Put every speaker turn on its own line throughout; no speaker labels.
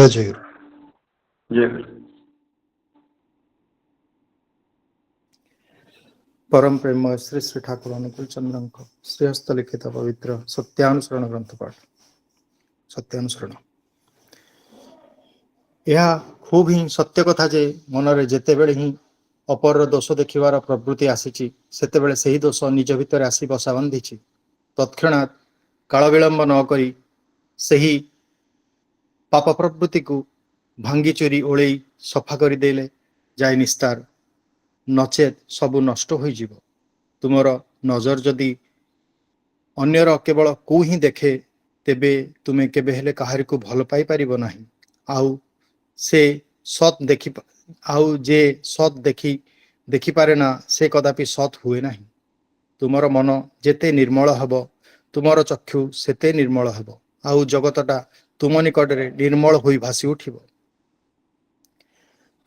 जय
जय
परम प्रेम श्री श्री ठाकुर अनुकूल चंद्र श्रीहस्त लिखित पवित्र सत्यानुसरण ग्रंथ पाठ सत्यानुसरण यह खूब ही सत्य कथा जे मनरे जेतेबेले ही अपर दोष देखिबार प्रवृत्ति आसीची सेतेबेले सही दोष निज भितर आसी बसा बांधिची तत्क्षणात काल विलंब न करी सही पाप प्रवृत्ति को भांगी चोरी ओळेई सफा कर देले जाय निस्तार नचेत सबु नष्ट हो जीव तुमर नजर जदि अन्यर केवल को ही देखे तेबे तुमे केबे हेले काहारी को भल पाई परिबो नाही आउ से सत देखि आउ जे सत देखि पारे ना से कदापि सत हुए नाही तुमर मन जेते निर्मल हबो तुमर चक्षु सेते निर्मल हबो आउ जगतटा तुम निकटरे निर्मल होई भासी उठिबो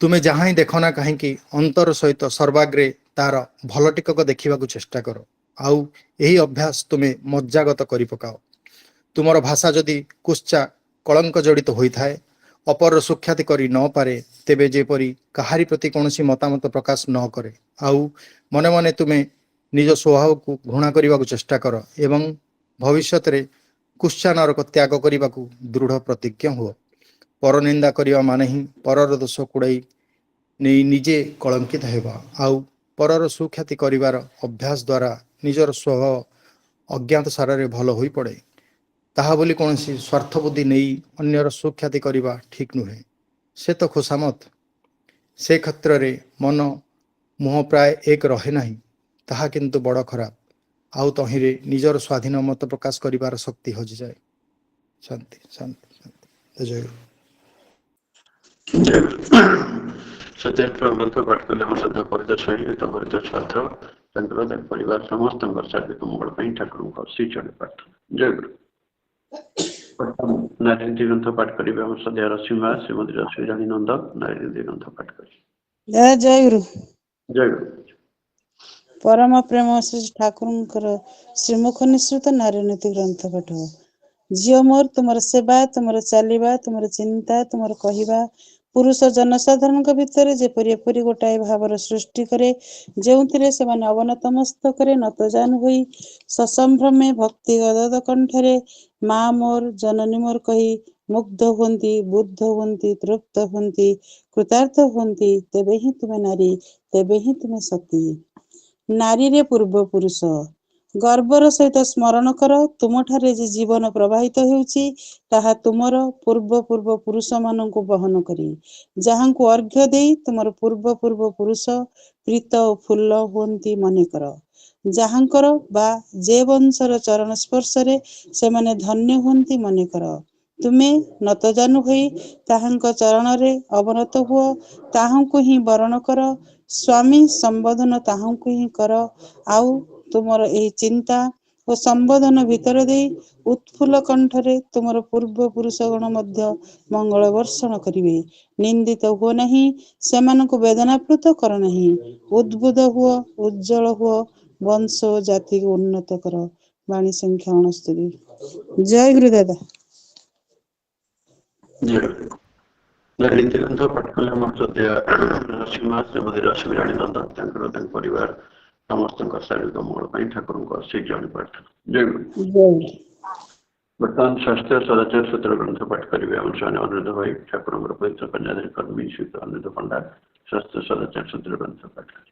तुमे जहाँ ही देखना कहीं अंतर सहित सर्वाग्रे तार भल टिकक देखा चेष्टा कर आउ यही अभ्यास तुमे मज्जागत करि पकाओ तुमर भाषा जदि कुश्चा कलंक जड़ित होता है अपर सुख्याति करि न पारे तेबे जेपरी काहारी प्रति कौनसी मतामत प्रकाश न करे आउ मने मने तुमे निज स्वभाव को घृणा करने को चेष्टा कर एवं भविष्य रे कुश्चा नरक त्याग करने को दृढ़ प्रतिज्ञ हुआ पर निंदा करने माने ही परर दोष कुड़ाई नहीं निजे कलंकित हेबा आउ परर सुख्याति करिवार अभ्यास द्वारा निजर स्वभाव अज्ञात सारे भल हो पड़े ताहा बोली कौनसी स्वार्थ बुद्धि नहीं अन्यर सुख्याति करिबा ठीक नुहे से तो खुशामत से क्षेत्र रे मन मुह प्राय एक रहे नहीं ताहा किंतु बड़ खराब आउ तहिरे निजर स्वाधीन मत प्रकाश करिवार शक्ति हजि जाए शांति शांति शांति जय
सत्य ग्रंथ पाठ कले हम श्रद्धा परित छात्र परिवार समस्त शारीरिक मंगल ठाकुर श्री चरण पाठ जय गुरु नारायण ग्रंथ पाठ करेंगे हम श्रद्धा रश्मिमा श्रीमती रश्मि रानी नंद नारायण ग्रंथ पाठ करें
जय गुरु
जय गुरु
परम प्रेम श्री ठाकुर श्रीमुख निश्रित नारायण ग्रंथ पाठ झील मोर तुम सेवा तुम चलवा तुम चिंता तुम कहवा पुरुष जनसाधारण भितर जेपरी एपरी गोटाए भावर सृष्टि करे जो अवनत मस्तक नतजान हो ससंभ्रमे भक्ति गदद कंठरे माँ मोर जननी मोर कही मुग्ध होती बुद्ध होती तृप्त होती कृतार्थ होती तेबे ही तुम्हें नारी तेबे ही तुम्हें सती नारी रे पूर्व पुरुष गर्वर सहित स्मरण कर तुमठारे जे जीवन प्रवाहित होउची ताहा तुमर पूर्व पूर्व पुरुष मानक बहन करी जहाँ को अर्घ्य दे तुमर पूर्व पूर्व पुरुष प्रीत फुल्ल होती मन कर जहाँकर बा जे वंशर चरण स्पर्श रे से माने धन्य होती मन कर तुमे नतजानु होई ताहांक चरण रे अवनत हुओ ताहांकु ही वरण कर स्वामी संबोधन ताहांकु ही कर आउ तुमर एही चिंता और संबोधन भितर दे उत्फुल्ल कंठरे तुमर पूर्व पुरुष गण मध्य मंगल वर्षण करिवे निंदित हुओ नहीं सेमानकु वेदनाप्लुत कर नहीं उद्बुद्ध हुओ उज्जवल हुओ वंश जाति को उन्नत कर वाणी संख्या 69 जय गुरु दादा
नारायण ग्रंथ पाठ कले हम श्रद्धा रश्मिमा श्रीमती रश्मि रानी नंद परिवार समस्त शारीरिक मंगल ठाकुर श्री चरण पाठ जय गुरु वर्तमान शास्त्र सदाचार सूत्र ग्रंथ पाठ करेंगे हम स्वामी अनुरुद्ध भाई ठाकुर पवित्र पंजाबी कर्मी श्री अनुरुद्ध पंडा शास्त्र सदाचार सूत्र ग्रंथ पाठ करें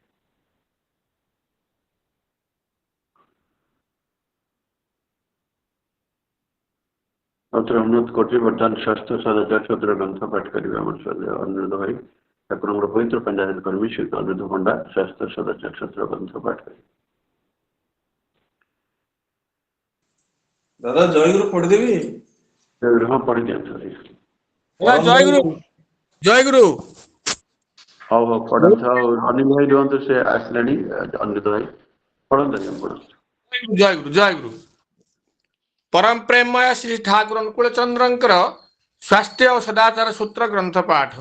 अनुरोध कर वर्तमान शास्त्र सदाचार सूत्र ग्रंथ पाठ करेंगे हम स्वामी अनुरुद्ध भाई ठाकुर पवित्र पंजाबी कर्मी श्री अनुरुद्ध पंडा शास्त्र सदाचार सूत्र ग्रंथ पाठ करें
दादा जय गुरु पढ़ देवी
हाँ पढ़ दिया
जय गुरु
हाँ हाँ पढ़ा था अनिल भाई रुहतु से आसले अनुरुद्ध भाई पढ़ते
जय गुरु परम प्रेममय श्री ठाकुर अनुकूल चंद्रंकर स्वास्थ्य और सदाचार सूत्र ग्रंथ पाठ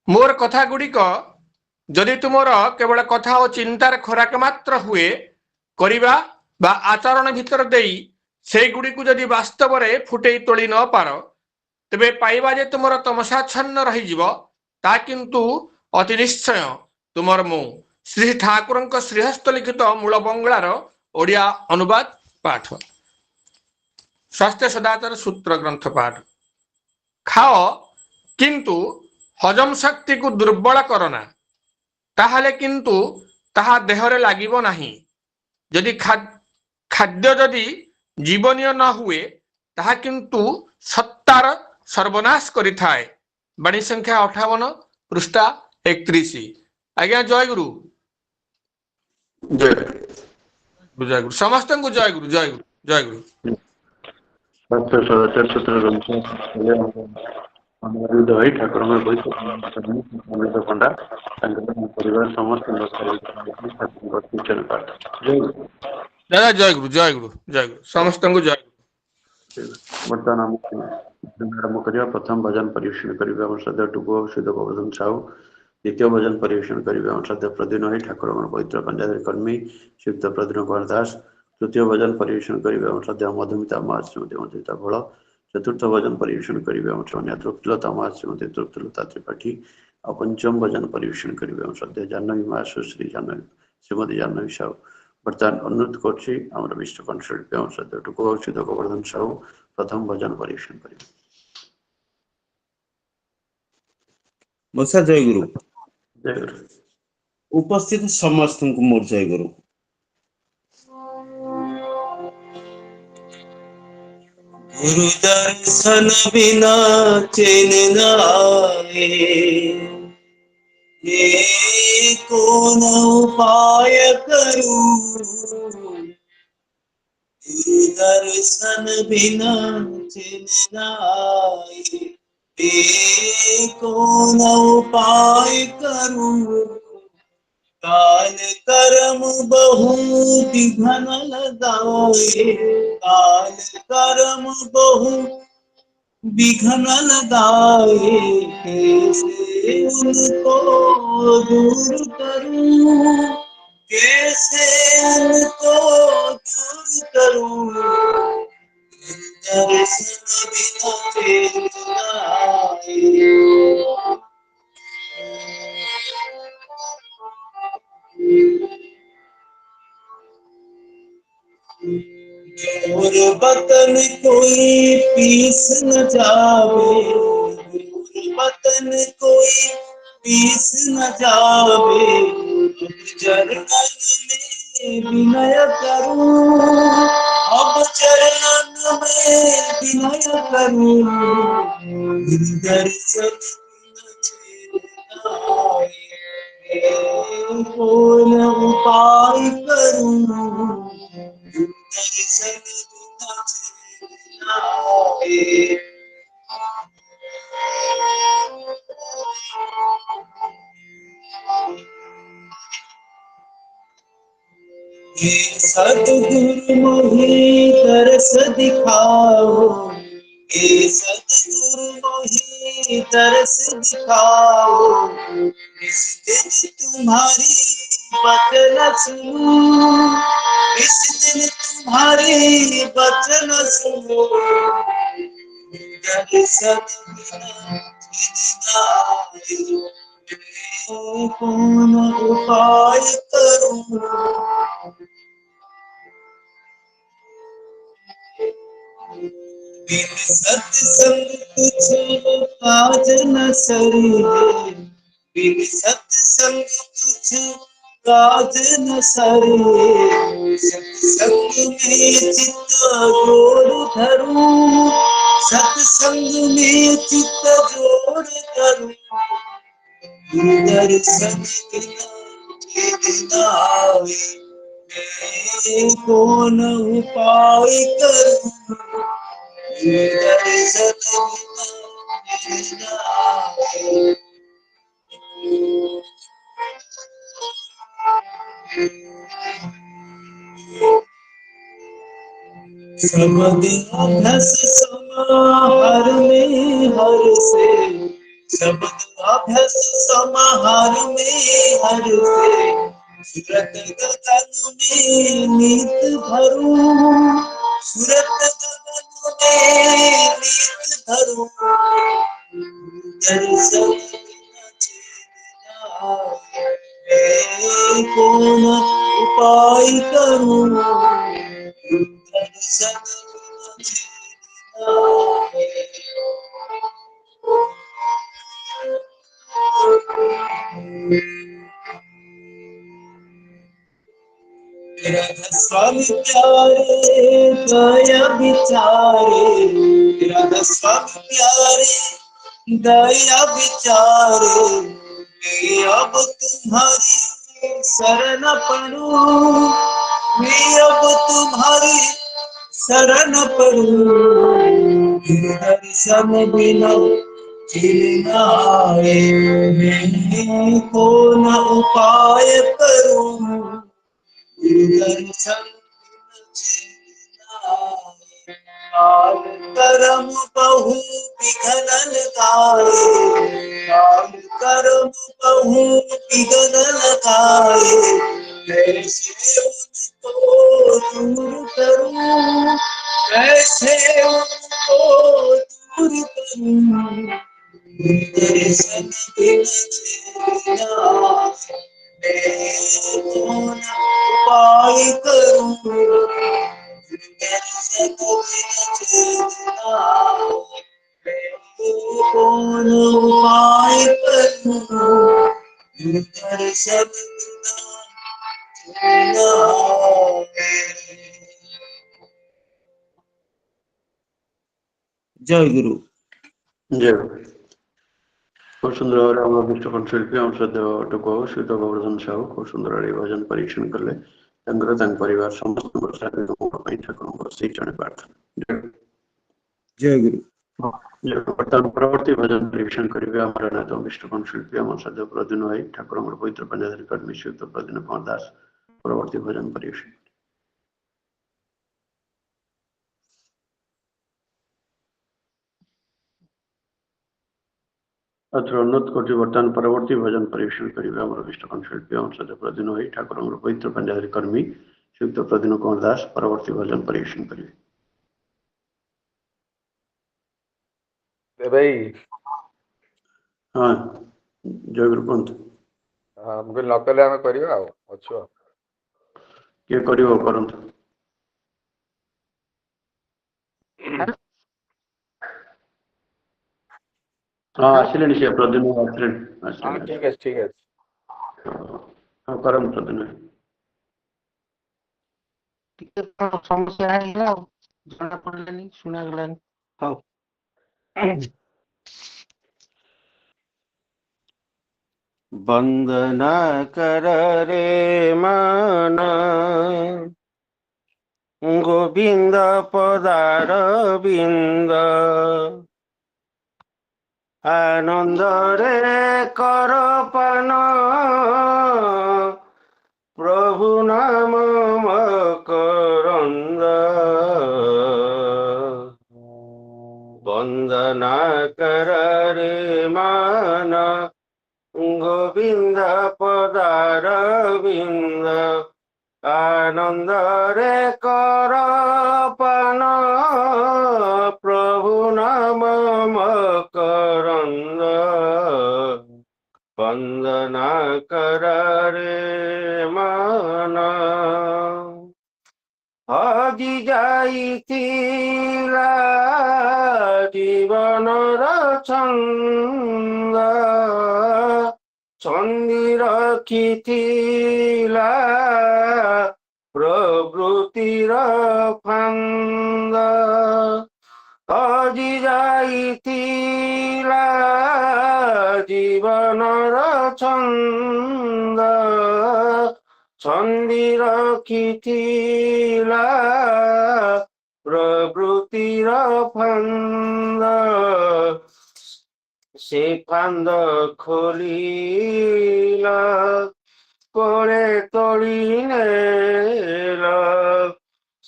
मोर कथा गुड़िक जदि तुमर केवल कथा और चिंतार खोराक मात्र हुए करिबा बा आचरण भितर देई से गुड़ी को जदि वास्तव रे फुटई तोली न पार तेबे पाइबा जे तुमर तमसाच्छन्न रही जीवो ता किंतु अति निश्चय तुमर मु श्री ठाकुर श्रीहस्त लिखित मूल बंगलार ओडिया अनुवाद पाठ स्वास्थ्य सदाचार सूत्र ग्रंथ पाठ खाओ किंतु हजम शक्ति को दुर्बल करना ताहले किंतु ताहा देहरे लागिबो नाही यदि खाद्य यदि जीवनीय न हुए ताहा किंतु सत्तार सर्वनाश करिथाए। बाणी संख्या 58 पृष्ठा 31। आज्ञा जय गुरु
जय
जय गुरु समस्त को जय गुरु जय गुरु जय गुरु।
स्वास्थ्य सदाचार सूत्र ग्रंथ हमारे दही ठाकुर अमृत पंडा परिवार समस्त सूचन पाठ जय गुरु।
दादा जय गुरु जय गुरु जय गुरु समस्त को जय गुरु।
वर्तमान आरंभ करिया प्रथम भजन परिवेशन करिवे हम श्रद्धा टुको शुद्ध गोवर्धन साहू द्वितीय भजन परिवेशन करिवे हम श्रद्धा प्रद्युन ठाकुर पवित्र पंजाबी कर्मी श्रीयुक्त प्रद्युन कुमार दास। तृतीय भजन परिवेशन करिवे हम श्रद्धा मधुमिता मा श्रीमती मधुमिता भोल। चतुर्थ भजन परिवेशन करिवे हम श्रद्धा तृप्तिलता मा श्रीमती तृप्तिलता त्रिपाठी। और पंचम भजन परिवेशन करिवे हम श्रद्धा जाह्नवी मा सुश्री जाह्नवी श्रीमती जाह्नवी साहू। वर्तमान अनुरोध करछि हमर विष्णु कंसल्ट हम श्रद्धा टुको शुद्ध गोवर्धन साहू प्रथम भजन परिवेशन करिवे।
मसा जय गुरु।
जय गुरु।
उपस्थित समस्त को मोर जय गुरु। गुरु दर्शन बिना चैन न आए ये कौन उपाय करूं। गुरु दर्शन बिना चैन न आए ये कौन उपाय करूं। काल कर्म बहु विघ्न लगाए काल कर्म बहु विघ्न लगाए कैसे उनको दूर करूं कैसे उनको दूर करूं। दर्शन बिना चैन न आए। और बतन कोई पीस न जावे बतन कोई पीस न जावे। चरणन में विनय करूं अब चरणन में विनय करूं। दर्शन कौन उपाय करूं। दर्शन सतगुरु मोहि तरस दिखाओ हे सतगुरु मोहि तरस दिखाओ। इस दिन तुम्हारी वचन सुनूं इस दिन तुम्हारी वचन सुनूं। दर्शन बिना कौन उपाय करूं। बिन सत्संग कुछ काज न सरे बिन सत्संग कुछ काज न सरे। सत्संग में चित्त जोड़ धरूं सत्संग में चित्त जोड़ धरूं। दर्शन बिना मैं कौन उपाय करूं। दर्शन बिना समद अभ्यस समाहार में हर से शब्द अभ्यस समाहार में हर से। सूरत गगन में नीत भरूं सूरत गगन में नीत करूं दर्शन कौन उपाय करूं दर्शन राधा स्वामी प्यारे दया बिचारे राधा स्वामी प्यारे दया बिचारे मैं अब तुम्हारी शरण पड़ूं मैं अब तुम्हारी शरण पड़ूं दर्शन बिना चिरना मैं कौन उपाय करूं दर्शन कर्म बहु विघ्न लगाए कर्म बहु विघ्न लगाए कैसे उनको दूर करूं कैसे उनको दूर करूं दर्शन बिना कौन उपाय करूं दर्शन बिना कौन उपाय करूं दर्शन बिना जय गुरु
जय गुरु। खूब सुंदर भाव आम विष्णु कंठशिल्पी आम सद्य टुकु श्रीत गोवर्धन साहू खूब सुंदर भाव भजन परीक्षण कले परिवार समस्त ठाकुर से जड़े प्रार्थना
जय गुरु
बर्तमान परवर्ती भजन परीक्षण करेंगे हमारा नेता विष्णु कंठशिल्पी आम सद्य प्रद्युन भाई ठाकुर पवित्र पंजाधारी कर्मी श्रीयुक्त प्रद्युन कुमार दास परवर्ती भजन परीक्षण अत्र उन्नत कोटि वर्तमान परवर्ती भजन परीक्षण करेंगे हमारा विष्णु कंठशिल्पी आम सद्य प्रद्युन भाई ठाकुर पवित्र पंजाधारी कर्मी श्रीयुक्त प्रद्युन कुमार दास परवर्ती भजन परीक्षण करेंगे
भाई
हाँ जय गुरु कुंत
मुझे नकले आम करवा अच्छु
किए करियो करंतु हाँ आसिले से प्रद्युन
हाँ ठीक है ठीक है
हाँ करम प्रद्युन
समस्या है जना पड़लानी सुना गलानी हाउ वंदना कर रे मन गोविंद पदार बिंद आनंद रे कर पान प्रभु नाम मकरंद वंदना कर रे मन गोविंद पदार बिंद आनंद रे कर पान प्रभु नाम मकरंद वंदना कर रे मन हजि जाइथिला जीवनर छंद छंदी रखिथिला प्रवृत्तिर फांद हजि जाइथिला जीवनर छंद छंदी रखिथिला प्रवृत्तिर फांद से फांद खोलिला করে তড়ি নেল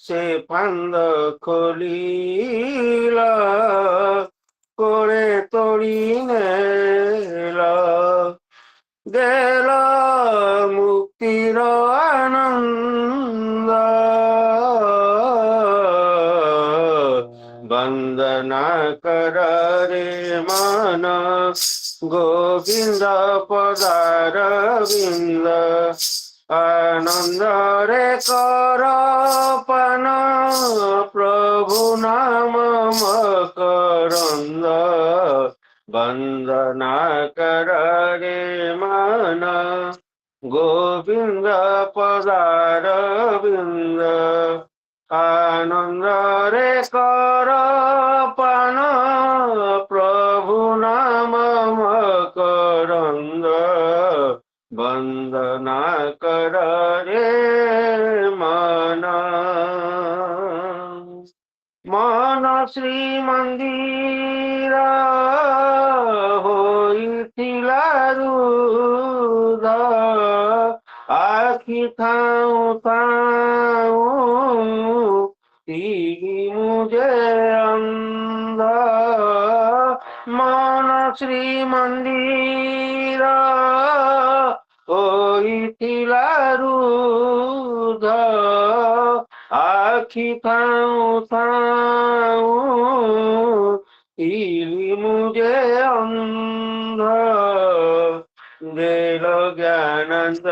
সে ফান্দ খলিল করে তড়ি নেল গেল মুক্তির আনন্দ বন্দনা कर रे मन गोविंद पदारविंद आनंद रे कर पान प्रभु नाम मकरंद वंदना कर रे मन गोविंद पदारविंद आनंद रे कर पान प्रभु नाम मकरंद वंदना कर रे मन मन श्री मंदिर होइथिला रुध आखि थाउ थाउ तिमी मुझे अंध मन श्री मंदिर होइथिला रुध आखि थाउ थाउ तिमी मुझे अंध देल ज्ञानंदन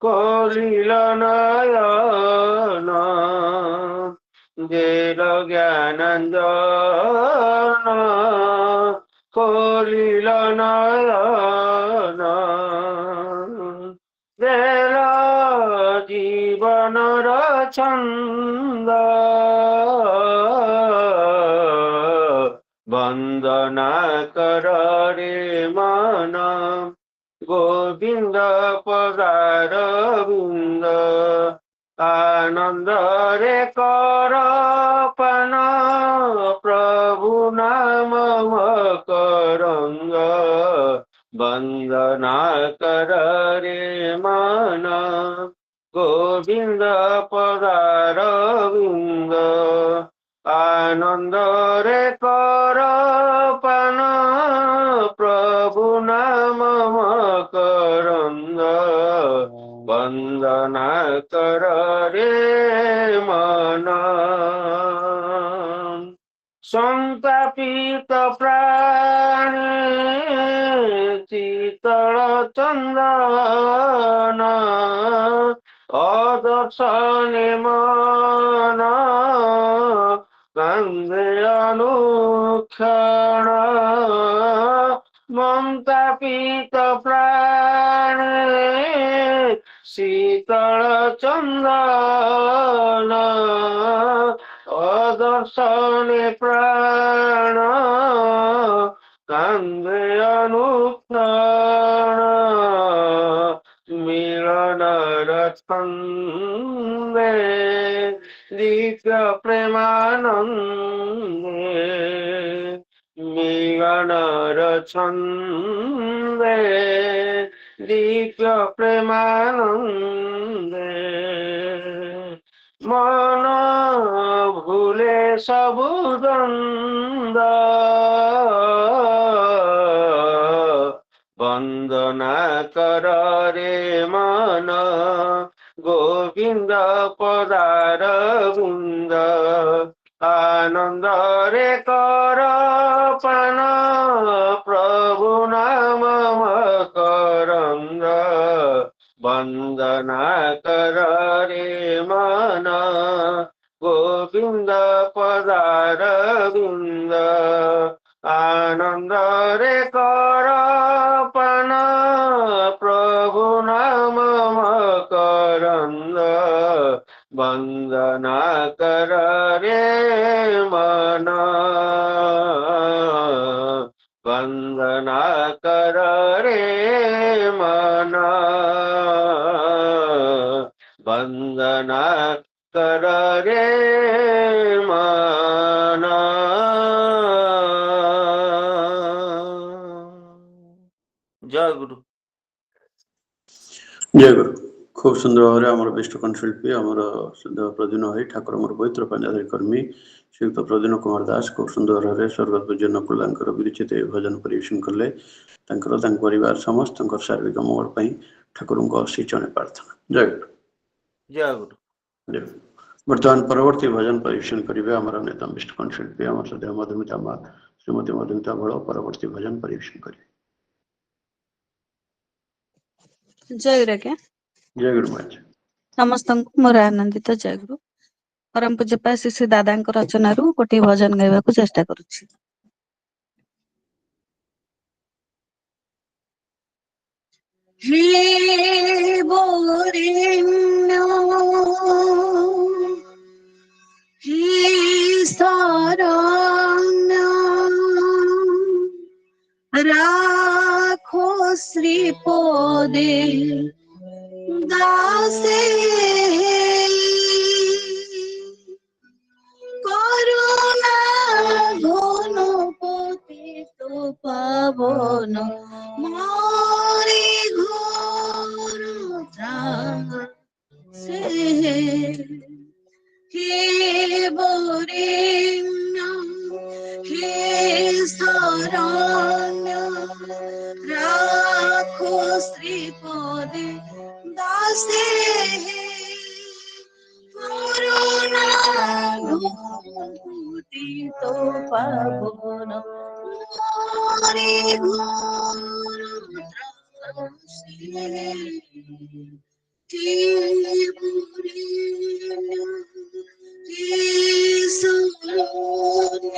कलिल नयन देल ज्ञानंदन कलिल नयन देल जीवनर छंद वंदना कर रे मन गोविंद पदारविंद आनंद रे कर पान प्रभु नाम मकरंद वंदना कर रे मन गोविंद पदारविंद आनंद रे कर पान प्रभु नाम मकरंद वंदना कर रे मन संतापित प्राणी शीतल चंदन अदर्शने मन कांदे अनुक्षण ममतापित प्राणे शीतल चंदन अदर्शने प्राण कांदे अनुक्षण मिलन रत्ने दिव्य प्रेमानंदे मिलन रचंदे दिव्य प्रेमानंदे मन भूले सबु द्वंद वंदना कर रे मन गोविंद पदारविंद आनंद रे कर पान प्रभु नाम मकरंद वंदना कर रे मन गोविंद पदारविंद आनंद रे कर पान प्रभु नाम मकरंद वंदना कर रे मन वंदना कर रे मन वंदना कर रे मन जय गुरु
जय गुरु खूब सुंदर भाव आम विष्णु कंठशिल्पी आम शुद्ध प्रद्युन भाई ठाकुर मोर पवित्र पांजाधारी कर्मी श्रीयुक्त प्रद्युन कुमार दास खूब सुंदर भाव स्वर्गत पूज्य नकुलांकर विरचित भजन परिवेशन कले परिवार समस्त शारीरिक मंगल ठाकुर अशीचरण प्रार्थना जय गुरु
जय गुरु
जय वर्तमान परवर्ती भजन परिवेशन करेंगे हमारा नेता मिस्टर कॉन्सेंट पे हमारे सदैव मधुमिता माँ श्रीमती मधुमिता बड़ो परवर्ती भजन परिवेशन करेंगे।
जय गुरु आज्ञा
जय गुरु महाराज।
समस्त मोर आनंदित जय गुरु परम पूज्य श्री श्री दादा रचनारू गोटे भजन गाइबा चेष्टा करुछि। हे बोरेण्य हे शरण्य राखो श्रीपदे दासे করুণা ঘন পতিত পাবন মরি ঘোর ত্রাসে হে বরেণ্য হে শরণ্য রাখো শ্রীপদে দাসে করুণা ঘটিত পাবন মরি ঘোর ত্রাসে হে বরেণ্য হে শরণ্য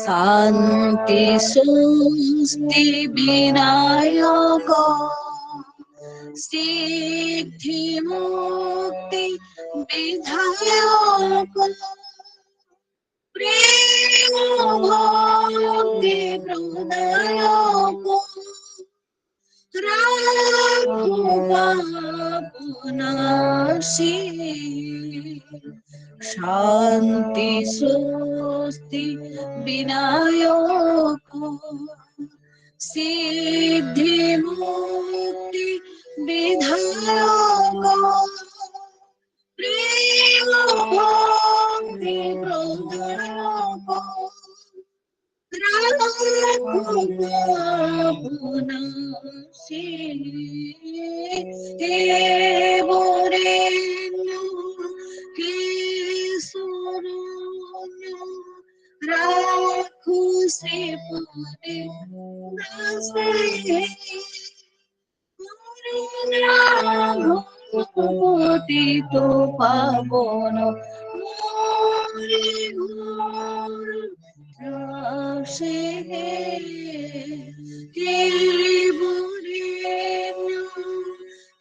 শান্তি সুষ্টি বিনায়ক সিদ্ধি মুক্তি বিধায়ক প্রেম ভক্তি প্রদায়ক রাঘুনাশী শান্তি সুষ্টি বিনায়ক সিদ্ধি মুক্তি বিধায়ক প্রেম ভক্তি প্রদায়ক রাঘুনাশী হে বরেণ্য হে শরণ্য রাখো শ্রীপদে দাসে করুণা ঘটিত পাবন মরি ঘোর ত্রাসে হে বরেণ্য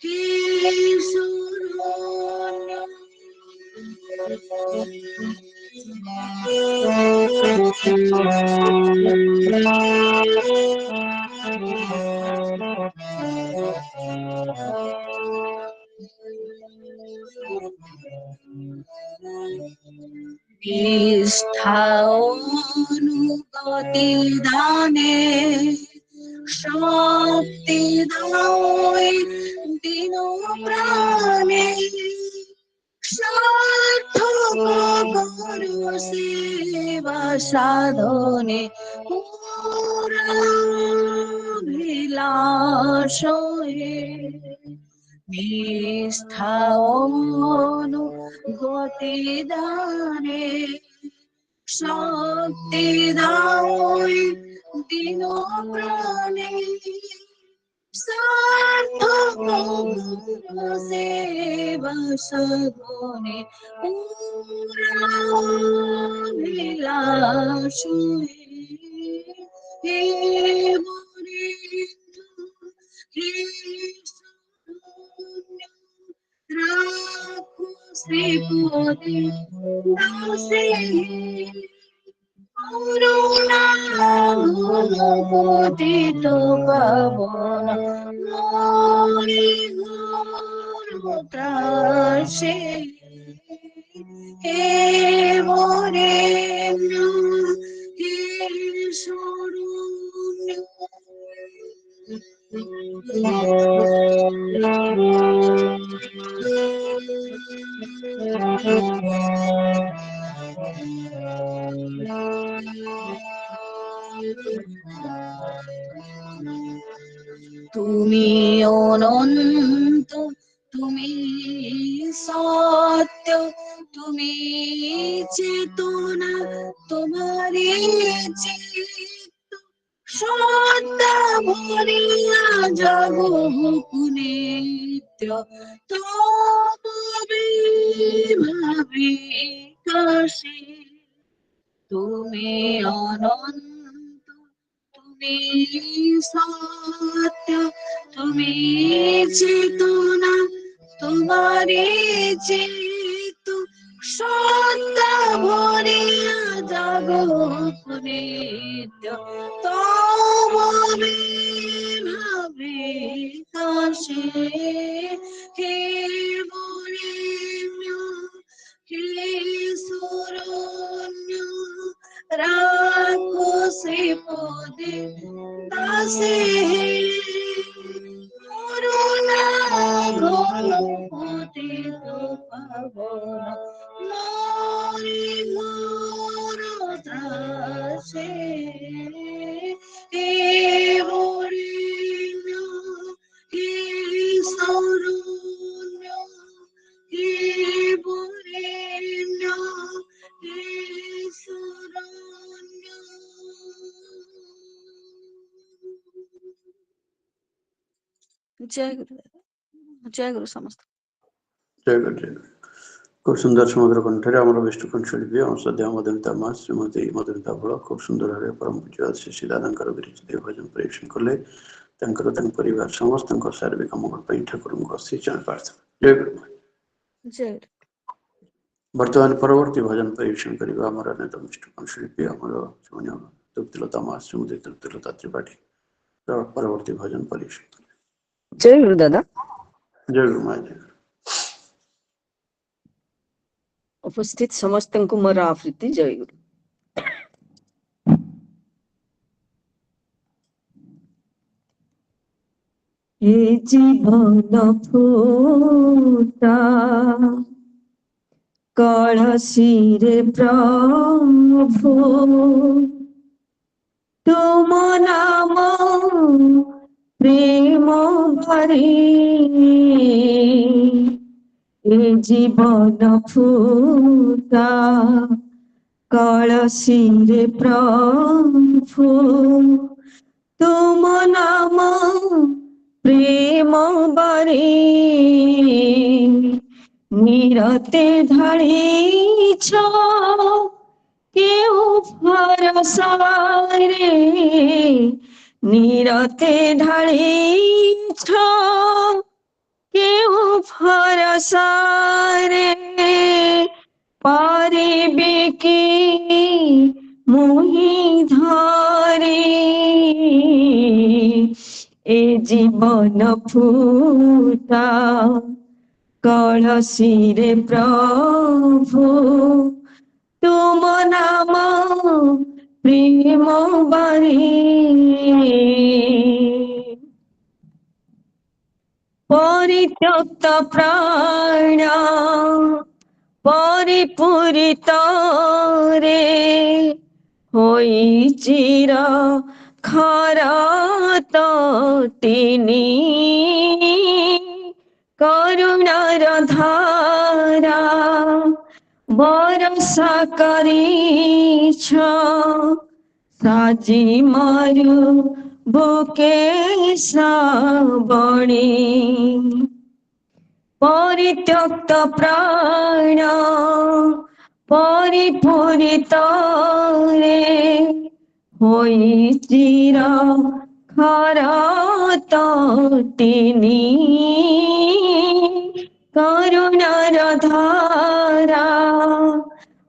হে শরণ্য নিষ্ঠা অনুগতি দানে শক্তি দায় দিন প্রাণে সার্থক করো সেবা সাধনে পুরাভিলাষ নিষ্ঠা অনুগতি দানে শক্তি দায় দিন প্রাণে সার্থক সেবা সাধনে পুরাভিলাষ হে বরেণ্য হে শরণ্য রাখো শ্রীপদে দাসে করুণা ঘটিত পাবন মরি ঘোর ত্রাসে হে বরেণ্য হে শরণ্য তুমি অনন্ত, তুমি সত্য, তুমি চেতনা, তোমারি চিত্ত সত্তা ভরিয়া জগৎ নিত্য, তবে ভাবি কাশী। তুমি অনন্ত, তুমি সত্য, তুমি চেতনা, তোমারি চিত্ত সত্তা ভরিয়া জগৎ নিত্য, তবে ভাবি কাশী। হে বরেণ্য, হে শরণ্য, রাখো সে পদে দাসে, করুণা ঘন পতিত পাবন, মরি মোর ত্রাসে। হে বরেণ্য, হে শরণ্য, হে বরেণ্য, হে শরণ্য। জয় গুরু, জয় গুরু সমস্ত।
ଜୟ ଗୁରୁ, ଜୟ ଗୁରୁ। খুব সুন্দর সমুদ্র কণ্ঠরে আমার বিষ্ণুকণ্ঠ শিল্পী আমার শ্রদ্ধেয় মধুমিতা মা শ্রীমতী মধুমিতা ভୋଳ খুব ସୁନ୍ଦର ଭାବେ ପରମ ପୂଜ୍ୟ ଶ୍ରୀ ଶ୍ରୀ ଦାଦାଙ୍କର ବିରଚିତ ଭଜନ ପରିବେଷଣ କଲେ। ତାଙ୍କର ତାଙ୍କ ପରିବାର ସମସ୍ତଙ୍କ ଶାରୀରିକ ମଙ୍ଗଳ ପାଇଁ ଠାକୁରଙ୍କୁ ଅଶେଷ ଜଣ ପ୍ରାର୍ଥନା। ଜୟ ଗୁରୁ।
ଜୟ ଗୁରୁ।
ବର୍ତ୍ତମାନ ପରବର୍ତ୍ତୀ ଭଜନ ପରିବେଷଣ କରିବା ଆମର ଅନ୍ୟତମ ବିଷ୍ଣୁକଣ୍ଠ ଶିଳ୍ପୀ ଆମର ତୃପ୍ତିଲତା ମା ଶ୍ରୀମତୀ ତୃପ୍ତିଲତା ତ୍ରିପାଠୀ ପରବର୍ତ୍ତୀ ଭଜନ ପରିବେଷଣ କଲେ।
ଜୟ ଗୁରୁ ଦାଦା।
ଜୟ ଗୁରୁ ମା, ଜୟ ଗୁରୁ।
ଉପସ୍ଥିତ ସମସ୍ତଙ୍କୁ ମୋର ଆବୃତ୍ତି ଜୟ ଗୁରୁ। ଏ ଜୀବନ ଫୁଟା କଳସୀରେ ପ୍ରଭୁ ତୁମ ନାମ ପ୍ରେମ ଭରି, ଏ ଜୀବନ ଫୁଟା କଳସୀରେ ପ୍ରଭୁ ତୁମ ନାମ প্রেম বারে, নিরতে ঢালিছ কেউ ভরসারে, নিরতে ঢালিছ কেউ ভরসারে, পারিবে কি মুহি ধরে, এ জীবন ফুটা কলসীরে প্রভু তুম নাম প্রেম বারে, পরিত্যক্ত প্রাণ পরিপূরিত রে, হই চির খরাত তিনি করুণার ধারা বরষা করিছ, সাজি মারু বুকে শ্রাবণী, পরিত্যক্ত প্রাণ পরিপূরিত রে, হই চির খরাত তিনি করুণার ধারা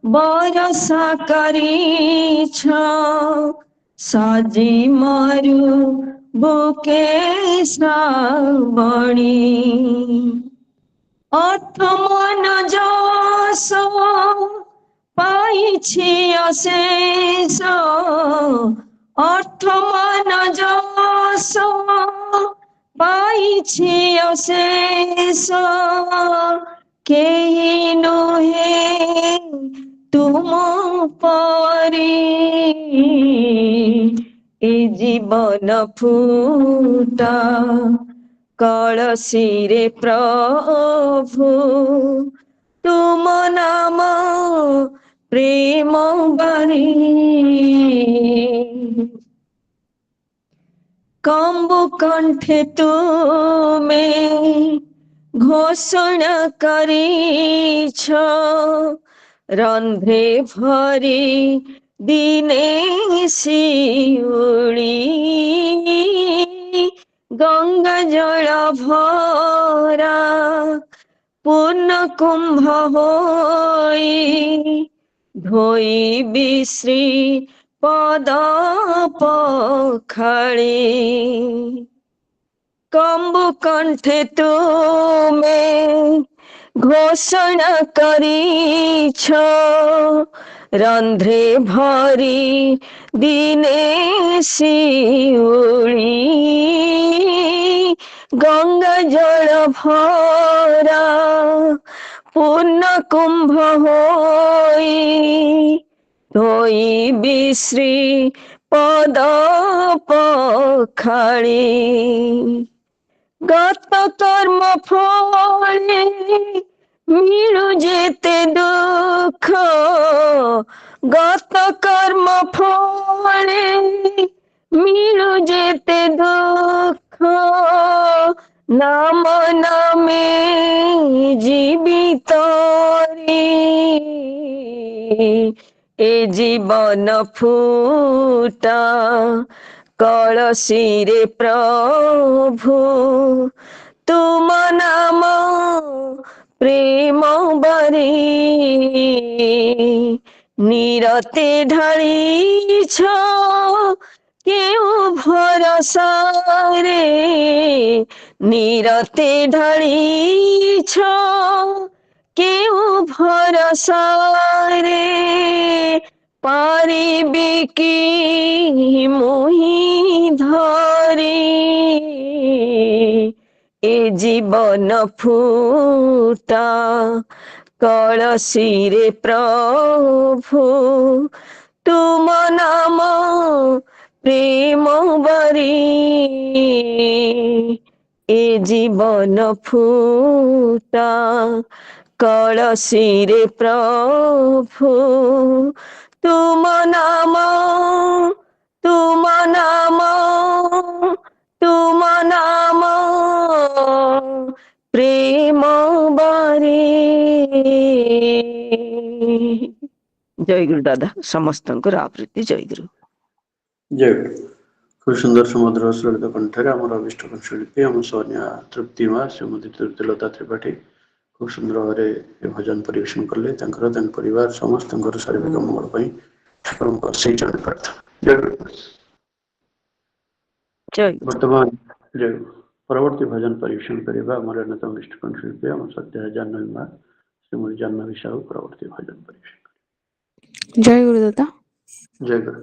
বরষা করিছ, সাজি মারু বুকে শ্রাবণী, অর্থ মন যশ পাইছি অশেষ, অর্থ মন যশ পাইছি অশেষ, কেহি নহে তুম পরি, জীবন ফুটা কলসিরে প্রভু তুম নাম প্রেম বাণী কম্বু কণ্ঠে তুমে ঘোষণা করিছ রন্ধ্রে ভরি দিনে শিউলি গঙ্গা জল ভরা পূর্ণ কুম্ভ হই ধোইবি শ্রী পদ পখালি কম্বু কণ্ঠে তুমে ঘোষণা করিছ রন্ধ্রে ভরি দিনে শিউলি গঙ্গা জল ভরা পূর্ণ কুম্ভ হই ধোইবি শ্রী পদ পখালি গত কর্ম ফলে মিলু যেতে দুঃখ গত কর্ম ফলে মিলু যেতে দুঃখ নাম নামে জীবিত এ জীবন ফুটা কলসিরে প্রভু তুম নাম প্রেম বাণী নিরতে ঢালিছ কেউ ভরসারে নিরতে ঢালিছ কেউ ভরসারে পারিবি কি মুহি ধরি এ জীবন ফুটা কলসিরে প্রভু তুম নাম প্রেম বাণী এ জীবন ফুটা কলসিরে প্রভু তুম নাম তুম নাম তুম নাম প্রেম বাণী জয়গুরু দাদা ସମସ୍ତଙ୍କର ଆବୃତ୍ତି ଜୟଗୁରୁ
ଜୟ ଗୁରୁ। খুব সুন্দর সমুদ্র সুললিত কণ্ঠের আমার অভিষ্ট শিল্পী ଆମ ସୌନ୍ୟା ତୃପ୍ତି ମା ଶ୍ରୀମତୀ ତୃପ୍ତିଲତା ତ୍ରିପାଠୀ খুব সুন্দর ভাবে ଏ ଭଜନ ପରିବେଷଣ କଲେ ତାଙ୍କର ତାଙ୍କ ପରିବାର ସମସ୍ତଙ୍କର ଶାରୀରିକ ମଙ୍ଗଳ ପାଇଁ ଠାକୁରଙ୍କ ସେଇ ଜଣେ ପ୍ରାର୍ଥନା। ଜୟ ଗୁରୁ।
ଜୟ
ବର୍ତ୍ତମାନ ଜୟ ଗୁରୁ। ପରବର୍ତ୍ତୀ ଭଜନ ପରିବେଷଣ କରିବା ଆମର ଅନ୍ୟତମ ଇଷ୍ଟ ଶିଳ୍ପୀ ଆମ ସତ୍ୟ ଜାହ୍ନବୀ ମା ଶ୍ରୀମତୀ ଜାହ୍ନବୀ ସାହୁ ପରବର୍ତ୍ତୀ ଭଜନ ପରିବେଷଣ କରିବେ।
ଜୟ ଗୁରୁ ଦାଦା।
ଜୟ ଗୁରୁ।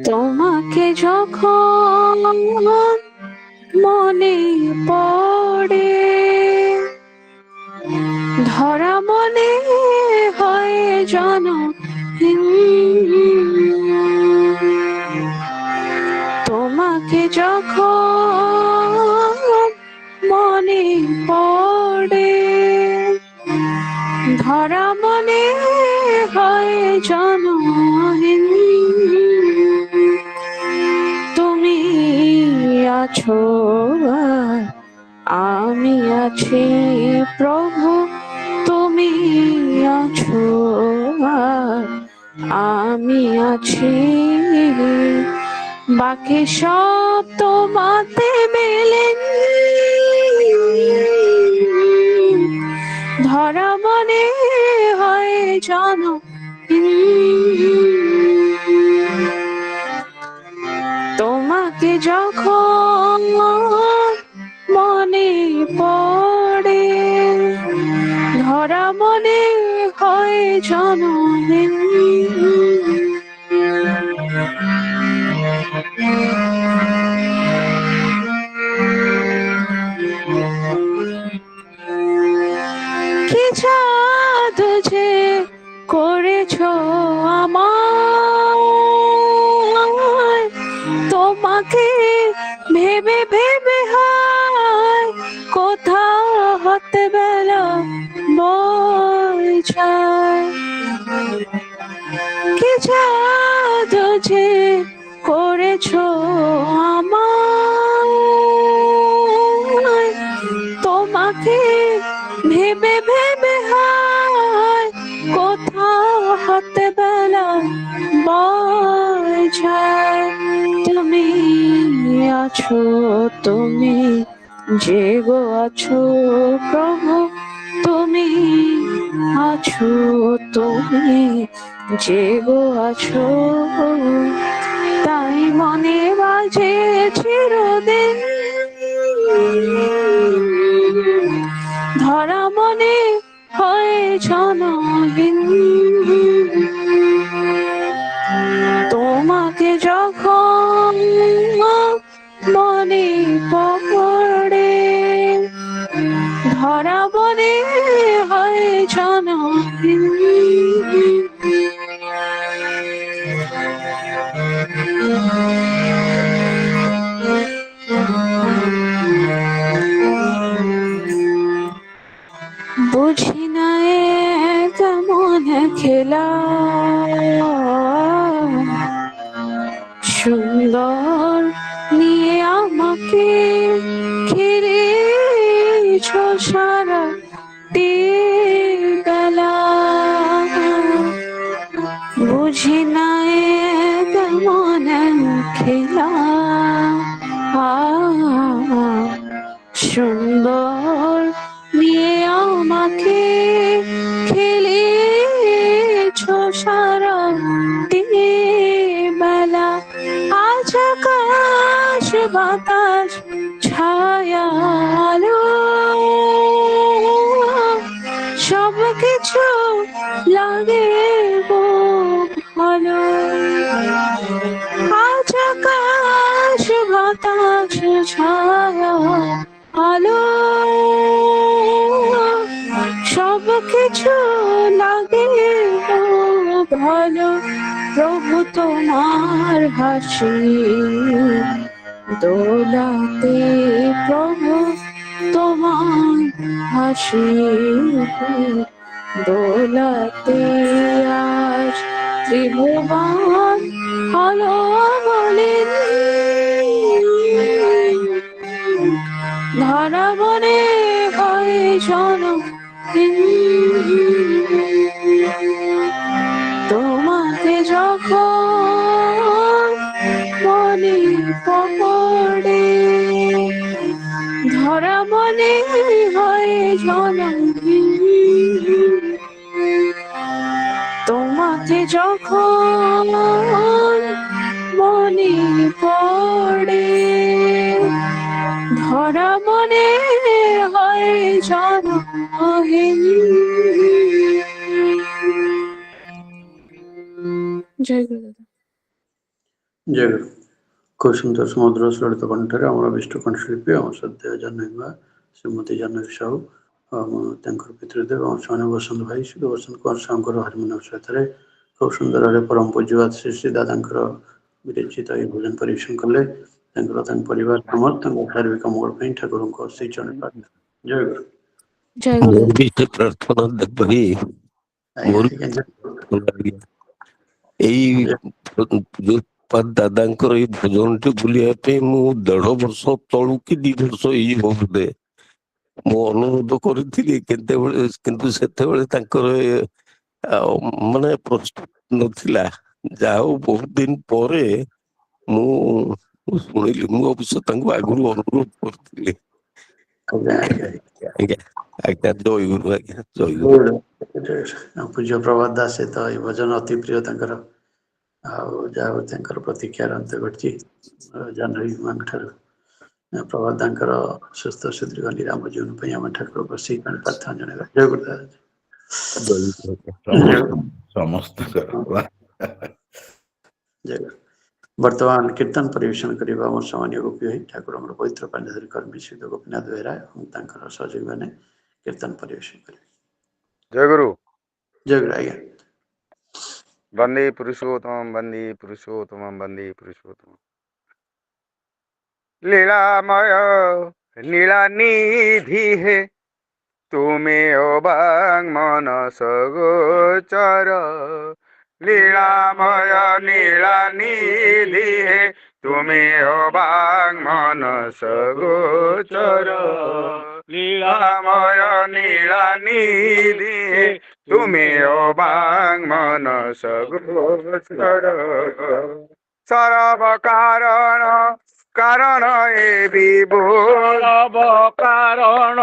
তোমাকে যখন মনে পড়ে ধরা মনে হয় জনহীন তোমাকে যখন মনে পড়ে ধরা মনে হয় জনহীন তুমি আছো আর আমি আছি প্রভু তুমি আছো আর আমি আছি বাকি সব তোমাতে মেলে ধরা মনে হয় জনহীন তোমাকে যখন মনে পড়ে ধরা মনে হয় জনহীন তোমাকে ভেবে ভেবে হায় কোথাও হতে বেলা বইছায় কি জাদু যে করেছো আমায় তোমাকে ভেবে ভেবে হায় কোথাও হাতে বেলা বইছায় তুমি আছো তুমি জেগো আছো প্রভু তুমি আছো তুমি জেগো আছো তাই মনে বাজে চিরদিন ধরা মনে হয় জনহীন তোমাকে যখন মনে পড়ে ধরা মনে হয় জনহীন বুঝি না এ কেমন খেলা সুন্দর নিয়ে আমাকে ঘিরেছ সারা বেলা বুঝি না এ কেমন খেলা সুন্দর নিয়ে আমাকে খেলেছ সারা বেলা আজ আকাশ বাতাস ছায়া আলো সব কিছু লাগে ভালো আজ আকাশ বাতাস ছায়া আলো সব কিছু লাগে ভালো প্রভু তোমার হাসি দোলাতে প্রভু তোমার হাসি দোলাতে আজ ত্রিভুবন আলো বলেন ধরা বনে হয় জনহীন তোমাকে যখন মনে পড়ে ধরা মনে হয় জনহীন তোমাকে যখন মনে পড়ে ধরা মনে হয় জনহীন জয় গুরু দাদা
জয় গুরু। খুব সুন্দর সমুদ্র সুললিত କଣ୍ଠରେ ଆମର ବିଷ୍ଟ କଣ୍ଠଶିଳ୍ପୀ ଆମ ଶ୍ରଦ୍ଧେୟ ଜାହ୍ନବୀ ମା ଶ୍ରୀମତୀ ଜାହ୍ନବୀ ସାହୁ ତାଙ୍କର ପିତୃଦେବ ଆମ ସେମାନେ ବସନ୍ତ ଭାଇ ସୁଧ ବସନ୍ତ କୁମାର ସାହୁଙ୍କର ହାରମୋନିୟମ ସହିତରେ ଖୁବ ସୁନ୍ଦର ଭାବରେ ପରମ ପୂଜ୍ୟବାଦ ଶ୍ରୀ ଶ୍ରୀ ଦାଦାଙ୍କର ବିରଚିତ ଏହି ଭଜନ ପରିବେଷଣ କଲେ ତାଙ୍କର ତାଙ୍କ ପରିବାର ସମସ୍ତଙ୍କ ଶାରୀରିକ ମଙ୍ଗଳ ପାଇଁ ଠାକୁରଙ୍କ ସେଇ ଚରଣ ପ୍ରାର୍ଥନା। ଜୟ ଗୁରୁ।
ଜୟ ଗୁରୁ
ମୋର ବି ସେ ପ୍ରାର୍ଥନା ଭାଇ ମୋର
ଆଜ୍ଞା ଆଜ୍ଞା
ଏଇ ଯୋଉ ଦାଦାଙ୍କର ଏଇ ଭଜନଟି ବୁଲିବା ପାଇଁ ମୁଁ 1.5 ବର୍ଷ ତଳୁ କି 2 ବର୍ଷ ଏଇ ବୋଧେ ମୁଁ ଅନୁରୋଧ କରିଥିଲି କିନ୍ତୁ ସେତେବେଳେ ତାଙ୍କର ମାନେ ପ୍ରସ୍ତୁତ ନଥିଲା ଯାହା ହଉ ବହୁତ ଦିନ ପରେ ମୁଁ ଶୁଣିଲି ମୁଁ ଅବଶ୍ୟ ତାଙ୍କୁ ଆଗରୁ ଅନୁରୋଧ କରିଥିଲି।
ଆଜ୍ଞା ଆଜ୍ଞା
ଆଜ୍ଞା ଆଜ୍ଞା ଜୟ ଗୁରୁ ଆଜ୍ଞା ଜୟ ଗୁରୁ।
ପୂଜ୍ୟ ପ୍ରଭାତ ଦାସ ସହିତ ଏଇ ଭଜନ ଅତି ପ୍ରିୟ ତାଙ୍କର ଆଉ ଯାହା ହଉ ତାଙ୍କର ପ୍ରତୀକ୍ଷାର ଅନ୍ତ ଘଟିଛି ଜାହ୍ନବୀ ମାଙ୍କ ଠାରୁ ପ୍ରଭାତ ଦାଙ୍କର ସୁସ୍ଥ ସୁଦୃଢ଼ ନିରାମ ଜୀବନ ପାଇଁ ଆମ ଠାକୁରଙ୍କ ସେଇ ପ୍ରାର୍ଥନା ଜଣାଇବା। ଜୟ ଗୁରୁଦାସ। ଜୟ ଗୁରୁ। ବର୍ତ୍ତମାନ କୀର୍ତ୍ତନ ପରିବେଷଣ କରିବା ଆମର ସମ୍ମାନୀୟ ଗୋପୀ ଭାଇ ଠାକୁର ଆମର ପବିତ୍ର ପାଣ୍ଡିଧରୀ କର୍ମୀ ଶ୍ରୀ ଗୋପୀନାଥ ବେହେରା ଏବଂ ତାଙ୍କର ସହଯୋଗୀ ମାନେ କୀର୍ତ୍ତନ ପରିବେଷଣ କରିବେ।
ଜୟ ଗୁରୁ।
ଜୟ ଗୁରୁ ଆଜ୍ଞା।
ବନ୍ଦେ ପୁରୁଷୋତ୍ତମ ବନ୍ଦେ ପୁରୁଷୋତ୍ତମ ବନ୍ଦେ ପୁରୁଷୋତ୍ତମ। लीलामय नीलानिधि हे तुमे अबांग मनस गोचर लीलामय नीलानिधि हे तुमे अबांग मनस गोचर लीलामय नीलानिधि हे तुमे अबांग मनस गोचर सर्व कारण कारण हे विभु सर्व कारण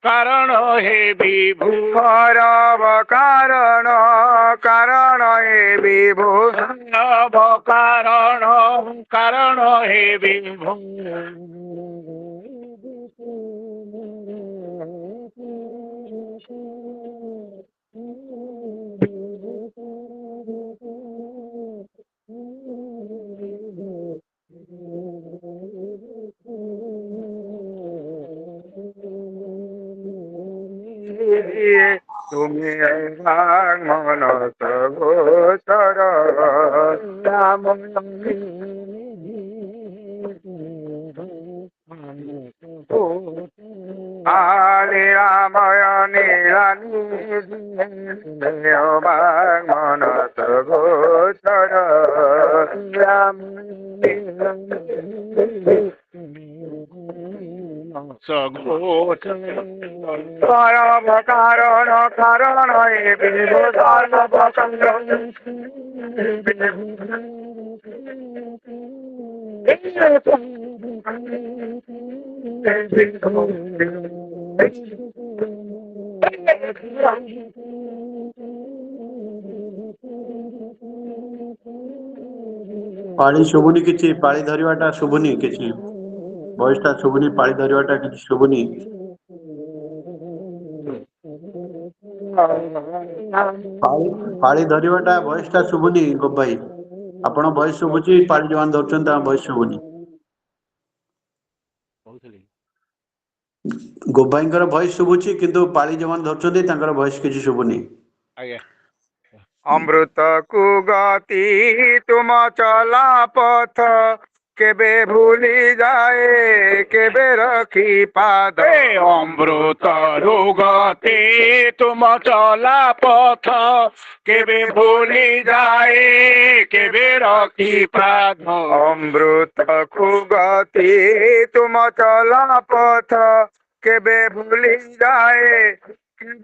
कारण हे विभु सर्व कारण कारण हे विभु सर्व कारण कारण हे विभु तुम्हें मनस गोचर राम आले रामय मनस गोचर राम सर्व कारण कारण हे विभु सर्व
ପାଳି ଶୁଭୁନି କିଛି, ପାଳି ଧରିବାଟା ଶୁଭୁନି କିଛି, ଭଏସ ଟା ଶୁଭୁନି, ପାଳି ଧରିବାଟା କିଛି ଶୁଭୁନି। ପାଳି ଧରିବାଟା ଭଏସ ଟା ଶୁଭୁନି ଗୋପ ଭାଇ, ଆପଣ ଭଏସ ଶୁଭୁଛି, ପାଳି ଯୋଉମାନେ ଧରୁଛନ୍ତି ତାଙ୍କ ଭଏସ ଶୁଭୁନି। ଗୋପ ଭାଇଙ୍କର ଭଏସ ଶୁଭୁଛି କିନ୍ତୁ ପାଳି ଯୋଉମାନେ ଧରୁଛନ୍ତି ତାଙ୍କର ଭଏସ କିଛି ଶୁଭୁନି।
अमृत को गति तुम चला पथ केबे भूली जाए केबे रखी पाद अमृत गति तुम चला पथ केबे भूली जाए केबे रखी पाद अमृत को गति तुम चला पथ केबे भूली जाए
ଯେ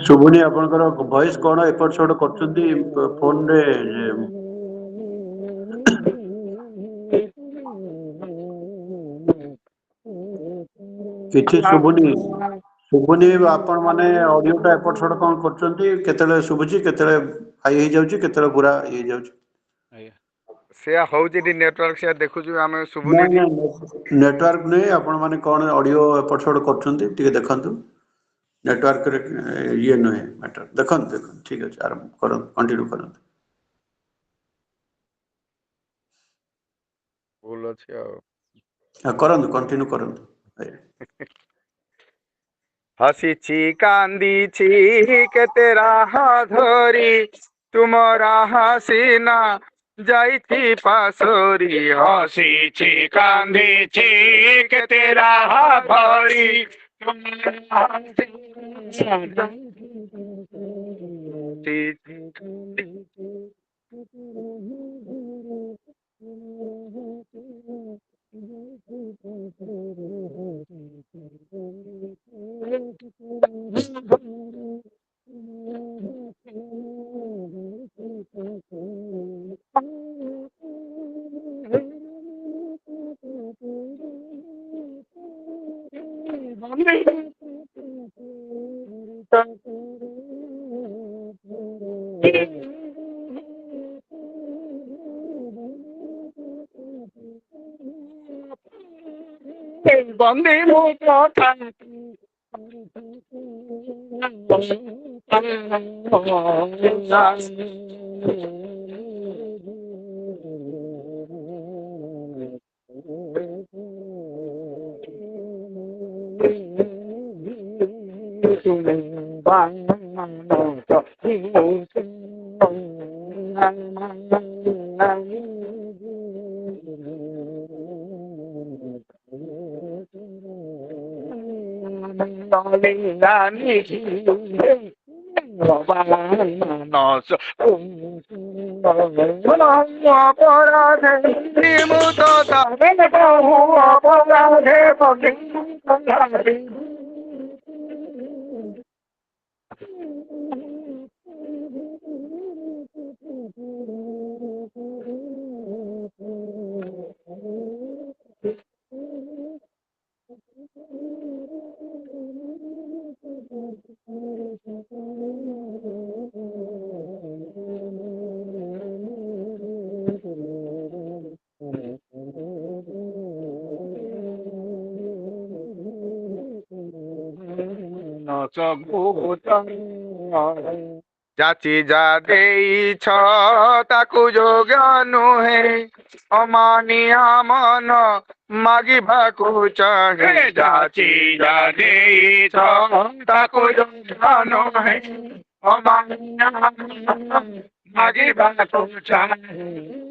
ଶୁଭୁନି, ଆପଣଙ୍କର ଭଏସ କଣ ଏପଟ ସେପଟ କରୁଛନ୍ତି ଫୋନରେ? କିଛି ଶୁଭୁନି, ଶୁଭୁନି। ଆପଣ ମାନେ ଅଡିଓ ଟା ଏପଟ ସେପଟ କଣ କରୁଛନ୍ତି? କେତେବେଳେ ଶୁଭୁଛି, କେତେବେଳେ ହାଇ ହେଇଯାଉଛି, କେତେବେଳେ ପୁରା ଇଏ ହେଇଯାଉଛି।
ସେ ହଉଛି ନେଟୱାର୍କ ସେ ଦେଖୁଛୁ ଆମେ
ନାଇଁ ନାଇଁ, ନେଟୱାର୍କ ନେଇ ଆପଣ ମାନେ କଣ ଅଡିଓ ଏପଟ ସେପଟ କରୁଛନ୍ତି ଟିକେ ଦେଖନ୍ତୁ। ନେଟୱାର୍କରେ ଇଏ ନୁହେଁ ମ୍ୟାଟର। ଦେଖନ୍ତୁ ଦେଖନ୍ତୁ, ଠିକ ଅଛି, ଆରମ୍ଭ କରନ୍ତୁ, କଣ୍ଟିନ୍ୟୁ କରନ୍ତୁ।
ଭୁଲ ଅଛି ଆଉ
କରନ୍ତୁ, କଣ୍ଟିନ୍ୟୁ କରନ୍ତୁ।
हसीची कांदीची केते राह धरी तुमरा हसीना जाइथी पासोरी हसीची कांदीची केते राह धरी तुमरा हसीना ବନ୍ଦୀ ମୁଁ କଥା ଯାଚି ଯା ଦେଇଛ ତାକୁ ଯୋଗ୍ୟ ନୁହେଁ ଅମାନିଆ ମନ ମାଗିବାକୁ ଚାହେଁ ଯାଚି ଯା ଦେଇଛ ତାକୁ ଯୋଗ୍ୟ ନୁହେଁ ଅମାନିଆ ମନ ମାଗିବାକୁ ଚାହେଁ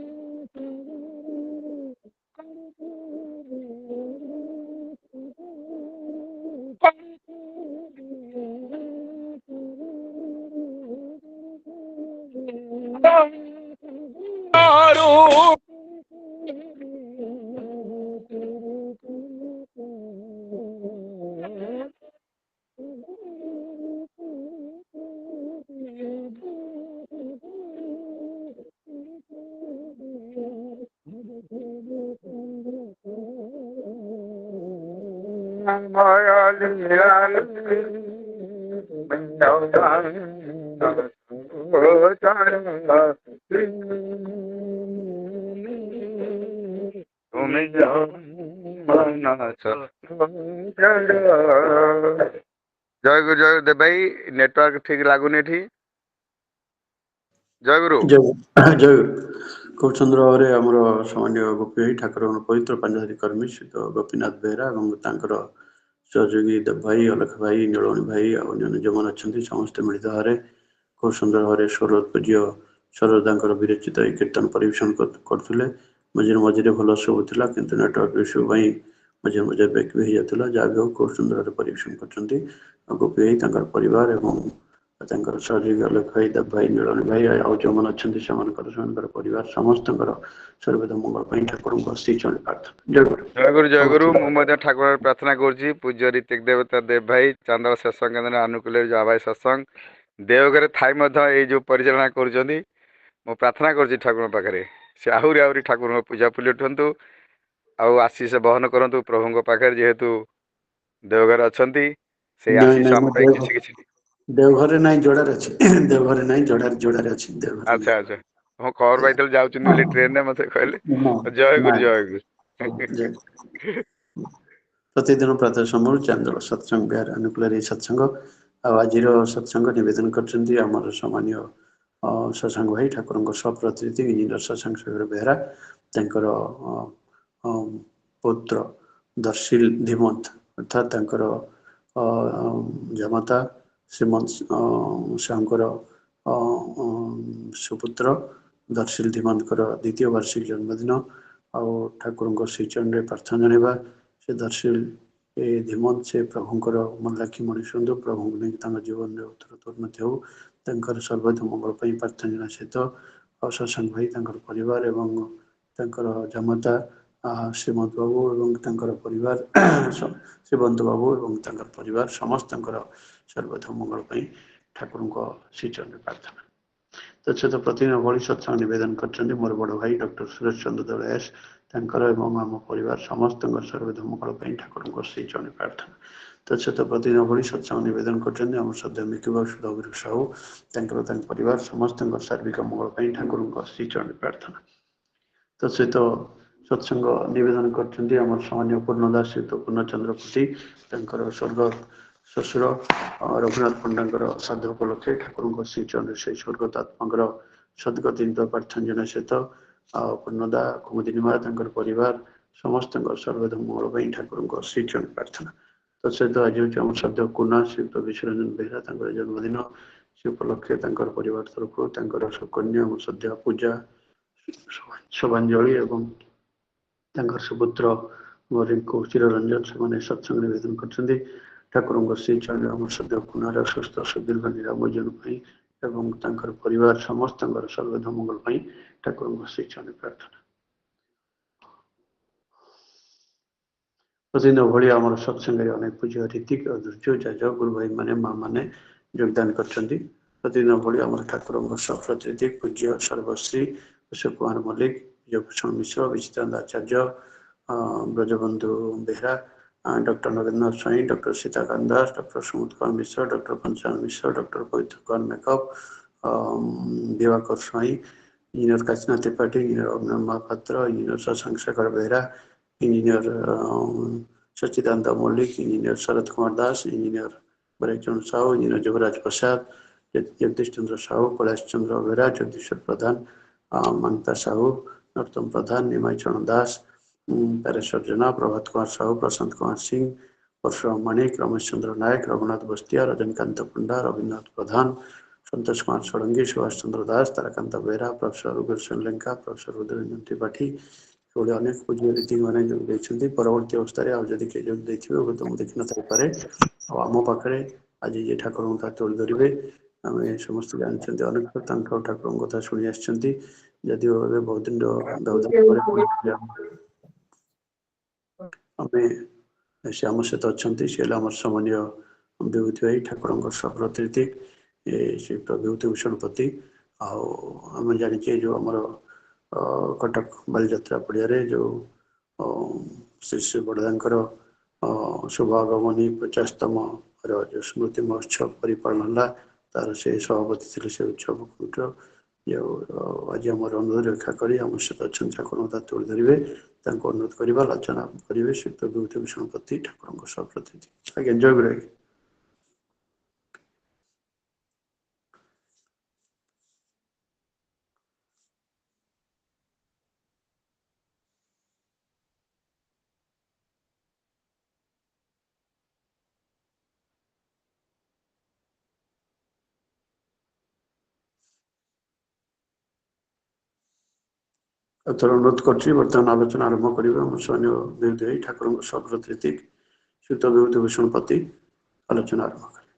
जय गुरु देव भाई नेटवर्क ठीक लागुनि एठी जय गुरु
जय खूब सुंदर भाव आमर सामान्य गोपी ठाकुर पवित्र पांचधारी कर्मी श्रीत गोपीनाथ बेहरा और सहयोगी देव भाई अलख भाई नीलमणि भाई अन्य जो अच्छा समस्ते मिलित भाव खूब सुंदर भाव स्वर पूज्य सरदार विरचित कीर्तन परिवेशन करते मझे मझे भल शुभुला किंतु नेटवर्क इश्यू मझे मझे ब्रेक भी हो जाता जहाँ भी हो खूब सुंदर भाव परिवेशन कर गोपी भाई परिवार एवं सहयोगी अलख भाई देव भाई नीलमणि भाई आउ जो मैंने अच्छा परिवार समस्त सर्वदा मंगल ठाकुर श्री चरण प्रार्थना
जय गुरु मुझे ठाकुर प्रार्थना करुच्ची पूज्य ऋतिक देवता देव भाई चांदल सत्संग केन्द्र अनुकूल जा भाई सत्संग देवघर थाई जो परिचालना कर प्रार्थना करुच्ची ठाकुर पाखे से आहरी ठाकुर पूजा फुली उठंतु आशीष बहन करंतु प्रभु पाखे जेहेतु देवघर अच्छा से आशीष आम किसी किसी
देवघर नहीं जोड़ार अच्छी देवघर नहीं जोड़ार अच्छी
अच्छा अच्छा हम खबर पाई जाऊँ ट्रेन में मत कहले जय गुरु
प्रतिदिन प्रातः समय चांदल सत्संग बिहार अनुकूल सत्संग आज सत्संग नवेदन कर सामान्य सत्संग भाई ठाकुर सप्रतिनिधि इंजीनियर सत्संग शेखर बेहरा पुत्र दर्शील धीमंत अर्थात जमाता श्रीमंत साहर सुपुत्र दर्शील धीमंत द्वितीय वार्षिक जन्मदिन ठाकुर श्रीचरण में प्रार्थना जनवा से दर्शील धीमंत से प्रभुंर मल्लाखी मणि शुंधु प्रभु नहीं जीवन में उत्तरोन्नति हो सर्वदा मंगल प्रार्थना सहित सत्संग भाई परिवार एवं जमाता श्रीमंत बाबू और परिवार श्रीमंत बाबू और परिवार समस्त सर्वदा मंगल ठाकुर श्रीचरण प्रार्थना तत्सत प्रतिदिन भली सत्संग नवेदन कर मोर बड़ भाई डॉक्टर सुरेश चंद्र दयास आम परिवार समस्त सर्वदा मंगल ठाकुर श्रीचरण प्रार्थना तत्सत प्रतिदिन भली सत्संग नवेदन कर श्रद्धा मिकुबा सुधावीर साहू परिवार समस्त सार्विक मंगल ठाकुर श्रीचरण प्रार्थना तत्सत ସତ୍ସଙ୍ଗ ନିବେଦନ କରିଛନ୍ତି ଆମର ସମ୍ମାନୀୟ ପୂର୍ଣ୍ଣ ଦାସ ଶ୍ରୀଯୁକ୍ତ ପୂର୍ଣ୍ଣଚନ୍ଦ୍ର ପତି ତାଙ୍କର ସ୍ୱର୍ଗ ଶ୍ୱଶୁର ରଘୁନାଥ ପଣ୍ଡାଙ୍କର ଶ୍ରାଦ୍ଧ ଉପଲକ୍ଷେ ଠାକୁରଙ୍କ ଶ୍ରୀଚରଣ ସେଇ ସ୍ୱର୍ଗତ ଆତ୍ମାଙ୍କର ସଦ୍ଗତି ପ୍ରାର୍ଥନା ସହିତ ଆଉ ପୂର୍ଣ୍ଣଦା କୁମୁଦିନୀ ମା ତାଙ୍କର ପରିବାର ସମସ୍ତଙ୍କର ସର୍ବଧ ମଙ୍ଗଳ ପାଇଁ ଠାକୁରଙ୍କ ଶ୍ରୀଚରଣ ପ୍ରାର୍ଥନା। ତା ସହିତ ଆଜି ହେଉଛି ଆମର ସଦ୍ୟ କୁନା ଶ୍ରୀଯୁକ୍ତ ବିଶ୍ୱରଞ୍ଜନ ବେହେରା ତାଙ୍କର ଜନ୍ମଦିନ ସେ ଉପଲକ୍ଷେ ତାଙ୍କର ପରିବାର ତରଫରୁ ତାଙ୍କର ସୁକନ୍ୟା ଏବଂ ସଦ୍ୟ ପୂଜା ଶୋଭାଞ୍ଜଳି ଏବଂ ତାଙ୍କର ସୁପୁତ୍ର ରିଙ୍କୁ ଚିରରଞ୍ଜନ ସେମାନେ ସତ୍ସଙ୍ଗ ନିବେଦନ କରିଛନ୍ତି। ଠାକୁରଙ୍କ ଶ୍ରୀଚରଣ ଆମର ସଦ୍ୟ କୁନାର ସୁସ୍ଥ ସୁଦୀର୍ଘ ନିରାମୋଜନ ପାଇଁ ଏବଂ ତାଙ୍କର ପରିବାର ସମସ୍ତଙ୍କର ସର୍ବଧ ମଙ୍ଗଳ ପାଇଁ ଠାକୁରଙ୍କ ଶ୍ରୀଚରଣ ପ୍ରାର୍ଥନା। ପ୍ରତିଦିନ ଭଳି ଆମର ସତ୍ସଙ୍ଗରେ ଅନେକ ପୂଜ୍ୟ ରୀତିକ ଧୈର୍ଯ୍ୟ ଯାଜ ଗୁରୁ ଭାଇ ମାନେ ମା ମାନେ ଯୋଗଦାନ କରିଛନ୍ତି। ପ୍ରତିଦିନ ଭଳି ଆମର ଠାକୁରଙ୍କ ସପ୍ରତିଥି ପୂଜ୍ୟ Sarbashri Ashok Kumar Mallick, Bijaybhushan Mishra, Bichitrananda Acharya, Brajabandhu Behera, doctor Narendra Swain, doctor Sitakanta Das, doctor Sumut Kumar Mishra, doctor Panchanan Mishra, doctor Pabitra Kumar Mekap, Dibakar Swain, engineer Kashinath Tripathy, engineer Abhinab Mohapatra, engineer Shashank Shekhar Behera, engineer Sachidananda Mallick, engineer Sarat Kumar Das, engineer Barecharan Sahu, engineer Yubaraj Prasad, Jagadish Chandra Sahu, Kailash Chandra Behera, Jagadishwar Pradhan, Manta Sahu, Narottam Pradhan, Nimai Charan Das, Tareswar Jena, Prabhat Kumar Sahu, Prashant Kumar Singh, Parashuram ମାଣିକ, ରମେଶ ଚନ୍ଦ୍ର ନାୟକ, ରଘୁନାଥ ବସ୍ତିଆ, ରଜନୀକାନ୍ତ ପଣ୍ଡା, ରବୀନ୍ଦ୍ରନାଥ ପ୍ରଧାନ, ସନ୍ତୋଷ କୁମାର ଷଡ଼ଙ୍ଗୀ, ସୁଭାଷ ଚନ୍ଦ୍ର ଦାସ, ତାରାକାନ୍ତ ବେହେରା, ପ୍ରଫେସର ଗୁରୁସେନ ଲେଙ୍କା, ପ୍ରଫେସର ରୁଦ୍ରରଞ୍ଜନ ତ୍ରିପାଠୀ ଏଭଳି ଅନେକ ପୂଜ୍ୟ ରୀତିମାନେ ଯୋଗ ଦେଇଛନ୍ତି। ପରବର୍ତ୍ତୀ ଅବସ୍ଥାରେ ଆଉ ଯଦି କିଏ ଯୋଗ ଦେଇଥିବେ ହୁଏତ ମୁଁ ଦେଖିନଥାଇପାରେ। ଆଉ ଆମ ପାଖରେ ଆଜି ଯିଏ ଠାକୁରଙ୍କ କଥା ତୋଳି ଧରିବେ ଆମେ ସମସ୍ତେ ଜାଣିଛନ୍ତି ଅନେକ ତାଙ୍କ ଠାକୁରଙ୍କ କଥା ଶୁଣି ଆସିଛନ୍ତି। ଯଦିଓ ଏବେ ବହୁତ ଦିନ ବ୍ୟବଧାନ ପରେ ଆମେ ସେ ଆମ ସହିତ ଅଛନ୍ତି। ସେ ହେଲେ ଆମର ସମ୍ମାନୀୟ ବିଭୂତି ଭାଇ ଠାକୁରଙ୍କ ସପ୍ରତିନିଧି ସେ ବିଭୂତି ଭୂଷଣ ପତି। ଆଉ ଆମେ ଜାଣିଛେ ଯୋଉ ଆମର କଟକ ବାଲିଯାତ୍ରା ପଡ଼ିଆରେ ଯୋଉ ଶ୍ରୀ ଶ୍ରୀ ବଡ଼ଦାଙ୍କର ଶୁଭ ଆଗମନୀ 50ତମ ଯୋଉ ସ୍ମୃତି ମହୋତ୍ସବ ପରିପାଳନ ହେଲା ତାର ସେ ସଭାପତି ଥିଲେ ସେ ଉତ୍ସବ କମିଟିର। ଯୋଉ ଆଜି ଆମର ଅନୁରୋଧ ରକ୍ଷା କରି ଆମ ସହିତ ଅଛନ୍ତି ଠାକୁରଙ୍କ କଥା ତୋଳି ଧରିବେ ତାଙ୍କୁ ଅନୁରୋଧ କରିବା ଆଲୋଚନା କରିବେ ଶ୍ରୀଯୁକ୍ତ ବିଭୂତି ଭୂଷଣ ପତି ଠାକୁରଙ୍କ ସପ୍ରତିନିଧି। ଆଜ୍ଞା ଜୟ ଗୁରୁ ଆଜ୍ଞା। ଏଥର ଅନୁରୋଧ କରୁଛି ବର୍ତ୍ତମାନ ଆଲୋଚନା ଆରମ୍ଭ କରିବା ଆମ ସ୍ୱାମୀ ବିଭୂତି ଭାଇ ଠାକୁରଙ୍କ ସପ୍ରତିନିଧି ଶ୍ରୀଯୁକ୍ତ ବିଭୂତି ଭୂଷଣ ପତି ଆଲୋଚନା ଆରମ୍ଭ କରିବେ।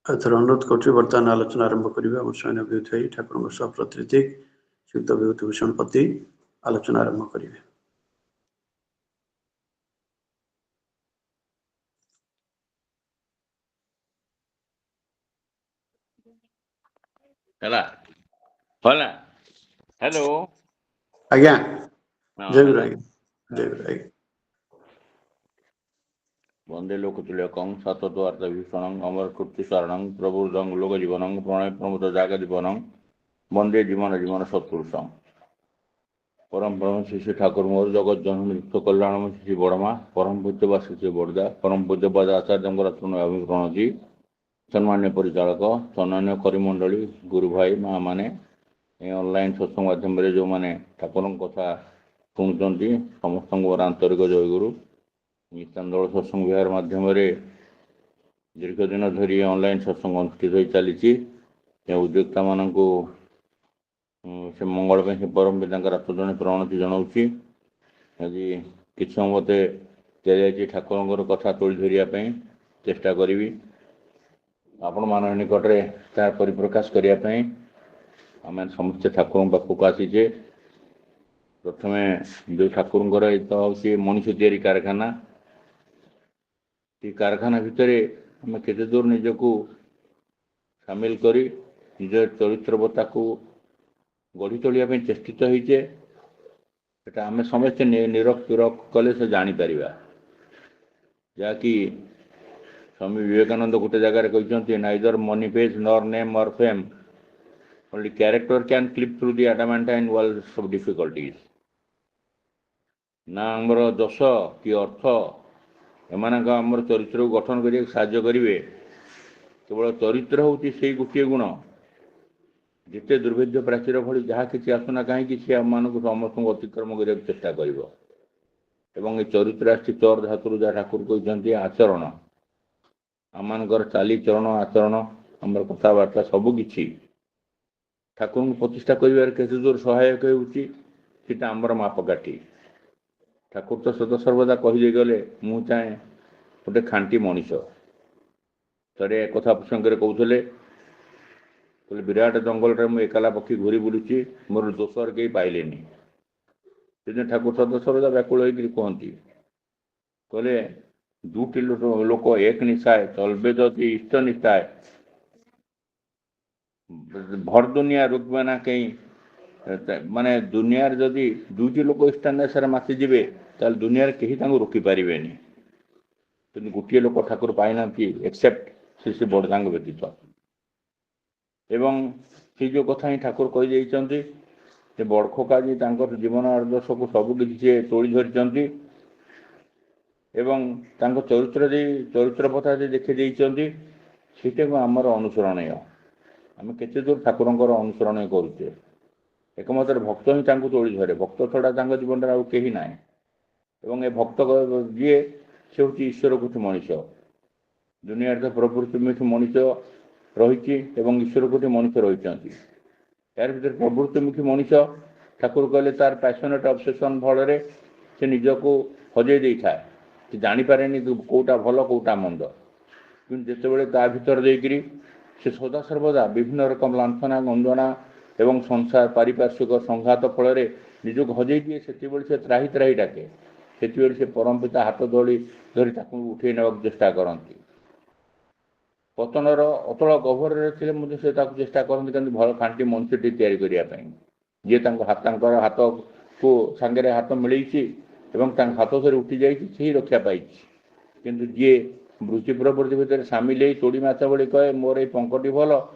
ଏଥର ଅନୁରୋଧ କରୁଛି ବର୍ତ୍ତମାନ ଆଲୋଚନା ଆରମ୍ଭ କରିବା ଆମ ସ୍ୱାମୀ ବିଭୂତି ଭାଇ ଠାକୁରଙ୍କ ସପ୍ରତିନିଧି ଶ୍ରୀଯୁକ୍ତ ବିଭୂତି ଭୂଷଣ ପତି ଆଲୋଚନା ଆରମ୍ଭ କରିବେ।
ହେଲା ହେଲା ହ୍ୟାଲୋ
ଆଜ୍ଞା
ହଁ
ଜୟ ଗୁରୁ
ହେଲା
ଆଜ୍ଞା ଜୟ ଗୁରୁ ଆଜ୍ଞା।
ବନ୍ଦେ ଲୋକତିଳକଂ ସତଦ୍ୱାର୍ଥ ଭୀଷଣଂ ଅମର କୀର୍ତ୍ତି ଶରଣଂ ପ୍ରଭୁଦଂ ଲୋକ ଜୀବନଂ ପ୍ରଣୟ ପ୍ରମୋଦ ଜାଗ ଜୀବନଂ ବନ୍ଦେ ଜୀବନ ଜୀବନ ସତ୍ପୁରୁଷଂ। परम ब्रह्म श्री श्री ठाकुर मोर जगत जननी नित्य कल्याण श्री बड़मा परम पूज्य बा श्री बड़दा परम पूज्य बाद आचार्य रत्न अभिप्रण जी सम्मान्य परिचालक सम्मान्य करिमंडली गुरु भाई माँ मैंने ऑनलाइन सत्संग माध्यम जो मैंने ठाकुर कथा शुणुंट समस्त मोर आंतरिक जयगुरु चांदोल सत्संग विहार माध्यम दीर्घ दिन धरी ऑनलाइन सत्संग अनुष्ठित हो चली उद्योक्ता मानक से मंगल से परम पिता पूजन प्रणति जनाऊँगी आज कि मत दिखाई ठाकुर कथा तोली धरिया चेष्टा करी आपण मान निकट में तार परिप्रकाश करने आम समस्ते ठाकुर पाखक आसीचे। प्रथम जो ठाकुर हूँ मनीष तैयारी कारखाना कारखाना भितर आम केते दूर निजक सामिल करी निज चरित्रवता को गढ़ी तोलिया चेष्टित होइचे ସେଟା ଆମେ ସମସ୍ତେ ନିରକ୍ଷ କଲେ ସେ ଜାଣିପାରିବା। ଯାହାକି ସ୍ୱାମୀ ବିବେକାନନ୍ଦ ଗୋଟେ ଜାଗାରେ କହିଛନ୍ତି, ନାଇଦର ମନି ଫେଜ୍ ନର name or fame, only character can clip through the adamantine walls of difficulties. ନା ଆମର ଯଶ କି ଅର୍ଥ ଏମାନଙ୍କ ଆମର ଚରିତ୍ରକୁ ଗଠନ କରିବାକୁ ସାହାଯ୍ୟ କରିବେ। କେବଳ ଚରିତ୍ର ହେଉଛି ସେଇ ଗୋଟିଏ ଗୁଣ, ଯେତେ ଦୁର୍ଭେଦ୍ୟ ପ୍ରାଚୀର ଭଳି ଯାହା କିଛି ଆସୁନା କାହିଁକି ସେ ଆମମାନଙ୍କୁ ସମସ୍ତଙ୍କୁ ଅତିକ୍ରମ କରିବାକୁ ଚେଷ୍ଟା କରିବ। ଏବଂ ଏ ଚରିତ୍ର ଆସିଛି ଚର ଧାତୁରୁ, ଯାହା ଠାକୁର କହିଛନ୍ତି ଆଚରଣ। ଆମମାନଙ୍କର ଚାଲିଚଳନ ଆଚରଣ, ଆମର କଥାବାର୍ତ୍ତା ସବୁକିଛି ଠାକୁରଙ୍କୁ ପ୍ରତିଷ୍ଠା କରିବାରେ କେତେ ଦୂର ସହାୟକ ହେଉଛି ସେଟା ଆମର ମାପକାଠି। ଠାକୁର ତ ସଦାସର୍ବଦା କହିଦେଇଗଲେ, ମୁଁ ଚାହେଁ ଗୋଟେ ଖାଣ୍ଟି ମଣିଷ। ଥରେ କଥା ପ୍ରସଙ୍ଗରେ କହୁଥିଲେ, କହିଲେ ବିରାଟ ଜଙ୍ଗଲରେ ମୁଁ ଏକଲା ପକ୍ଷୀ ଘୁରି ବୁଲୁଛି, ମୋର ଦୋଷର କେହି ପାଇଲେନି। ସେଦିନ ଠାକୁର ସଦାସର୍ବଦା ବ୍ୟାକୁଳ ହେଇକରି କୁହନ୍ତି, କହିଲେ ଦୁଇଟି ଲୋକ ଏକ ନିଶାଏ ଚଲବେ ଯଦି ଇଷ୍ଟ ନିଶାଏ, ଭର ଦୁନିଆ ରୁକବେ ନା କେହି, ମାନେ ଦୁନିଆରେ ଯଦି ଦୁଇଟି ଲୋକ ଇଷ୍ଟାନ୍ୟାସରେ ମାତିଯିବେ ତାହେଲେ ଦୁନିଆରେ କେହି ତାଙ୍କୁ ରୋକିପାରିବେନି। କିନ୍ତୁ ଗୋଟିଏ ଲୋକ ଠାକୁର ପାଇନାହାନ୍ତି ଏକ୍ସେପ୍ଟ ଶ୍ରୀ ବଡ଼ଦାଙ୍କ ବ୍ୟତୀତ। ଏବଂ ସେ ଯେଉଁ କଥା ହିଁ ଠାକୁର କହିଦେଇଛନ୍ତି ଯେ ବଡ଼ଖୋକା ଯେ ତାଙ୍କର ଜୀବନ ଆଦର୍ଶକୁ ସବୁକିଛି ସେ ତୋଳି ଧରିଛନ୍ତି ଏବଂ ତାଙ୍କ ଚରିତ୍ର ପଥା ଯେ ଦେଖି ଦେଇଛନ୍ତି, ସେଇଟାକୁ ଆମର ଅନୁସରଣୀୟ। ଆମେ କେତେ ଦୂର ଠାକୁରଙ୍କର ଅନୁସରଣ କରୁଛେ। ଏକମାତ୍ର ଭକ୍ତ ହିଁ ତାଙ୍କୁ ତୋଳି ଧରେ, ଭକ୍ତ ଛଡ଼ା ତାଙ୍କ ଜୀବନରେ ଆଉ କେହି ନାହିଁ। ଏବଂ ଏ ଭକ୍ତ ଯିଏ ସେ ହେଉଛି ଈଶ୍ୱର କୋଟି ମଣିଷ। ଦୁନିଆରେ ତ ପ୍ରବୃତ୍ତିମୁଖୀ ମଣିଷ ରହିଛି ଏବଂ ଈଶ୍ୱର କୋଟି ମଣିଷ ରହିଛନ୍ତି। ଏହାର ଭିତରେ ପ୍ରବୃତ୍ତିମୁଖୀ ମଣିଷ ଠାକୁର କହିଲେ ତାର ପ୍ୟାସନେଟ୍ ଅବସେସନ୍ ଫଳରେ ସେ ନିଜକୁ ହଜେଇ ଦେଇଥାଏ। ସେ ଜାଣିପାରେନି କେଉଁଟା ଭଲ କେଉଁଟା ମନ୍ଦ। କିନ୍ତୁ ଯେତେବେଳେ ତା ଭିତରେ ଦେଇକରି ସେ ସଦାସର୍ବଦା ବିଭିନ୍ନ ରକମ ଲାଞ୍ଛନା ଗଞ୍ଜନା ଏବଂ ସଂସାର ପାରିପାର୍ଶ୍ୱିକ ସଂଘାତ ଫଳରେ ନିଜକୁ ହଜେଇ ଦିଏ, ସେତେବେଳେ ସେ ତ୍ରାହି ତ୍ରାହି ଡାକେ। ସେତେବେଳେ ସେ ପରମ ପିତା ହାତ ଧରି ତାକୁ ଉଠେଇ ନେବାକୁ ଚେଷ୍ଟା କରନ୍ତି। ପତନର ଅତଳ ଗହ୍ୱରରେ ଥିଲେ ମଧ୍ୟ ସେ ତାକୁ ଚେଷ୍ଟା କରନ୍ତି କିନ୍ତୁ ଭଲ ଖାଣ୍ଟି ମଣିଷଟି ତିଆରି କରିବା ପାଇଁ, ଯିଏ ତାଙ୍କର ହାତକୁ ସାଙ୍ଗରେ ହାତ ମିଳେଇଛି ଏବଂ ତାଙ୍କ ହାତ ଧରି ଉଠି ଯାଇଛି, ସେହି ରକ୍ଷା ପାଇଛି। କିନ୍ତୁ ଯିଏ ବୃତ୍ତି ପ୍ରବୃତ୍ତି ଭିତରେ ସାମିଲ ହେଇ ତୋଡ଼ି ମାଛ ଭଳି କହେ ମୋର ଏଇ ପଙ୍କଟି ଭଲ,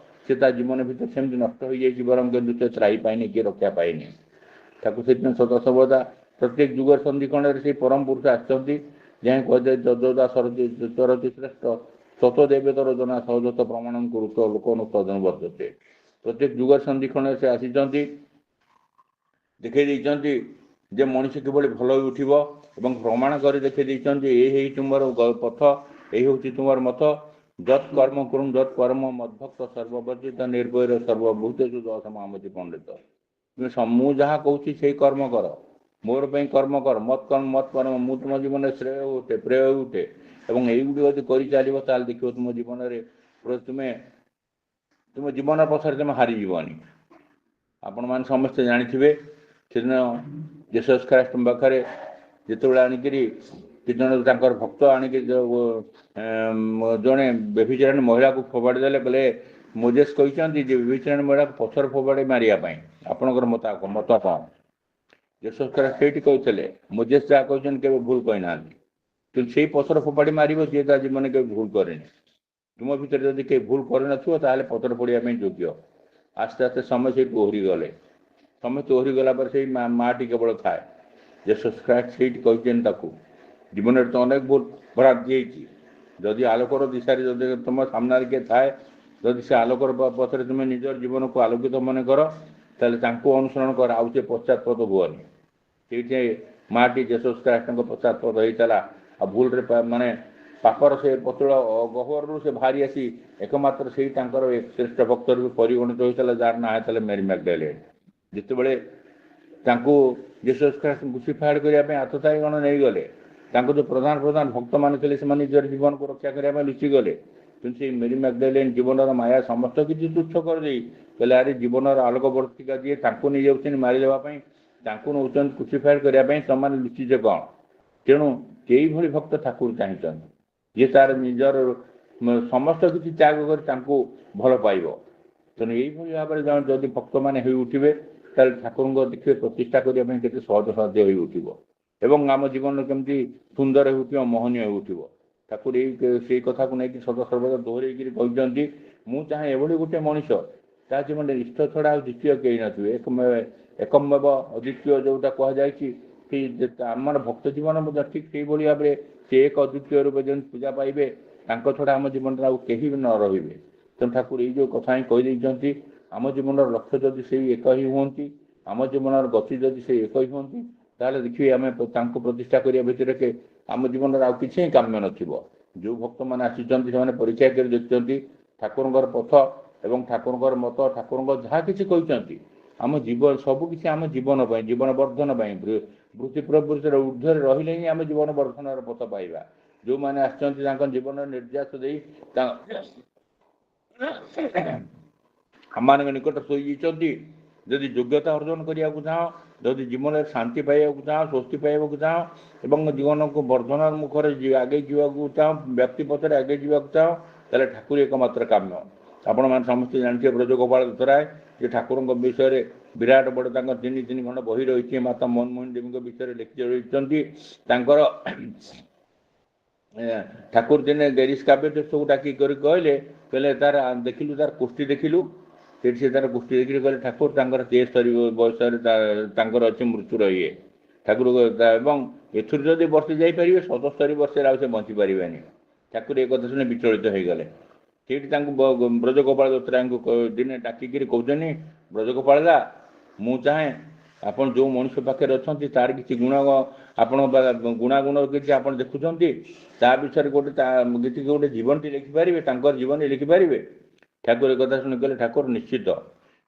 ସେ ତା ଜୀବନ ଭିତରେ ସେମିତି ନଷ୍ଟ ହୋଇଯାଇଛି, ବରଂ କିନ୍ତୁ ସେ ତ୍ରାହି ପାଇନି, କିଏ ରକ୍ଷା ପାଇନି। ତାକୁ ସେଥିପାଇଁ ସଦାସର୍ବଦା ପ୍ରତ୍ୟେକ ଯୁଗ ସନ୍ଧିକୋଣରେ ସେହି ପରମ ପୁରୁଷ ଆସିଛନ୍ତି, ଯାହା କୁହାଯାଏ ଯଦୋଦା ସରତି ଶ୍ରେଷ୍ଠ ତତ ଦେବେତର ଜନା ସହଜତ ପ୍ରମାଣ କରୁତ ଲୋକନ ତଦନ ବର୍ତ୍ତତେ। ପ୍ରତ୍ୟେକ ଯୁଗ ସନ୍ଧିକୋଣରେ ସେ ଆସିଛନ୍ତି, ଦେଖାଇ ଦେଇଛନ୍ତି ଯେ ମଣିଷ କିଭଳି ଭଲ ହୋଇ ଉଠିବ ଏବଂ ପ୍ରମାଣ କରି ଦେଖାଇ ଦେଇଛନ୍ତି ଏହି ହେଇ ତୁମର ପଥ, ଏହି ହେଉଛି ତୁମର ମତ। ଯତ୍ କର୍ମ କରୁନ୍ ଯତ୍ କର୍ମ ମଦ୍ଭକ୍ତ ସର୍ବବର୍ଜିତ ନିର୍ଭୟର ସର୍ବଭୂତେଷୁ ଦଶ ମାମତି ପଣ୍ଡିତ। ମୁଁ ଯାହା କହୁଛି ସେଇ କର୍ମ କର, ମୋର ପାଇଁ କର୍ମ କର, ମତ୍ କର୍ମ, ମୁଁ ତୁମ ଜୀବନରେ ଶ୍ରେୟ ଉଠେ ପ୍ରେୟ ଉଠେ ଏବଂ ଏଇଗୁଡ଼ିକ ଯଦି କରିଚାଲିବ ତାହେଲେ ଦେଖିବ ତୁମ ଜୀବନରେ ତୁମ ଜୀବନ ପଛରେ ତୁମେ ହାରିଯିବନି। ଆପଣମାନେ ସମସ୍ତେ ଜାଣିଥିବେ ସେଦିନ ଜେସସ୍ ଖ୍ରୀଷ୍ଟଙ୍କ ପାଖରେ ଯେତେବେଳେ ଆଣିକିରି ଜଣେ ତାଙ୍କର ଭକ୍ତ ଆଣିକି ଜଣେ ବ୍ୟଭିଚାରିଣୀ ମହିଳାକୁ ଫୋପାଡ଼ି ଦେଲେ, କହିଲେ ମୋଜେସ୍ କହିଛନ୍ତି ଯେ ବ୍ୟଭିଚାରିଣୀ ମହିଳାକୁ ପଛରେ ଫୋପାଡ଼ି ମାରିବା ପାଇଁ, ଆପଣଙ୍କର ମତ କ'ଣ? ଜେସସ୍ ଖ୍ରୀଷ୍ଟ ସେଇଠି କହିଥିଲେ, ମୋଜେସ୍ ଯାହା କହିଛନ୍ତି କେବେ ଭୁଲ କହିନାହାନ୍ତି। କିନ୍ତୁ ସେଇ ପଥର ଫୋପାଡ଼ି ମାରିବ ଯିଏ ତା ଜୀବନରେ କେବେ ଭୁଲ କରେନି। ତୁମ ଭିତରେ ଯଦି କେହି ଭୁଲ କରିନଥିବ ତାହେଲେ ପଥର ପଡ଼ିବା ପାଇଁ ଯୋଗ୍ୟ। ଆସ୍ତେ ଆସ୍ତେ ସମୟ ସେଇଠୁ ଓହରିଗଲେ। ସମସ୍ତେ ଓହରିଗଲା ପରେ ସେଇ ମାଆଟି କେବଳ ଥାଏ। ଜେସସ୍ ଖ୍ରୀଷ୍ଟ ସେଇଠି କହିଛନ୍ତି ତାକୁ, ଜୀବନରେ ତ ଅନେକ ଭୁଲ ଭ୍ରାନ୍ତି ହେଇଛି, ଯଦି ଆଲୋକର ଦିଶାରେ ଯଦି ତୁମ ସାମ୍ନାରେ କିଏ ଥାଏ, ଯଦି ସେ ଆଲୋକର ପଥରେ ତୁମେ ନିଜର ଜୀବନକୁ ଆଲୋକିତ ମନେ କର, ତାହେଲେ ତାଙ୍କୁ ଅନୁସରଣ କର, ଆଉ ସେ ପଶ୍ଚାତପଦ ହୁଅନି। ସେଇଠି ମାଆଟି ଜେସସ୍ ଖ୍ରୀଷ୍ଟଙ୍କ ପଶ୍ଚାତପଦ ହେଇଥିଲା। ଆଉ ଭୁଲରେ ମାନେ ପାପର ସେ ପତଳ ଗହ୍ୱରରୁ ସେ ବାହାରି ଆସି ଏକମାତ୍ର ସେଇ ତାଙ୍କର ଶ୍ରେଷ୍ଠ ଭକ୍ତ ରୂପେ ପରିଗଣିତ ହୋଇଥିଲା, ଯାହାର ନାଁ ହେଇଥିଲା ମେରୀ ମ୍ୟାଗଡାଲେନ୍। ଯେତେବେଳେ ତାଙ୍କୁ ଜେସସ୍ ଖ୍ରୀଷ୍ଟ କ୍ରୁସିଫାଏଡ୍ କରିବା ପାଇଁ ଆତତାୟୀଗଣ ନେଇଗଲେ, ତାଙ୍କୁ ଯେଉଁ ପ୍ରଧାନ ଭକ୍ତମାନେ ଥିଲେ ସେମାନେ ନିଜର ଜୀବନକୁ ରକ୍ଷା କରିବା ପାଇଁ ଲୁଚିଗଲେ। କିନ୍ତୁ ସେଇ ମେରୀ ମ୍ୟାଗଡାଲେନ୍ ଜୀବନର ମାୟା ସମସ୍ତ କିଛି ତୁଚ୍ଛ କରିଦେଇ କହିଲେ ଆରେ ଜୀବନର ଆଲୋକବର୍ତ୍ତିକା ଯିଏ ତାଙ୍କୁ ନେଇଯାଉଛନ୍ତି ମାରିଦେବା ପାଇଁ, ତାଙ୍କୁ ନେଉଛନ୍ତି କ୍ରୁସିଫାଏଡ୍ କରିବା ପାଇଁ, ସେମାନେ ଲୁଚିଛେ କ'ଣ? ତେଣୁ ସେଇଭଳି ଭକ୍ତ ଠାକୁର ଚାହିଁଛନ୍ତି, ଯିଏ ତାର ନିଜର ସମସ୍ତ କିଛି ତ୍ୟାଗ କରି ତାଙ୍କୁ ଭଲ ପାଇବ। ତେଣୁ ଏଇଭଳି ଭାବରେ ଯଦି ଭକ୍ତମାନେ ହୋଇ ଉଠିବେ ତାହେଲେ ଠାକୁରଙ୍କ ଦେଖିବେ ପ୍ରତିଷ୍ଠା କରିବା ପାଇଁ କେତେ ସହଜ ସାଧ୍ୟ ହୋଇ ଉଠିବ ଏବଂ ଆମ ଜୀବନ କେମିତି ସୁନ୍ଦର ହୋଇ ଉଠିବ, ମୋହନୀୟ ହୋଇ ଉଠିବ। ଠାକୁର ସେଇ କଥାକୁ ନେଇକି ସଦାସର୍ବଦା ଦୋହରେଇକିରି କହିଛନ୍ତି, ମୁଁ ଚାହେଁ ଏଭଳି ଗୋଟେ ମଣିଷ ତା ଜୀବନରେ ଇଷ୍ଟ ଛଡ଼ା ଆଉ ଦ୍ୱିତୀୟ କେହି ନଥିବେ, ଏକମେବ ଅଦ୍ୱିତୀୟ ଯୋଉଟା କୁହାଯାଇଛି। ଆମର ଭକ୍ତ ଜୀବନ ମଧ୍ୟ ଠିକ୍ ସେଇଭଳି ଭାବରେ ସେ ଏକ ଅଦ୍ୱିତୀୟ ରୂପେ ଯେମିତି ପୂଜା ପାଇବେ, ତାଙ୍କ ଛଡ଼ା ଆମ ଜୀବନରେ ଆଉ କେହି ବି ନ ରହିବେ। ତେଣୁ ଠାକୁର ଏଇ ଯୋଉ କଥା ହିଁ କହିଦେଇଛନ୍ତି, ଆମ ଜୀବନର ଲକ୍ଷ୍ୟ ଯଦି ସେଇ ଏକ ହିଁ ହୁଅନ୍ତି, ଆମ ଜୀବନର ଗତି ଯଦି ସେଇ ଏକ ହିଁ ହୁଅନ୍ତି, ତାହେଲେ ଦେଖିବେ ଆମେ ତାଙ୍କୁ ପ୍ରତିଷ୍ଠା କରିବା ଭିତରେ ଆମ ଜୀବନରେ ଆଉ କିଛି ହିଁ କାମ୍ୟ ନଥିବ। ଯୋଉ ଭକ୍ତମାନେ ଆସିଛନ୍ତି ସେମାନେ ପରୀକ୍ଷା କରି ଦେଖିଛନ୍ତି ଠାକୁରଙ୍କର ପଥ ଏବଂ ଠାକୁରଙ୍କର ମତ, ଠାକୁରଙ୍କ ଯାହା କିଛି କହିଛନ୍ତି ଆମ ଜୀବନ ସବୁକିଛି ଆମ ଜୀବନ ପାଇଁ, ଜୀବନ ବର୍ଦ୍ଧନ ପାଇଁ, ବୃତ୍ତି ପ୍ରବୃତ୍ତିର ଊର୍ଦ୍ଧ୍ୱରେ ରହିଲେ ହିଁ ଆମେ ଜୀବନ ବର୍ଦ୍ଧନର ପଥ ପାଇବା। ଯୋଉମାନେ ଆସିଛନ୍ତି ତାଙ୍କ ଜୀବନର ନିର୍ଯାସ ଦେଇ ଆମମାନଙ୍କ ନିକଟରେ ଶୋଇଯାଇଛନ୍ତି। ଯଦି ଯୋଗ୍ୟତା ଅର୍ଜନ କରିବାକୁ ଚାହଁ, ଯଦି ଜୀବନରେ ଶାନ୍ତି ପାଇବାକୁ ଚାହଁ, ସ୍ୱସ୍ତି ପାଇବାକୁ ଚାହଁ ଏବଂ ଜୀବନକୁ ବର୍ଦ୍ଧନ ମୁଖରେ ଆଗେଇ ଯିବାକୁ ଚାହଁ, ବ୍ୟକ୍ତି ପଥରେ ଆଗେଇ ଯିବାକୁ ଚାହଁ, ତାହେଲେ ଠାକୁର ଏକମାତ୍ର କାମ୍ୟ। ଆପଣମାନେ ସମସ୍ତେ ଜାଣିଥିବେ ବ୍ରଜଗୋପାଳ ଦତ୍ତରାୟ ଯେ ଠାକୁରଙ୍କ ବିଷୟରେ ବିରାଟ ବଡ଼ ତାଙ୍କ ତିନି ଖଣ୍ଡ ବହି ରହିଛି। ମାତା ମନମୋହନ ଦେବୀଙ୍କ ବିଷୟରେ ଲେଖି ରହିଛନ୍ତି। ତାଙ୍କର ଠାକୁର ଦିନେ ଗେରିଶ କାବ୍ୟ ସବୁ ଡାକି କରି କହିଲେ ତାର ଦେଖିଲୁ ତାର କୁଷ୍ଟି ଦେଖିଲୁ, ସେଠି ସେ ତାର କୁଷ୍ଟି ଦେଖିକି କହିଲେ ଠାକୁର ତାଙ୍କର 73 ବୟସରେ ତାଙ୍କର ଅଛି ମୃତ୍ୟୁର ଇଏ ଠାକୁର, ଏବଂ ଏଥିରୁ ଯଦି ବର୍ଷି ଯାଇପାରିବେ 77 ବର୍ଷରେ ଆଉ ସେ ବଞ୍ଚିପାରିବେନି। ଠାକୁର ଏ କଥା ଶୁଣି ବିଚଳିତ ହେଇଗଲେ। ସେଇଠି ତାଙ୍କୁ ବ୍ରଜଗୋପାଳ ଦତ୍ତରାୟଙ୍କୁ ଦିନେ ଡାକିକିରି କହୁଛନ୍ତି, ବ୍ରଜଗୋପାଳ ଦା, ମୁଁ ଚାହେଁ ଆପଣ ଯେଉଁ ମଣିଷ ପାଖରେ ଅଛନ୍ତି ତାର କିଛି ଆପଣଙ୍କ ଗୁଣାଗୁଣ କିଛି ଆପଣ ଦେଖୁଛନ୍ତି, ତା ବିଷୟରେ କିଛି ଗୋଟେ ଜୀବନଟି ଲେଖିପାରିବେ, ତାଙ୍କର ଜୀବନୀ ଲେଖିପାରିବେ? ଠାକୁର ଏ କଥା ଶୁଣି କହିଲେ, ଠାକୁର ନିଶ୍ଚିତ,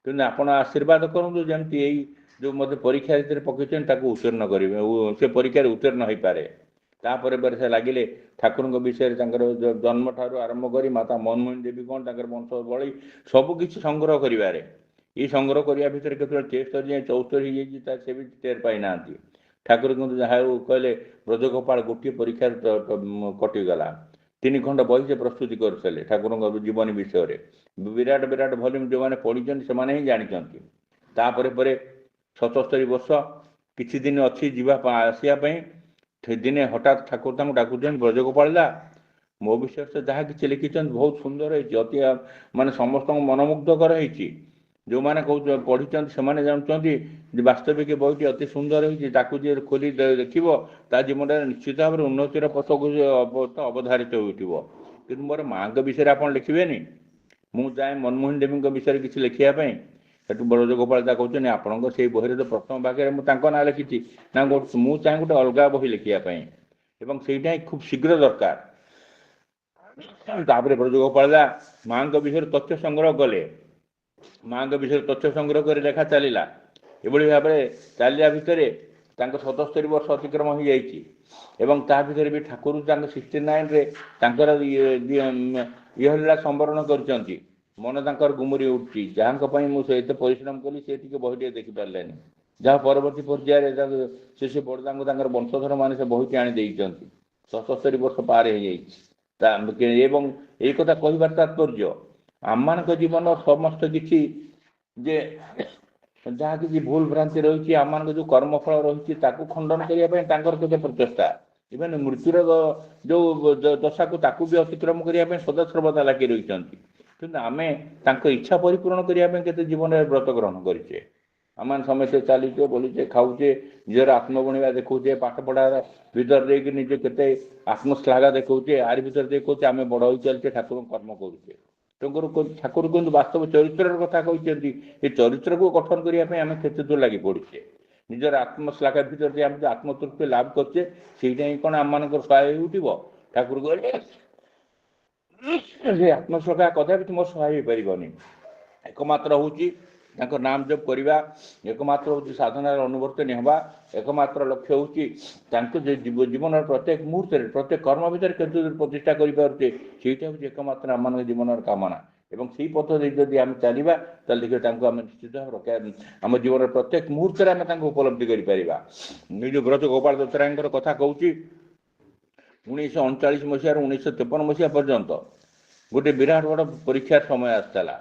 କିନ୍ତୁ ଆପଣ ଆଶୀର୍ବାଦ କରନ୍ତୁ ଯେମିତି ଏଇ ଯେଉଁ ମୋତେ ପରୀକ୍ଷା ଭିତରେ ପକେଇଛନ୍ତି ତାକୁ ଉତ୍ତୀର୍ଣ୍ଣ କରିବେ, ସେ ପରୀକ୍ଷାରେ ଉତ୍ତୀର୍ଣ୍ଣ ହେଇପାରେ। ତାପରେ ସେ ଲାଗିଲେ ଠାକୁରଙ୍କ ବିଷୟରେ ତାଙ୍କର ଜନ୍ମ ଠାରୁ ଆରମ୍ଭ କରି ମାତା ମନମୋହନ ଦେବୀ କ'ଣ ତାଙ୍କର ବଂଶ ବଳି ସବୁ କିଛି ସଂଗ୍ରହ କରିବାରେ, ଏଇ ସଂଗ୍ରହ କରିବା ଭିତରେ କେତେବେଳେ 73 ଯାଏଁ 74 ହେଇଯାଇଛି ତା ସେ ବି ଟେର ପାଇନାହାନ୍ତି। ଠାକୁର କିନ୍ତୁ ଯାହା ହଉ କହିଲେ ବ୍ରଜଗୋପାଳ ଗୋଟିଏ ପରୀକ୍ଷାରେ କଟିଗଲା। 3 ଖଣ୍ଡ ବହି ସେ ପ୍ରସ୍ତୁତି କରିଥିଲେ ଠାକୁରଙ୍କ ଜୀବନୀ ବିଷୟରେ। ବିରାଟ ବିରାଟ ଭଲ୍ୟୁମ୍ ଯେଉଁମାନେ ପଢ଼ିଛନ୍ତି ସେମାନେ ହିଁ ଜାଣିଛନ୍ତି। ତାପରେ 77 ବର୍ଷ କିଛି ଦିନ ଅଛି ଯିବା ଆସିବା ପାଇଁ, ଦିନେ ହଠାତ୍ ଠାକୁର ତାଙ୍କୁ ଡାକୁଛନ୍ତି, ବ୍ରଜଗୋପାଳ ଦା, ମୋ ବିଷୟରେ ତ ଯାହା କିଛି ଲେଖିଛନ୍ତି ବହୁତ ସୁନ୍ଦର ହେଇଛି, ଅତି ସମସ୍ତଙ୍କୁ ମନମୁଗ୍ଧକର ହେଇଛି। ଯେଉଁମାନେ ପଢ଼ିଛନ୍ତି ସେମାନେ ଜାଣୁଛନ୍ତି ଯେ ବାସ୍ତବିକ ବହିଟି ଅତି ସୁନ୍ଦର ହେଇଛି, ତାକୁ ଯିଏ ଖୋଲି ଦେଖିବ ତା ଜୀବନରେ ନିଶ୍ଚିତ ଭାବରେ ଉନ୍ନତିର ପଥକୁ ଅବଧାରିତ ହୋଇଥିବ। କିନ୍ତୁ ମୋର ମାଆଙ୍କ ବିଷୟରେ ଆପଣ ଲେଖିବେନି? ମୁଁ ଚାହେଁ ମନମୋହନ ଦେବୀଙ୍କ ବିଷୟରେ କିଛି ଲେଖିବା ପାଇଁ। ସେଠୁ ବ୍ରଜଗୋପାଳ ଦା କହୁଛନ୍ତି, ଆପଣଙ୍କ ସେଇ ବହିରେ ତ ପ୍ରଥମ ଭାଗରେ ମୁଁ ତାଙ୍କ ନାଁ ଲେଖିଛି, ନା ମୁଁ ଚାହେଁ ଗୋଟେ ଅଲଗା ବହି ଲେଖିବା ପାଇଁ ଏବଂ ସେଇଟା ହିଁ ଖୁବ୍ ଶୀଘ୍ର ଦରକାର। ତାପରେ ବ୍ରଜଗୋପାଳ ଦା ମାଆଙ୍କ ବିଷୟରେ ତଥ୍ୟ ସଂଗ୍ରହ କଲେ। ମାଆଙ୍କ ବିଷୟରେ ତଥ୍ୟ ସଂଗ୍ରହ କରି ଲେଖା ଚାଲିଲା। ଏଭଳି ଭାବରେ ଚାଲିବା ଭିତରେ ତାଙ୍କ 77 ବର୍ଷ ଅତିକ୍ରମ ହୋଇଯାଇଛି ଏବଂ ତା ଭିତରେ ବି ଠାକୁର ତାଙ୍କ 69ରେ ତାଙ୍କର ଲୀଳା ସମ୍ବରଣ କରିଛନ୍ତି। ମନ ତାଙ୍କର ଗୁମୁରି ଉଠୁଛି, ଯାହାଙ୍କ ପାଇଁ ମୁଁ ଏତେ ପରିଶ୍ରମ କଲି ସେ ଟିକେ ବହି ଟିକେ ଦେଖିପାରିଲେନି। ଯାହା ପରବର୍ତ୍ତୀ ପର୍ଯ୍ୟାୟରେ ସେ ବଡ଼ଦାଙ୍କୁ ତାଙ୍କର ବଂଶଧର ମାନେ ସେ ବହିଟି ଆଣି ଦେଇଛନ୍ତି। 77 ବର୍ଷ ପାର ହେଇଯାଇଛି। ଏବଂ ଏଇ କଥା କହିବାର ତାତ୍ପର୍ଯ୍ୟ, ଆମମାନଙ୍କ ଜୀବନ ସମସ୍ତ କିଛି ଯେ ଯାହା କିଛି ଭୁଲ ଭ୍ରାନ୍ତି ରହିଛି, ଆମମାନଙ୍କ ଯେଉଁ କର୍ମଫଳ ରହିଛି ତାକୁ ଖଣ୍ଡନ କରିବା ପାଇଁ ତାଙ୍କର କେତେ ପ୍ରଚେଷ୍ଟା, ଇଭେନ୍ ମୃତ୍ୟୁର ଯେଉଁ ଦଶାକୁ ତାକୁ ବି ଅତିକ୍ରମ କରିବା ପାଇଁ ସଦାସର୍ବଦା ଲାଗି ରହିଛନ୍ତି। କିନ୍ତୁ ଆମେ ତାଙ୍କ ଇଚ୍ଛା ପରିପୂରଣ କରିବା ପାଇଁ କେତେ ଜୀବନରେ ବ୍ରତ ଗ୍ରହଣ କରିଛେ। ଆମମାନେ ସମସ୍ତେ ଚାଲିଛେ, ବୋଲିଛେ, ଖାଉଛେ, ନିଜର ଆତ୍ମବଣିବା ଦେଖାଉଛେ, ପାଠ ପଢ଼ାର ଭିତରେ ଦେଇକି ନିଜେ କେତେ ଆତ୍ମଶ୍ଳାଘା ଦେଖାଉଛେ, ଆରି ଭିତରେ ଦେଇ କହୁଛେ ଆମେ ବଡ଼ ହୋଇ ଚାଲିଛେ, ଠାକୁରଙ୍କ କର୍ମ କରୁଛେ। ଠାକୁର କିନ୍ତୁ ବାସ୍ତବ ଚରିତ୍ରର କଥା କହିଛନ୍ତି, ଏ ଚରିତ୍ରକୁ ଗଠନ କରିବା ପାଇଁ ଆମେ କେତେ ଦୂର ଲାଗି ପଡ଼ୁଛେ। ନିଜର ଆତ୍ମଶ୍ଳାଘା ଭିତରେ ଦେଇ ଆମେ ଯେଉଁ ଆତ୍ମତୃପ୍ତି ଲାଭ କରୁଛେ ସେଇଟା ହିଁ କ'ଣ ଆମମାନଙ୍କର ସହାୟ ହେଉଥିବ? ଠାକୁର କହିଲେ ସେ ଆତ୍ମଶ୍ଳାଘା କଦାପି ତୁମର ସହାୟ ହେଇପାରିବନି। ଏକମାତ୍ର ହେଉଛି ତାଙ୍କ ନାମ ଜପ କରିବା, ଏକମାତ୍ର ହେଉଛି ସାଧନାର ଅନୁବର୍ତ୍ତନୀ ହେବା, ଏକମାତ୍ର ଲକ୍ଷ୍ୟ ହେଉଛି ତାଙ୍କୁ ଜୀବନର ପ୍ରତ୍ୟେକ ମୁହୂର୍ତ୍ତରେ ପ୍ରତ୍ୟେକ କର୍ମ ଭିତରେ କେତେ ଦୂର ପ୍ରତିଷ୍ଠା କରିପାରୁଛେ ସେଇଟା ହେଉଛି ଏକମାତ୍ର ଆମମାନଙ୍କ ଜୀବନର କାମନା। ଏବଂ ସେଇ ପଥ ଦେଇ ଯଦି ଆମେ ଚାଲିବା ତାହେଲେ ଦେଖିବା ତାଙ୍କୁ ଆମେ ନିଶ୍ଚିତ ଭାବରେ ଆମ ଜୀବନର ପ୍ରତ୍ୟେକ ମୁହୂର୍ତ୍ତରେ ଆମେ ତାଙ୍କୁ ଉପଲବ୍ଧି କରିପାରିବା। ଏଇ ଯେଉଁ ବ୍ରଜଗୋପାଳ ଦତ୍ତରାୟଙ୍କର କଥା କହୁଛି, 1939 ମସିହାରୁ 1953 ମସିହା ପର୍ଯ୍ୟନ୍ତ ଗୋଟେ ବିରାଟ ବଡ଼ ପରୀକ୍ଷାର ସମୟ ଆସିଥିଲା।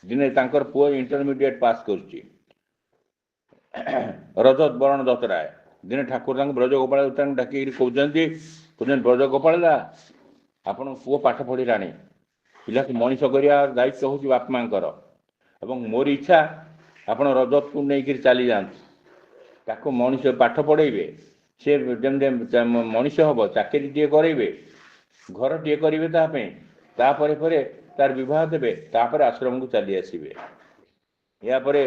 ଦିନେ ତାଙ୍କର ପୁଅ ଇଣ୍ଟରମିଡ଼ିଏଟ୍ ପାସ୍ କରୁଛି। ରଜତ ବରଣ ଦତରାଏ ଦିନେ ଠାକୁର ତାଙ୍କୁ ବ୍ରଜଗୋପାଳ ତାଙ୍କୁ ଡାକିକି କହୁଛନ୍ତି ବ୍ରଜଗୋପାଳ ଆପଣଙ୍କ ପୁଅ ପାଠ ପଢ଼ିଲାଣି, ପିଲାକୁ ମଣିଷ କରିବା ଦାୟିତ୍ୱ ହେଉଛି ବାପା ମାଙ୍କର, ଏବଂ ମୋର ଇଚ୍ଛା ଆପଣ ରଜତକୁ ନେଇକରି ଚାଲିଯାଆନ୍ତୁ, ତାକୁ ମଣିଷ ପାଠ ପଢ଼େଇବେ, ସେ ଯେମିତି ମଣିଷ ହେବ, ଚାକିରିଟିଏ କରାଇବେ, ଘରଟିଏ କରିବେ ତା ପାଇଁ, ତାପରେ ପରେ ତାର ବିବାହ ଦେବେ, ତାପରେ ଆଶ୍ରମକୁ ଚାଲି ଆସିବେ। ଏହାପରେ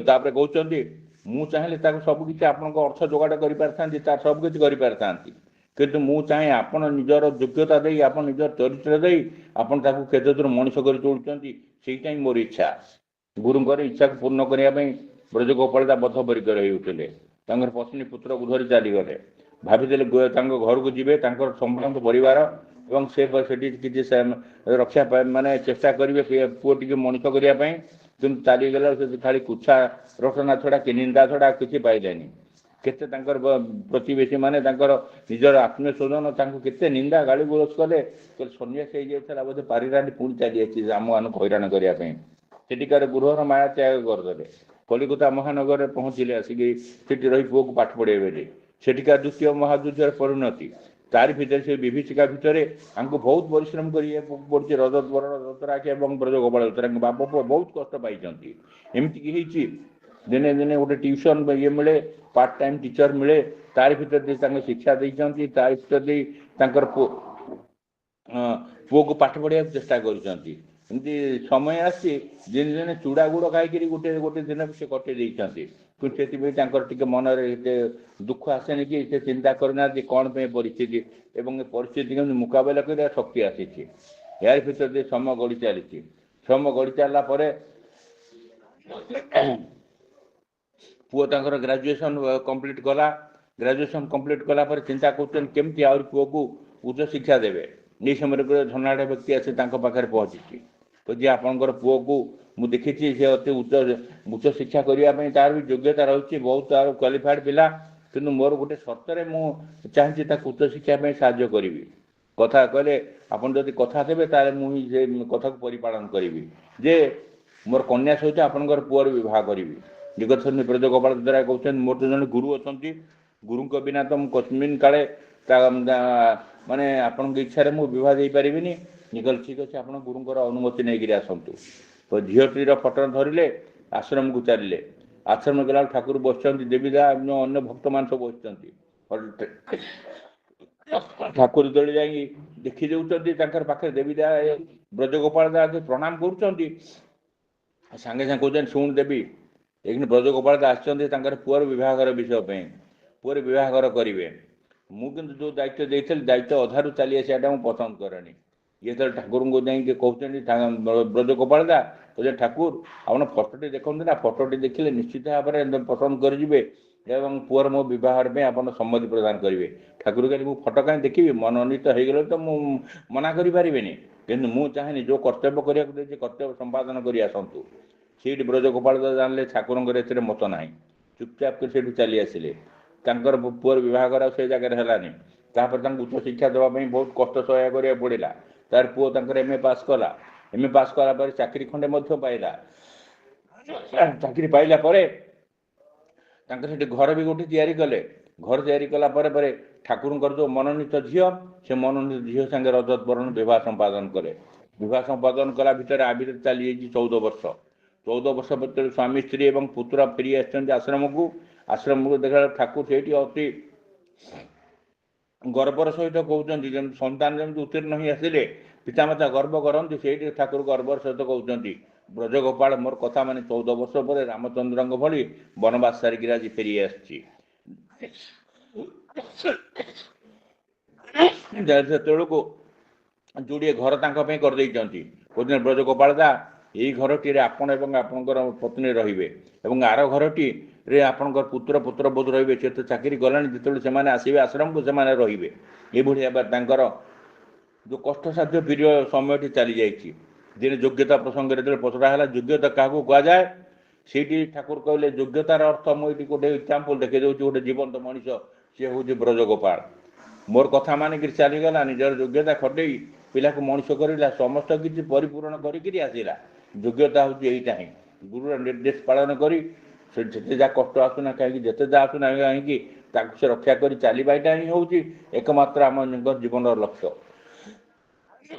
ତାପରେ କହୁଛନ୍ତି ମୁଁ ଚାହିଁଲେ ତାକୁ ସବୁକିଛି ଆପଣଙ୍କ ଅର୍ଥ ଯୋଗାଡ଼ କରିପାରିଥାନ୍ତି, ତାର ସବୁକିଛି କରିପାରିଥାନ୍ତି, କିନ୍ତୁ ମୁଁ ଚାହେଁ ଆପଣ ନିଜର ଯୋଗ୍ୟତା ଦେଇ, ଆପଣ ନିଜର ଚରିତ୍ର ଦେଇ ଆପଣ ତାକୁ କେତେ ଦୂର ମଣିଷ କରି ତୋଳୁଛନ୍ତି, ସେଇଟା ହିଁ ମୋର ଇଚ୍ଛା। ଗୁରୁଙ୍କର ଇଚ୍ଛାକୁ ପୂର୍ଣ୍ଣ କରିବା ପାଇଁ ବ୍ରଜଗୋପାଳ ବଦ୍ଧପରିକର ହେଉଥିଲେ। ତାଙ୍କର ପତ୍ନୀ ପୁତ୍ରକୁ ଧରି ଚାଲିଗଲେ, ଭାବିଥିଲେ ତାଙ୍କ ଘରକୁ ଯିବେ, ତାଙ୍କର ସମ୍ଭ୍ରାନ୍ତ ପରିବାର ଏବଂ ସେଠି କିଛି ରକ୍ଷା ମାନେ ଚେଷ୍ଟା କରିବେ ପୁଅ ଟିକେ ମଣିଷ କରିବା ପାଇଁ, କିନ୍ତୁ ଚାଲିଗଲା ସେ ଖାଲି କୁଛା ରଟନା ଛଡ଼ା କି ନିନ୍ଦା ଛଡ଼ା କିଛି ପାଇଲେନି। କେତେ ତାଙ୍କର ପ୍ରତିବେଶୀ ମାନେ ତାଙ୍କର ନିଜର ଆତ୍ମୀୟ ସ୍ୱଜନ ତାଙ୍କୁ କେତେ ନିନ୍ଦା ଗାଳି ଗୁଲଜ କଲେ, ସନ୍ନ୍ୟାସ ହେଇଯାଇଥିଲା ବୋଧେ ପାରିଲାନି, ପୁଣି ଚାଲି ଆସିଛି ଆମମାନଙ୍କୁ ହଇରାଣ କରିବା ପାଇଁ। ସେଠିକାର ଗୃହର ମାୟା ତ୍ୟାଗ କରିଦେଲେ, କଲିକତା ମହାନଗରରେ ପହଞ୍ଚିଲେ, ଆସିକି ସେଠି ରହି ପୁଅକୁ ପାଠ ପଢ଼େଇବେ ବୋଲି। ସେଠିକାର ଦ୍ୱିତୀୟ ମହାଯୁଦ୍ଧର ପରିଣତି, ତାରି ଭିତରେ ସେ ବିଭୀଷିକା ଭିତରେ ତାଙ୍କୁ ବହୁତ ପରିଶ୍ରମ କରିବାକୁ ପଡ଼ୁଛି। ରଜତ ବରଣ ଦତରାକେ ଏବଂ ବ୍ରଜଗୋପାଳ ଦତରାକେ ବାପ ପୁଅ ବହୁତ କଷ୍ଟ ପାଇଛନ୍ତି। ଏମିତିକି ହେଇଛି ଦିନେ ଦିନେ ଗୋଟେ ଟ୍ୟୁସନ୍ ଇଏ ମିଳେ, ପାର୍ଟ ଟାଇମ୍ ଟିଚର ମିଳେ, ତାରି ଭିତରେ ଦେଇ ତାଙ୍କୁ ଶିକ୍ଷା ଦେଇଛନ୍ତି, ତାରି ଭିତରେ ଦେଇ ତାଙ୍କର ପୁଅକୁ ପାଠ ପଢ଼ିବାକୁ ଚେଷ୍ଟା କରିଛନ୍ତି। ଏମିତି ସମୟ ଆସିଛି ଦିନେ ଦିନେ ଚୁଡ଼ା ଗୁଡ଼ ଖାଇକିରି ଗୋଟେ ଦିନ ସେ କଟେଇ ଦେଇଛନ୍ତି, କିନ୍ତୁ ସେଥିପାଇଁ ତାଙ୍କର ଟିକେ ମନରେ ଏତେ ଦୁଃଖ ଆସେନି କି ସେ ଚିନ୍ତା କରିନାହାନ୍ତି କ'ଣ ପାଇଁ ପରିସ୍ଥିତି ଏବଂ ଏ ପରିସ୍ଥିତି କେମିତି ମୁକାବିଲା କରିବା ଶକ୍ତି ଆସିଛି। ଏହାରି ଭିତରେ ଦେଇ ସମୟ ଗଡ଼ି ଚାଲିଛି। ସମୟ ଗଡ଼ି ଚାଲିଲା ପରେ ପୁଅ ତାଙ୍କର ଗ୍ରାଜୁଏସନ୍ କମ୍ପ୍ଲିଟ୍ କଲା। ଗ୍ରାଜୁଏସନ୍ କମ୍ପ୍ଲିଟ୍ କଲା ପରେ ଚିନ୍ତା କରୁଛନ୍ତି କେମିତି ଆହୁରି ପୁଅକୁ ଉଚ୍ଚ ଶିକ୍ଷା ଦେବେ। ଏହି ସମୟରେ ଗୋଟେ ଧନାଢ଼୍ୟ ବ୍ୟକ୍ତି ଆସି ତାଙ୍କ ପାଖରେ ପହଞ୍ଚିଛି, କହୁଛି ଆପଣଙ୍କର ପୁଅକୁ ମୁଁ ଦେଖିଛି ସେ ଅତି ଉଚ୍ଚ ଶିକ୍ଷା କରିବା ପାଇଁ ତାର ବି ଯୋଗ୍ୟତା ରହିଛି, ବହୁତ ତାର କ୍ୱାଲିଫାଏଡ଼୍ ପିଲା, କିନ୍ତୁ ମୋର ଗୋଟେ ସର୍ତ୍ତରେ ମୁଁ ଚାହିଁଛି ତାକୁ ଉଚ୍ଚ ଶିକ୍ଷା ପାଇଁ ସାହାଯ୍ୟ କରିବି। କଥା କହିଲେ ଆପଣ ଯଦି କଥା ଦେବେ ତାହେଲେ ମୁଁ ସେ କଥାକୁ ପରିପାଳନ କରିବି, ଯେ ମୋର କନ୍ୟା ସହିତ ଆପଣଙ୍କର ପୁଅର ବିବାହ କରିବି। ନିକଟରେ ବ୍ରଜଗୋପାଳ ଦ୍ୱାରା କହୁଛନ୍ତି ମୋର ତ ଜଣେ ଗୁରୁ ଅଛନ୍ତି, ଗୁରୁଙ୍କ ବିନା ତ ମୁଁ କସ୍ମିନ୍ କାଳେ ମାନେ ଆପଣଙ୍କ ଇଚ୍ଛାରେ ମୁଁ ବିବାହ ଦେଇପାରିବିନି। ନିକଟ ଠିକ୍ ଅଛି, ଆପଣ ଗୁରୁଙ୍କର ଅନୁମତି ନେଇକରି ଆସନ୍ତୁ। ତ ଝିଅଟିର ଫଟୋ ଧରିଲେ, ଆଶ୍ରମକୁ ଚାଲିଲେ। ଆଶ୍ରମ ଗଲାବେଳେ ଠାକୁର ବସିଛନ୍ତି, ଦେବୀଦା ଅନ୍ୟ ଭକ୍ତମାନେ ସବୁ ବସିଛନ୍ତି। ଠାକୁର ଯେତେବେଳେ ଯାଇକି ଦେଖି ଦେଉଛନ୍ତି ତାଙ୍କର ପାଖରେ ଦେବୀଦା ବ୍ରଜଗୋପାଳ ଦାସ ପ୍ରଣାମ କରୁଛନ୍ତି, ସାଙ୍ଗେ ସାଙ୍ଗେ କହୁଛନ୍ତି ଶୁଣ ଦେବୀ, ଏଇଖିଣି ବ୍ରଜଗୋପାଳ ଦାସ ଆସିଛନ୍ତି ତାଙ୍କର ପୁଅର ବିବାହର ବିଷୟ ପାଇଁ, ପୁଅର ବିବାହର କରିବେ। ମୁଁ କିନ୍ତୁ ଯେଉଁ ଦାୟିତ୍ୱ ଦେଇଥିଲି ଦାୟିତ୍ୱ ଅଧାରୁ ଚାଲି ଆସିବାଟା ମୁଁ ପସନ୍ଦ କରେନି। ଇଏ ଯେତେବେଳେ ଠାକୁରଙ୍କୁ ଯାଇକି କହୁଛନ୍ତି ବ୍ରଜଗୋପାଳ ଦା, କହୁଛନ୍ତି ଠାକୁର ଆପଣ ଫଟୋଟି ଦେଖନ୍ତୁ ନା, ଫଟୋଟି ଦେଖିଲେ ନିଶ୍ଚିତ ଭାବରେ ପସନ୍ଦ କରିଯିବେ ଏବଂ ପୁଅର ମୋ ବିବାହର ପାଇଁ ଆପଣ ସମ୍ମତି ପ୍ରଦାନ କରିବେ। ଠାକୁର କହିଲେ ମୁଁ ଫଟୋ କାହିଁ ଦେଖିବି, ମନୋନୀତ ହେଇଗଲେ ତ ମୁଁ ମନା କରିପାରିବିନି, କିନ୍ତୁ ମୁଁ ଚାହେଁନି ଯେଉଁ କର୍ତ୍ତବ୍ୟ କରିବାକୁ ଦେଇଛି କର୍ତ୍ତବ୍ୟ ସମ୍ପାଦନ କରି ଆସନ୍ତୁ। ସେଇଠି ବ୍ରଜଗୋପାଳ ଜାଣିଲେ ଠାକୁରଙ୍କର ଏଥିରେ ମତ ନାହିଁ, ଚୁପଚାପ କରି ସେଇଠୁ ଚାଲି ଆସିଲେ। ତାଙ୍କର ପୁଅର ବିବାହର ଆଉ ସେ ଜାଗାରେ ହେଲାନି। ତାପରେ ତାଙ୍କୁ ଉଚ୍ଚ ଶିକ୍ଷା ଦେବା ପାଇଁ ବହୁତ କଷ୍ଟ ସହାୟ କରିବାକୁ ପଡ଼ିଲା। ତାର ପୁଅ ତାଙ୍କର MA ପାସ୍ କଲା। MA ପାସ୍ କଲା ପରେ ଚାକିରି ଖଣ୍ଡେ ମଧ୍ୟ ପାଇଲା। ଚାକିରି ପାଇଲା ପରେ ତାଙ୍କର ସେଠି ଘର ବି ଗୋଟେ ତିଆରି କଲେ। ଘର ତିଆରି କଲା ପରେ ପରେ ଠାକୁରଙ୍କର ଯେଉଁ ମନୋନୀତ ଝିଅ, ସେ ମନୋନୀତ ଝିଅ ସାଙ୍ଗେ ରଜତ ବରଣ ବିବାହ ସମ୍ପାଦନ କଲେ। ବିବାହ ସମ୍ପାଦନ କଲା ଭିତରେ ଭିତରେ ଚାଲିଯାଇଛି 14 ବର୍ଷ। 14 ବର୍ଷ ଭିତରେ ସ୍ୱାମୀ ସ୍ତ୍ରୀ ଏବଂ ପୁତ୍ର ଫେରି ଆସିଛନ୍ତି ଆଶ୍ରମକୁ। ଆଶ୍ରମକୁ ଦେଖିଲା ଠାକୁର ସେଇଠି ଅତି ଗର୍ବର ସହିତ କହୁଛନ୍ତି, ଯେମିତି ସନ୍ତାନ ଯେମିତି ଉତ୍ତୀର୍ଣ୍ଣ ହୋଇ ଆସିଲେ ପିତାମାତା ଗର୍ବ କରନ୍ତି, ସେଇଠି ଠାକୁର ଗର୍ବର ସହିତ କହୁଛନ୍ତି ବ୍ରଜଗୋପାଳ ମୋର କଥା ମାନେ 14 ବର୍ଷ ପରେ ରାମଚନ୍ଦ୍ରଙ୍କ ଭଳି ବନବାସ ସାରିକିରି ଆଜି ଫେରି ଆସିଛି। ସେତେବେଳକୁ ଯୋଡ଼ିଏ ଘର ତାଙ୍କ ପାଇଁ କରିଦେଇଛନ୍ତି। କହୁଛନ୍ତି ବ୍ରଜଗୋପାଳ ଦା, ଏଇ ଘରଟିରେ ଆପଣ ଏବଂ ଆପଣଙ୍କର ପତ୍ନୀ ରହିବେ ଏବଂ ଆର ଘରଟିରେ ଆପଣଙ୍କର ପୁତ୍ରବୋଧ ରହିବେ। ସେ ତ ଚାକିରି ଗଲାଣି, ଯେତେବେଳେ ସେମାନେ ଆସିବେ ଆଶ୍ରମକୁ ସେମାନେ ରହିବେ। ଏଭଳି ଭାବରେ ତାଙ୍କର ଯେଉଁ କଷ୍ଟସାଧ୍ୟ ପିରିୟଡ଼ ସମୟଟି ଚାଲିଯାଇଛି। ଦିନେ ଯୋଗ୍ୟତା ପ୍ରସଙ୍ଗରେ ଯେତେବେଳେ ପଚରା ହେଲା ଯୋଗ୍ୟତା କାହାକୁ କୁହାଯାଏ, ସେଇଠି ଠାକୁର କହିଲେ ଯୋଗ୍ୟତାର ଅର୍ଥ ମୁଁ ଏଇଠି ଗୋଟେ ଏକ୍ଜାମ୍ପଲ୍ ଦେଖେଇ ଦେଉଛି, ଗୋଟେ ଜୀବନ୍ତ ମଣିଷ, ସିଏ ହେଉଛି ବ୍ରଜଗୋପାଳ। ମୋର କଥା ମାନିକିରି ଚାଲିଗଲା, ନିଜର ଯୋଗ୍ୟତା ଖଟେଇ ପିଲାକୁ ମଣିଷ କରିଲା, ସମସ୍ତ କିଛି ପରିପୂରଣ କରିକିରି ଆସିଲା। ଯୋଗ୍ୟତା ହେଉଛି ଏଇଟା ହିଁ। ଗୁରୁର ନିର୍ଦ୍ଦେଶ ପାଳନ କରି ସେ ଯେତେ ଯାହା କଷ୍ଟ ଆସୁନା କାହିଁକି ଯେତେ ଯାହା ଆସୁନା କାହିଁକି ତାକୁ ସେ ରକ୍ଷା କରି ଚାଲିବା ଏଇଟା ହିଁ ହେଉଛି ଏକମାତ୍ର ଆମ ଜୀବନର ଲକ୍ଷ୍ୟ।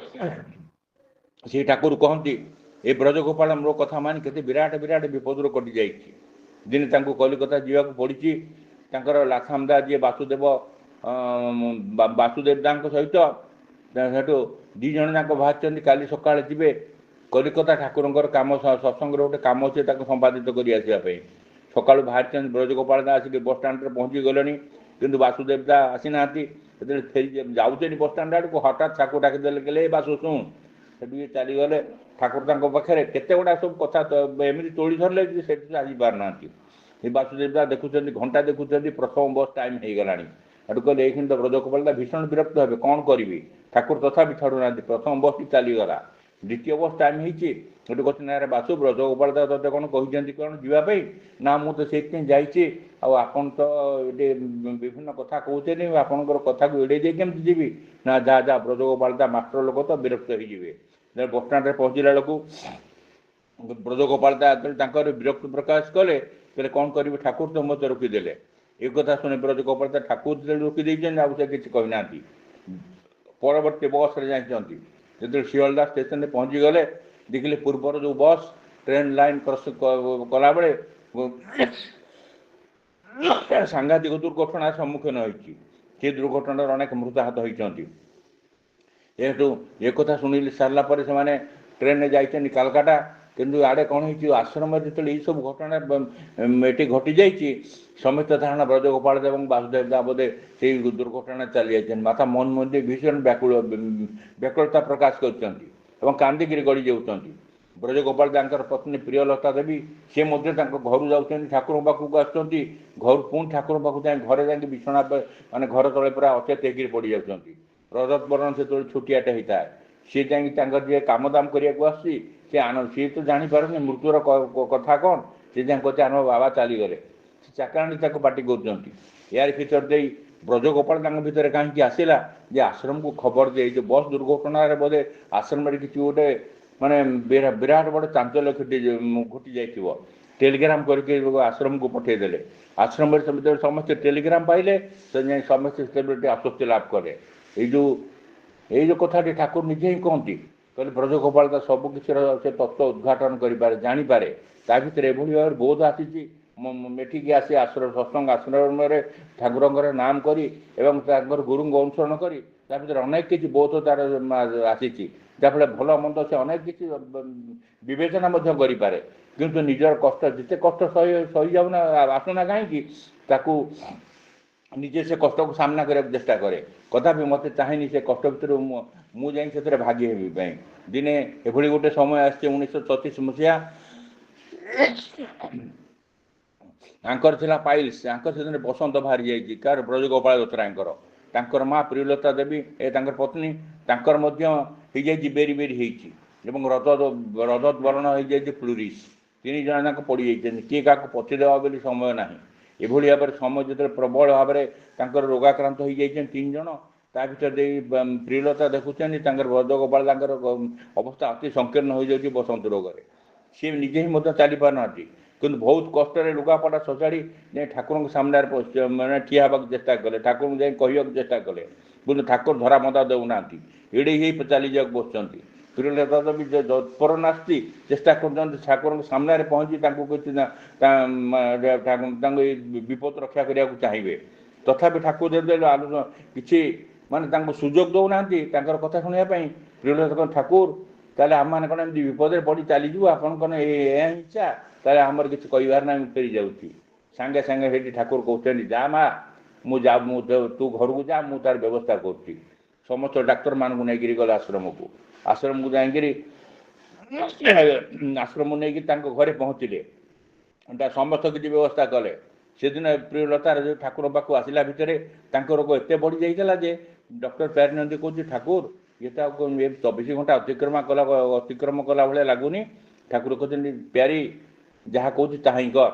ସେ ଠାକୁର କହନ୍ତି ଏ ବ୍ରଜଗୋପାଳ ମୋ କଥା ମାନି କେତେ ବିରାଟ ବିରାଟ ବିପଦରୁ କଟି ଯାଇଛି। ଦିନେ ତାଙ୍କୁ କଲିକତା ଯିବାକୁ ପଡ଼ିଛି। ତାଙ୍କର ଲାଖାମଦା ଯିଏ ବାସୁଦେବଦାଙ୍କ ସହିତ ସେଠୁ 2 ଜଣ ଯାକ ବାହାରିଛନ୍ତି କାଲି ସକାଳେ ଯିବେ କଲିକତା ଠାକୁରଙ୍କର କାମ ସତ୍ସଙ୍ଗର ଗୋଟେ କାମ ଅଛି ତାକୁ ସମ୍ପାଦିତ କରି ଆସିବା ପାଇଁ। ସକାଳୁ ବାହାରିଛନ୍ତି ବ୍ରଜଗୋପାଳ ଦା ଆସିକି ବସଷ୍ଟାଣ୍ଡରେ ପହଞ୍ଚି ଗଲେଣି କିନ୍ତୁ ବାସୁଦେବ ଦା ଆସିନାହାନ୍ତି। ଯେତେବେଳେ ଫେରି ଯାଉଛନ୍ତି ବସଷ୍ଟାଣ୍ଡ ଆଡ଼କୁ ହଠାତ୍ ଠାକୁର ଡାକିଦେଲେ କହିଲେ ଏ ବାସୁ ଶୁଣ। ସେଠୁ ଇଏ ଚାଲିଗଲେ ଠାକୁର ତାଙ୍କ ପାଖରେ କେତେ ଗୁଡ଼ା ସବୁ କଥା ଏମିତି ତୋଳି ଧରିଲେ ଯେ ସେଠି ଆସିପାରୁନାହାନ୍ତି। ଏ ବାସୁଦେବ ଦା ଦେଖୁଛନ୍ତି ଘଣ୍ଟା ଦେଖୁଛନ୍ତି ପ୍ରଥମ ବସ୍ ଟାଇମ୍ ହେଇଗଲାଣି। ସେଠୁ କହିଲେ ଏଇଖିଣି ତ ବ୍ରଜଗୋପାଳ ଦା ଭୀଷଣ ବିରକ୍ତ ହେବେ କ'ଣ କରିବି ଠାକୁର ତଥାପି ଛାଡ଼ୁନାହାନ୍ତି। ପ୍ରଥମ ବସ୍ଟି ଚାଲିଗଲା ଦ୍ୱିତୀୟ ବସ୍ ଟାଇମ୍ ହେଇଛି। ସେଠୁ କହୁଛନ୍ତି ନା ବାସୁ ବ୍ରଜଗୋପାଳ ଦା ତୋତେ କ'ଣ କହିଛନ୍ତି କ'ଣ ଯିବା ପାଇଁ ନା ମୁଁ ତ ସେଇଥିପାଇଁ ଯାଇଛି ଆଉ ଆପଣ ତ ଏଠି ବିଭିନ୍ନ କଥା କହୁଛନ୍ତି ଆପଣଙ୍କର କଥାକୁ ଏଡ଼େଇ ଦେଇ କେମିତି ଯିବି ନା ଯାହା ବ୍ରଜଗୋପାଳ ଦା ମାଷ୍ଟର ଲୋକ ତ ବିରକ୍ତ ହେଇଯିବେ। ବସଷ୍ଟାଣ୍ଡରେ ପହଞ୍ଚିଲା ବେଳକୁ ବ୍ରଜଗୋପାଳ ଦା ତାଙ୍କର ବିରକ୍ତି ପ୍ରକାଶ କଲେ କହିଲେ କ'ଣ କରିବି ଠାକୁର ତ ମୋତେ ରୋକିଦେଲେ। ଏ କଥା ଶୁଣି ବ୍ରଜଗୋପାଳ ଦା ଠାକୁର ଯେତେବେଳେ ରୋକି ଦେଇଛନ୍ତି ଆଉ ସେ କିଛି କହିନାହାନ୍ତି। ପରବର୍ତ୍ତୀ ବସ୍ରେ ଯାଇଛନ୍ତି ଯେତେବେଳେ ଶିଆଳଦା ଷ୍ଟେସନରେ ପହଞ୍ଚିଗଲେ ଦେଖିଲେ ପୂର୍ବର ଯେଉଁ ବସ୍ ଟ୍ରେନ୍ ଲାଇନ୍ କ୍ରସ୍ କଲାବେଳେ ସାଂଘାତିକ ଦୁର୍ଘଟଣାର ସମ୍ମୁଖୀନ ହୋଇଛି। ସେ ଦୁର୍ଘଟଣାରେ ଅନେକ ମୃତାହତ ହୋଇଛନ୍ତି। ଏଠୁ ଏକଥା ଶୁଣିଲି ସାରିଲା ପରେ ସେମାନେ ଟ୍ରେନରେ ଯାଇଛନ୍ତି କାଲକାଟା। କିନ୍ତୁ ଆଡ଼େ କ'ଣ ହେଇଛି ଆଶ୍ରମରେ ଯେତେବେଳେ ଏଇସବୁ ଘଟଣା ଏଠି ଘଟିଯାଇଛି ସମସ୍ତ ଧାରଣା ବ୍ରଜଗୋପାଳ ଦେବ ଏବଂ ବାସୁଦେବ ଦା ବୋଧେ ସେଇ ଦୁର୍ଘଟଣା ଚାଲି ଯାଇଛନ୍ତି। ମାତା ମନମୋହନ ଦେବୀ ଭୀଷଣ ବ୍ୟାକୁଳତା ପ୍ରକାଶ କରିଛନ୍ତି ଏବଂ କାନ୍ଦିକିରି ଗଡ଼ି ଯାଉଛନ୍ତି। ବ୍ରଜଗୋପାଳ ଦାଙ୍କର ପତ୍ନୀ ପ୍ରିୟଲତା ଦେବୀ ସେ ମଧ୍ୟ ତାଙ୍କ ଘରୁ ଯାଉଛନ୍ତି ଠାକୁରଙ୍କ ପାଖକୁ ଆସୁଛନ୍ତି। ଘରୁ ପୁଣି ଠାକୁରଙ୍କ ପାଖକୁ ଯାଇ ଘରେ ଯାଇକି ବିଛଣା ମାନେ ଘର ତଳେ ପୁରା ଅଚେତ ହେଇକିରି ପଡ଼ିଯାଉଛନ୍ତି। ରଜତ ବରଣ ସେତେବେଳେ ଛୋଟିଆଟେ ହେଇଥାଏ। ସିଏ ଯାଇକି ତାଙ୍କର ଯିଏ କାମ ଦାମ କରିବାକୁ ଆସୁଛି ସିଏ ତ ଜାଣିପାରୁନି ମୃତ୍ୟୁର କଥା କ'ଣ। ସେ ଯାଇକି କହୁଛି ଆମ ବାବା ଚାଲିଗଲେ। ସେ ଚାକରାଣୀ ତାକୁ ପାଟି କରୁଛନ୍ତି। ଏହାରି ଭିତରେ ଦେଇ ବ୍ରଜଗୋପାଳ ତାଙ୍କ ଭିତରେ କାହିଁକି ଆସିଲା ଯେ ଆଶ୍ରମକୁ ଖବର ଦିଏ ଏଇ ଯେଉଁ ବସ୍ ଦୁର୍ଘଟଣାରେ ବୋଧେ ଆଶ୍ରମରେ କିଛି ଗୋଟେ ମାନେ ବିରାଟ ବଡ଼ ଚାଞ୍ଚଲ୍ୟ ଘଟି ଯାଇଥିବ। ଟେଲିଗ୍ରାମ କରିକି ଆଶ୍ରମକୁ ପଠାଇଦେଲେ। ଆଶ୍ରମରେ ଯେତେବେଳେ ସମସ୍ତେ ଟେଲିଗ୍ରାମ ପାଇଲେ ସେ ଯାଇ ସମସ୍ତେ ସେତେବେଳେ ଟିକେ ଆଶ୍ୱସ୍ତି ଲାଭ କଲେ। ଏଇ ଯେଉଁ କଥାଟି ଠାକୁର ନିଜେ ହିଁ କହନ୍ତି କହିଲେ ବ୍ରଜଗୋପାଳ ଦା ସବୁ କିଛିର ସେ ତତ୍ତ୍ୱ ଉଦ୍ଘାଟନ କରିପାରେ ଜାଣିପାରେ। ତା ଭିତରେ ଏଭଳି ଭାବରେ ବୋଧ ଆସିଛି ଏଠିକି ଆସି ସତ୍ସଙ୍ଗ ଆଶ୍ରମରେ ଠାକୁରଙ୍କର ନାମ କରି ଏବଂ ତାଙ୍କର ଗୁରୁଙ୍କ ଅନୁସରଣ କରି ତା ଭିତରେ ଅନେକ କିଛି ବୋଧ ତାର ଆସିଛି। ଯାହାଫଳରେ ଭଲ ମନ୍ଦ ସେ ଅନେକ କିଛି ବିବେଚନା ମଧ୍ୟ କରିପାରେ। କିନ୍ତୁ ନିଜର କଷ୍ଟ ଯେତେ କଷ୍ଟ ସହିଯାଉନା ଆସୁନା କାହିଁକି ତାକୁ ନିଜେ ସେ କଷ୍ଟକୁ ସାମ୍ନା କରିବାକୁ ଚେଷ୍ଟା କରେ। ତଥାପି ମୋତେ ଚାହେଁନି ସେ କଷ୍ଟ ଭିତରୁ ମୁଁ ଯାଇ ସେଥିରେ ଭାଗି ହେବି ପାଇଁ। ଦିନେ ଏଭଳି ଗୋଟେ ସମୟ ଆସିଛି 1936 ମସିହା ଆଙ୍କର ଥିଲା ପାଇଲ୍ସ। ଆଙ୍କର ସେଦିନ ବସନ୍ତ ବାହାରି ଯାଇଛି କାହାର ବ୍ରଜଗୋପାଳ ଦୋତରାଙ୍କର। ତାଙ୍କର ମା ପ୍ରିୟଲତା ଦେବୀ ତାଙ୍କର ପତ୍ନୀ ତାଙ୍କର ମଧ୍ୟ ହେଇଯାଇଛି ବେରି ହେଇଛି ଏବଂ ରଜତ ବରଣ ହେଇଯାଇଛି ପ୍ଲୁରିସ୍। 3 ଜଣ ଯାକ ପଡ଼ିଯାଇଛନ୍ତି। କିଏ କାହାକୁ ପଚି ଦେବା ବୋଲି ସମୟ ନାହିଁ। ଏଭଳି ଭାବରେ ସମୟ ଯେତେବେଳେ ପ୍ରବଳ ଭାବରେ ତାଙ୍କର ରୋଗାକ୍ରାନ୍ତ ହେଇଯାଇଛନ୍ତି 3 ଜଣ। ତା ଭିତରେ ଦେଇ ପ୍ରିୟଲତା ଦେଖୁଛନ୍ତି ତାଙ୍କର ବ୍ରଜଗୋପାଳ ତାଙ୍କର ଅବସ୍ଥା ଅତି ସଂକୀର୍ଣ୍ଣ ହୋଇଯାଉଛି ବସନ୍ତ ରୋଗରେ। ସିଏ ନିଜେ ହିଁ ମଧ୍ୟ ଚାଲିପାରୁନାହାନ୍ତି। କିନ୍ତୁ ବହୁତ କଷ୍ଟରେ ଲୁଗାପଟା ସଜାଡ଼ି ଯାଇ ଠାକୁରଙ୍କ ସାମ୍ନାରେ ମାନେ ଠିଆ ହେବାକୁ ଚେଷ୍ଟା କଲେ। ଠାକୁରଙ୍କୁ ଯାଇ କହିବାକୁ ଚେଷ୍ଟା କଲେ କିନ୍ତୁ ଠାକୁର ଧରା ମଦା ଦେଉନାହାନ୍ତି। ଏଡ଼େଇ ହେଇ ଚାଲିଯିବାକୁ ବସୁଛନ୍ତି। ପ୍ରିୟଲତା ବି ତତ୍ପର ନାସ୍ତି ଚେଷ୍ଟା କରୁଛନ୍ତି ଠାକୁରଙ୍କ ସାମ୍ନାରେ ପହଞ୍ଚି ତାଙ୍କୁ କିଛି ତାଙ୍କୁ ଏଇ ବିପଦ ରକ୍ଷା କରିବାକୁ ଚାହିଁବେ। ତଥାପି ଠାକୁର ଯେତେବେଳେ କିଛି ମାନେ ତାଙ୍କୁ ସୁଯୋଗ ଦେଉନାହାନ୍ତି ତାଙ୍କର କଥା ଶୁଣିବା ପାଇଁ। ପ୍ରିୟଲତା ଠାକୁର ତାହେଲେ ଆମମାନେ କ'ଣ ଏମିତି ବିପଦରେ ପଡ଼ି ଚାଲିଯିବୁ ଆପଣଙ୍କର ଏହା ଇଚ୍ଛା ତାହେଲେ ଆମର କିଛି କହିବାର ନାହିଁ ମୁଁ ଫେରି ଯାଉଛି। ସାଙ୍ଗେ ସାଙ୍ଗେ ସେଇଠି ଠାକୁର କହୁଛନ୍ତି ଯା ମା ମୁଁ ତୁ ଘରକୁ ଯା ମୁଁ ତାର ବ୍ୟବସ୍ଥା କରୁଛି। ସମସ୍ତ ଡାକ୍ତରମାନଙ୍କୁ ନେଇକରି ଗଲେ ଆଶ୍ରମକୁ ଯାଇକରି ଆଶ୍ରମ ନେଇକି ତାଙ୍କ ଘରେ ପହଞ୍ଚିଲେ। ସମସ୍ତ କିଛି ବ୍ୟବସ୍ଥା କଲେ। ସେଦିନ ପ୍ରିୟଲତାର ଯେଉଁ ଠାକୁର ପାଖକୁ ଆସିଲା ଭିତରେ ତାଙ୍କ ରୋଗ ଏତେ ବଢ଼ି ଯାଇଥିଲା ଯେ ଡକ୍ଟର ପ୍ୟାରିନନ୍ଦୀ କହୁଛି ଠାକୁର ଇଏ ତ 24 ଘଣ୍ଟା ଅତିକ୍ରମ କଲା ଭଳିଆ ଲାଗୁନି। ଠାକୁର କହୁଛନ୍ତି ପ୍ୟାରି ଯାହା କହୁଛି ତାହା ହିଁ କର।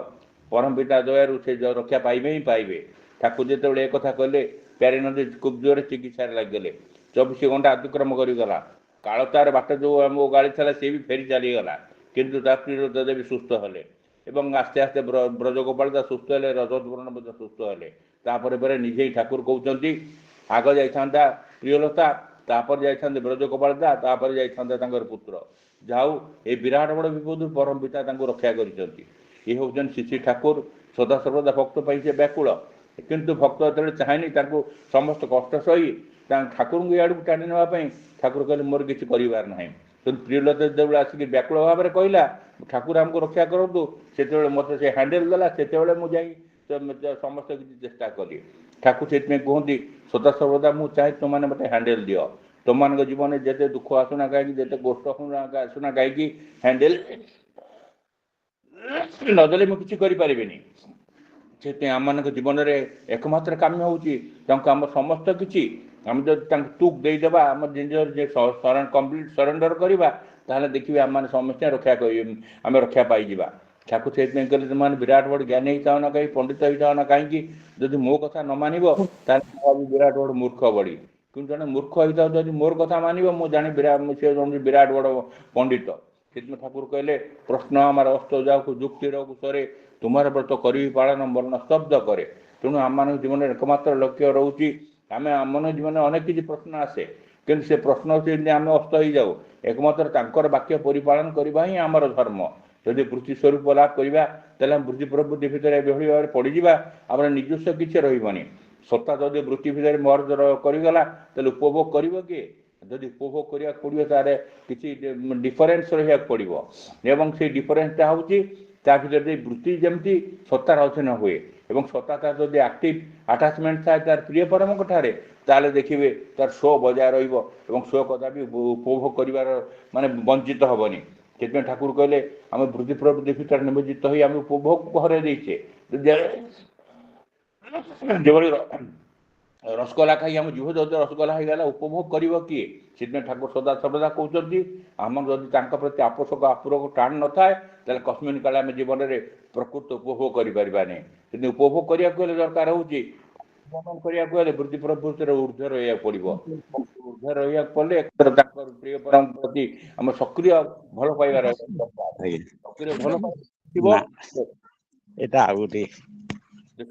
ପରମ ପିତା ଦୟାରୁ ସେ ରକ୍ଷା ପାଇବେ ହିଁ ପାଇବେ। ଠାକୁର ଯେତେବେଳେ ଏ କଥା କହିଲେ ପ୍ୟାରିନନ୍ଦୀ ଖୁବ୍ ଜୋରରେ ଚିକିତ୍ସାରେ ଲାଗିଗଲେ। 24 ଘଣ୍ଟା ଅତିକ୍ରମ କରିଗଲା। କାଳ ତାର ବାଟ ଯେଉଁ ଆମ ଗାଳି ଥିଲା ସେ ବି ଫେରି ଚାଲିଗଲା। କିନ୍ତୁ ତା ପ୍ରିୟଲତା ଦେବୀ ସୁସ୍ଥ ହେଲେ ଏବଂ ଆସ୍ତେ ଆସ୍ତେ ବ୍ରଜଗୋପାଳ ଦାସ ସୁସ୍ଥ ହେଲେ, ରଜତବର୍ଣ୍ଣ ମଧ୍ୟ ସୁସ୍ଥ ହେଲେ। ତାପରେ ପରେ ନିଜେ ଠାକୁର କହୁଛନ୍ତି ଆଗ ଯାଇଥାନ୍ତା ପ୍ରିୟଲତା, ତାପରେ ଯାଇଥାନ୍ତେ ବ୍ରଜଗୋପାଳ ଦାସ, ତାପରେ ଯାଇଥାନ୍ତା ତାଙ୍କର ପୁତ୍ର। ଯାହା ହଉ এই ବିରାଟ ବଡ଼ ବିପଦରୁ ପରମ ପିତା ତାଙ୍କୁ ରକ୍ଷା କରିଛନ୍ତି। ଇଏ ହେଉଛନ୍ତି ଶ୍ରୀ ଶ୍ରୀ ଠାକୁର, ସଦାସର୍ବଦା ଭକ୍ତ ପାଇଁ ସେ ବ୍ୟାକୁଳ। କିନ୍ତୁ ଭକ୍ତ ଯେତେବେଳେ ଚାହେଁନି ତାଙ୍କୁ ସମସ୍ତ କଷ୍ଟ ସହି ଠାକୁରଙ୍କୁ ଇଆଡ଼କୁ ଟାଣି ନେବା ପାଇଁ ଠାକୁର କହିଲେ ମୋର କିଛି କରିବାର ନାହିଁ। କିନ୍ତୁ ପ୍ରିୟଲତା ଯେତେବେଳେ ଆସିକି ବ୍ୟାକୁଳ ଭାବରେ କହିଲା ଠାକୁର ଆମକୁ ରକ୍ଷା କରନ୍ତୁ, ସେତେବେଳେ ମୋତେ ସେ ହ୍ୟାଣ୍ଡେଲ ଦେଲା, ସେତେବେଳେ ମୁଁ ଯାଇ ସମସ୍ତ କିଛି ଚେଷ୍ଟା କଲି। ଠାକୁର ସେଥିପାଇଁ କୁହନ୍ତି ସଦାସର୍ବଦା ମୁଁ ଚାହେଁ ତୁମମାନେ ମୋତେ ହ୍ୟାଣ୍ଡେଲ ଦିଅ। ତୁମମାନଙ୍କ ଜୀବନରେ ଯେତେ ଦୁଃଖ ଆସୁନା କାହିଁକି, ଯେତେ କଷ୍ଟ ଆସୁନା କାହିଁକି, ହ୍ୟାଣ୍ଡେଲ ନଦେଲେ ମୁଁ କିଛି କରିପାରିବିନି। ସେଥିପାଇଁ ଆମମାନଙ୍କ ଜୀବନରେ ଏକମାତ୍ର କାମ୍ୟ ହେଉଛି ତାଙ୍କୁ ଆମ ସମସ୍ତ କିଛି ଆମେ ଯଦି ତାଙ୍କୁ ତୁକ୍ ଦେଇଦେବା, ଆମ ନିଜର କମ୍ପ୍ଲିଟ୍ ସରେଣ୍ଡର କରିବା, ତାହେଲେ ଦେଖିବେ ଆମମାନେ ସମସ୍ତେ ଆମେ ରକ୍ଷା ପାଇଯିବା। ଠାକୁର ସେଇଥିପାଇଁ କହିଲେ ତୁମମାନେ ବିରାଟ ବଡ଼ ଜ୍ଞାନୀ ହେଇଥାଅ ନା କାହିଁକି, ପଣ୍ଡିତ ହେଇଥାଅ ନା କାହିଁକି, ଯଦି ମୋ କଥା ନ ମାନିବ ତାହେଲେ ବିରାଟ ବଡ଼ ମୂର୍ଖ ବଢ଼ି। କିନ୍ତୁ ଜଣେ ମୂର୍ଖ ହେଇଥାଉ ଯଦି ମୋର କଥା ମାନିବ, ମୁଁ ଜାଣି ସେ ଜଣେ ବିରାଟ ବଡ଼ ପଣ୍ଡିତ। ସେଥିପାଇଁ ଠାକୁର କହିଲେ ପ୍ରଶ୍ନ ଆମର ଅସ୍ତ ଯାକୁ ଯୁକ୍ତିର କୁଶରେ ତୁମର ବ୍ରତ କରିବି ପାଳନ ବର୍ଣ୍ଣ ଶବ୍ଦ କରେ। ତେଣୁ ଆମମାନଙ୍କ ଜୀବନରେ ଏକମାତ୍ର ଲକ୍ଷ୍ୟ ରହୁଛି, ଆମେ ଆମମାନଙ୍କ ଜୀବନରେ ଅନେକ କିଛି ପ୍ରଶ୍ନ ଆସେ, କିନ୍ତୁ ସେ ପ୍ରଶ୍ନ ଯେମିତି ଆମେ ଅସ୍ତ ହେଇଯାଉ, ଏକମାତ୍ର ତାଙ୍କର ବାକ୍ୟ ପରିପାଳନ କରିବା ହିଁ ଆମର ଧର୍ମ। ଯଦି ବୃତ୍ତି ସ୍ୱରୂପ ଲାଭ କରିବା ତାହେଲେ ଆମେ ବୃତ୍ତି ପ୍ରବୃତ୍ତି ଭିତରେ ଏଭଳି ଭାବରେ ପଡ଼ିଯିବା, ଆମର ନିଜସ୍ୱ କିଛି ରହିବନି। ସତ୍ତା ଯଦି ବୃତ୍ତି ଭିତରେ ମର୍ଜ କରିଗଲା ତାହେଲେ ଉପଭୋଗ କରିବ କିଏ? ଯଦି ଉପଭୋଗ କରିବାକୁ ପଡ଼ିବ ତାହେଲେ କିଛି ଡିଫରେନ୍ସ ରହିବାକୁ ପଡ଼ିବ ଏବଂ ସେଇ ଡିଫରେନ୍ସଟା ହେଉଛି ତା ଭିତରେ ବୃତ୍ତି ଯେମିତି ସତ୍ତାର ଅଧୀନ ହୁଏ ଏବଂ ସତ୍ତା ତାର ଯଦି ଆକ୍ଟିଭ ଆଟାଚମେଣ୍ଟ ଥାଏ ତାର ପ୍ରିୟ ପରମଙ୍କ ଠାରେ, ତାହେଲେ ଦେଖିବେ ତାର ସ୍ୱ ବଜାୟ ରହିବ ଏବଂ ସ୍ୱ କଥା ବି ଉପଭୋଗ କରିବାର ମାନେ ବଞ୍ଚିତ ହେବନି। ସେଥିପାଇଁ ଠାକୁର କହିଲେ ଆମେ ବୃତ୍ତି ପ୍ରବୃତ୍ତି ଭିତରେ ନିମଜ୍ଜିତ ହୋଇ ଆମେ ଉପଭୋଗ ହରାଇ ଦେଇଛେ। ଯେଭଳି ରସଗୋଲା ଖାଇ ଆମ ଜୀବ ଯଦି ରସଗୋଲା ହେଇଗଲା ଉପଭୋଗ କରିବ କିଏ? ସେଥିପାଇଁ ଠାକୁର ସଦାସର୍ବଦା କହୁଛନ୍ତି ଆମର ଯଦି ତାଙ୍କ ପ୍ରତି ଆପୋଷକ ଆପୁରକ ଟାଣ ନଥାଏ ତାହେଲେ କସ୍ମିନ୍ କାଳେ ଆମେ ଜୀବନରେ ପ୍ରକୃତ ଉପଭୋଗ କରିପାରିବାନି। କିନ୍ତୁ ଉପଭୋଗ କରିବାକୁ ହେଲେ ଦରକାର ହେଉଛି କରିବାକୁ ହେଲେ ବୃତ୍ତି ପ୍ରବୃତ୍ତିରେ ଉର୍ଦ୍ଧ୍ୱ ରହିବାକୁ ପଡ଼ିବ। ଉର୍ଦ୍ଧ୍ୱ ରହିବାକୁ ପଡ଼ିଲେ ତାଙ୍କର ପ୍ରିୟ ପରମ ପ୍ରତି ଆମ ସକ୍ରିୟ ଭଲ ପାଇବା ସକ୍ରିୟ ଭଲ ଥିବ,
ଏଟା ଆଉ ଗୋଟେ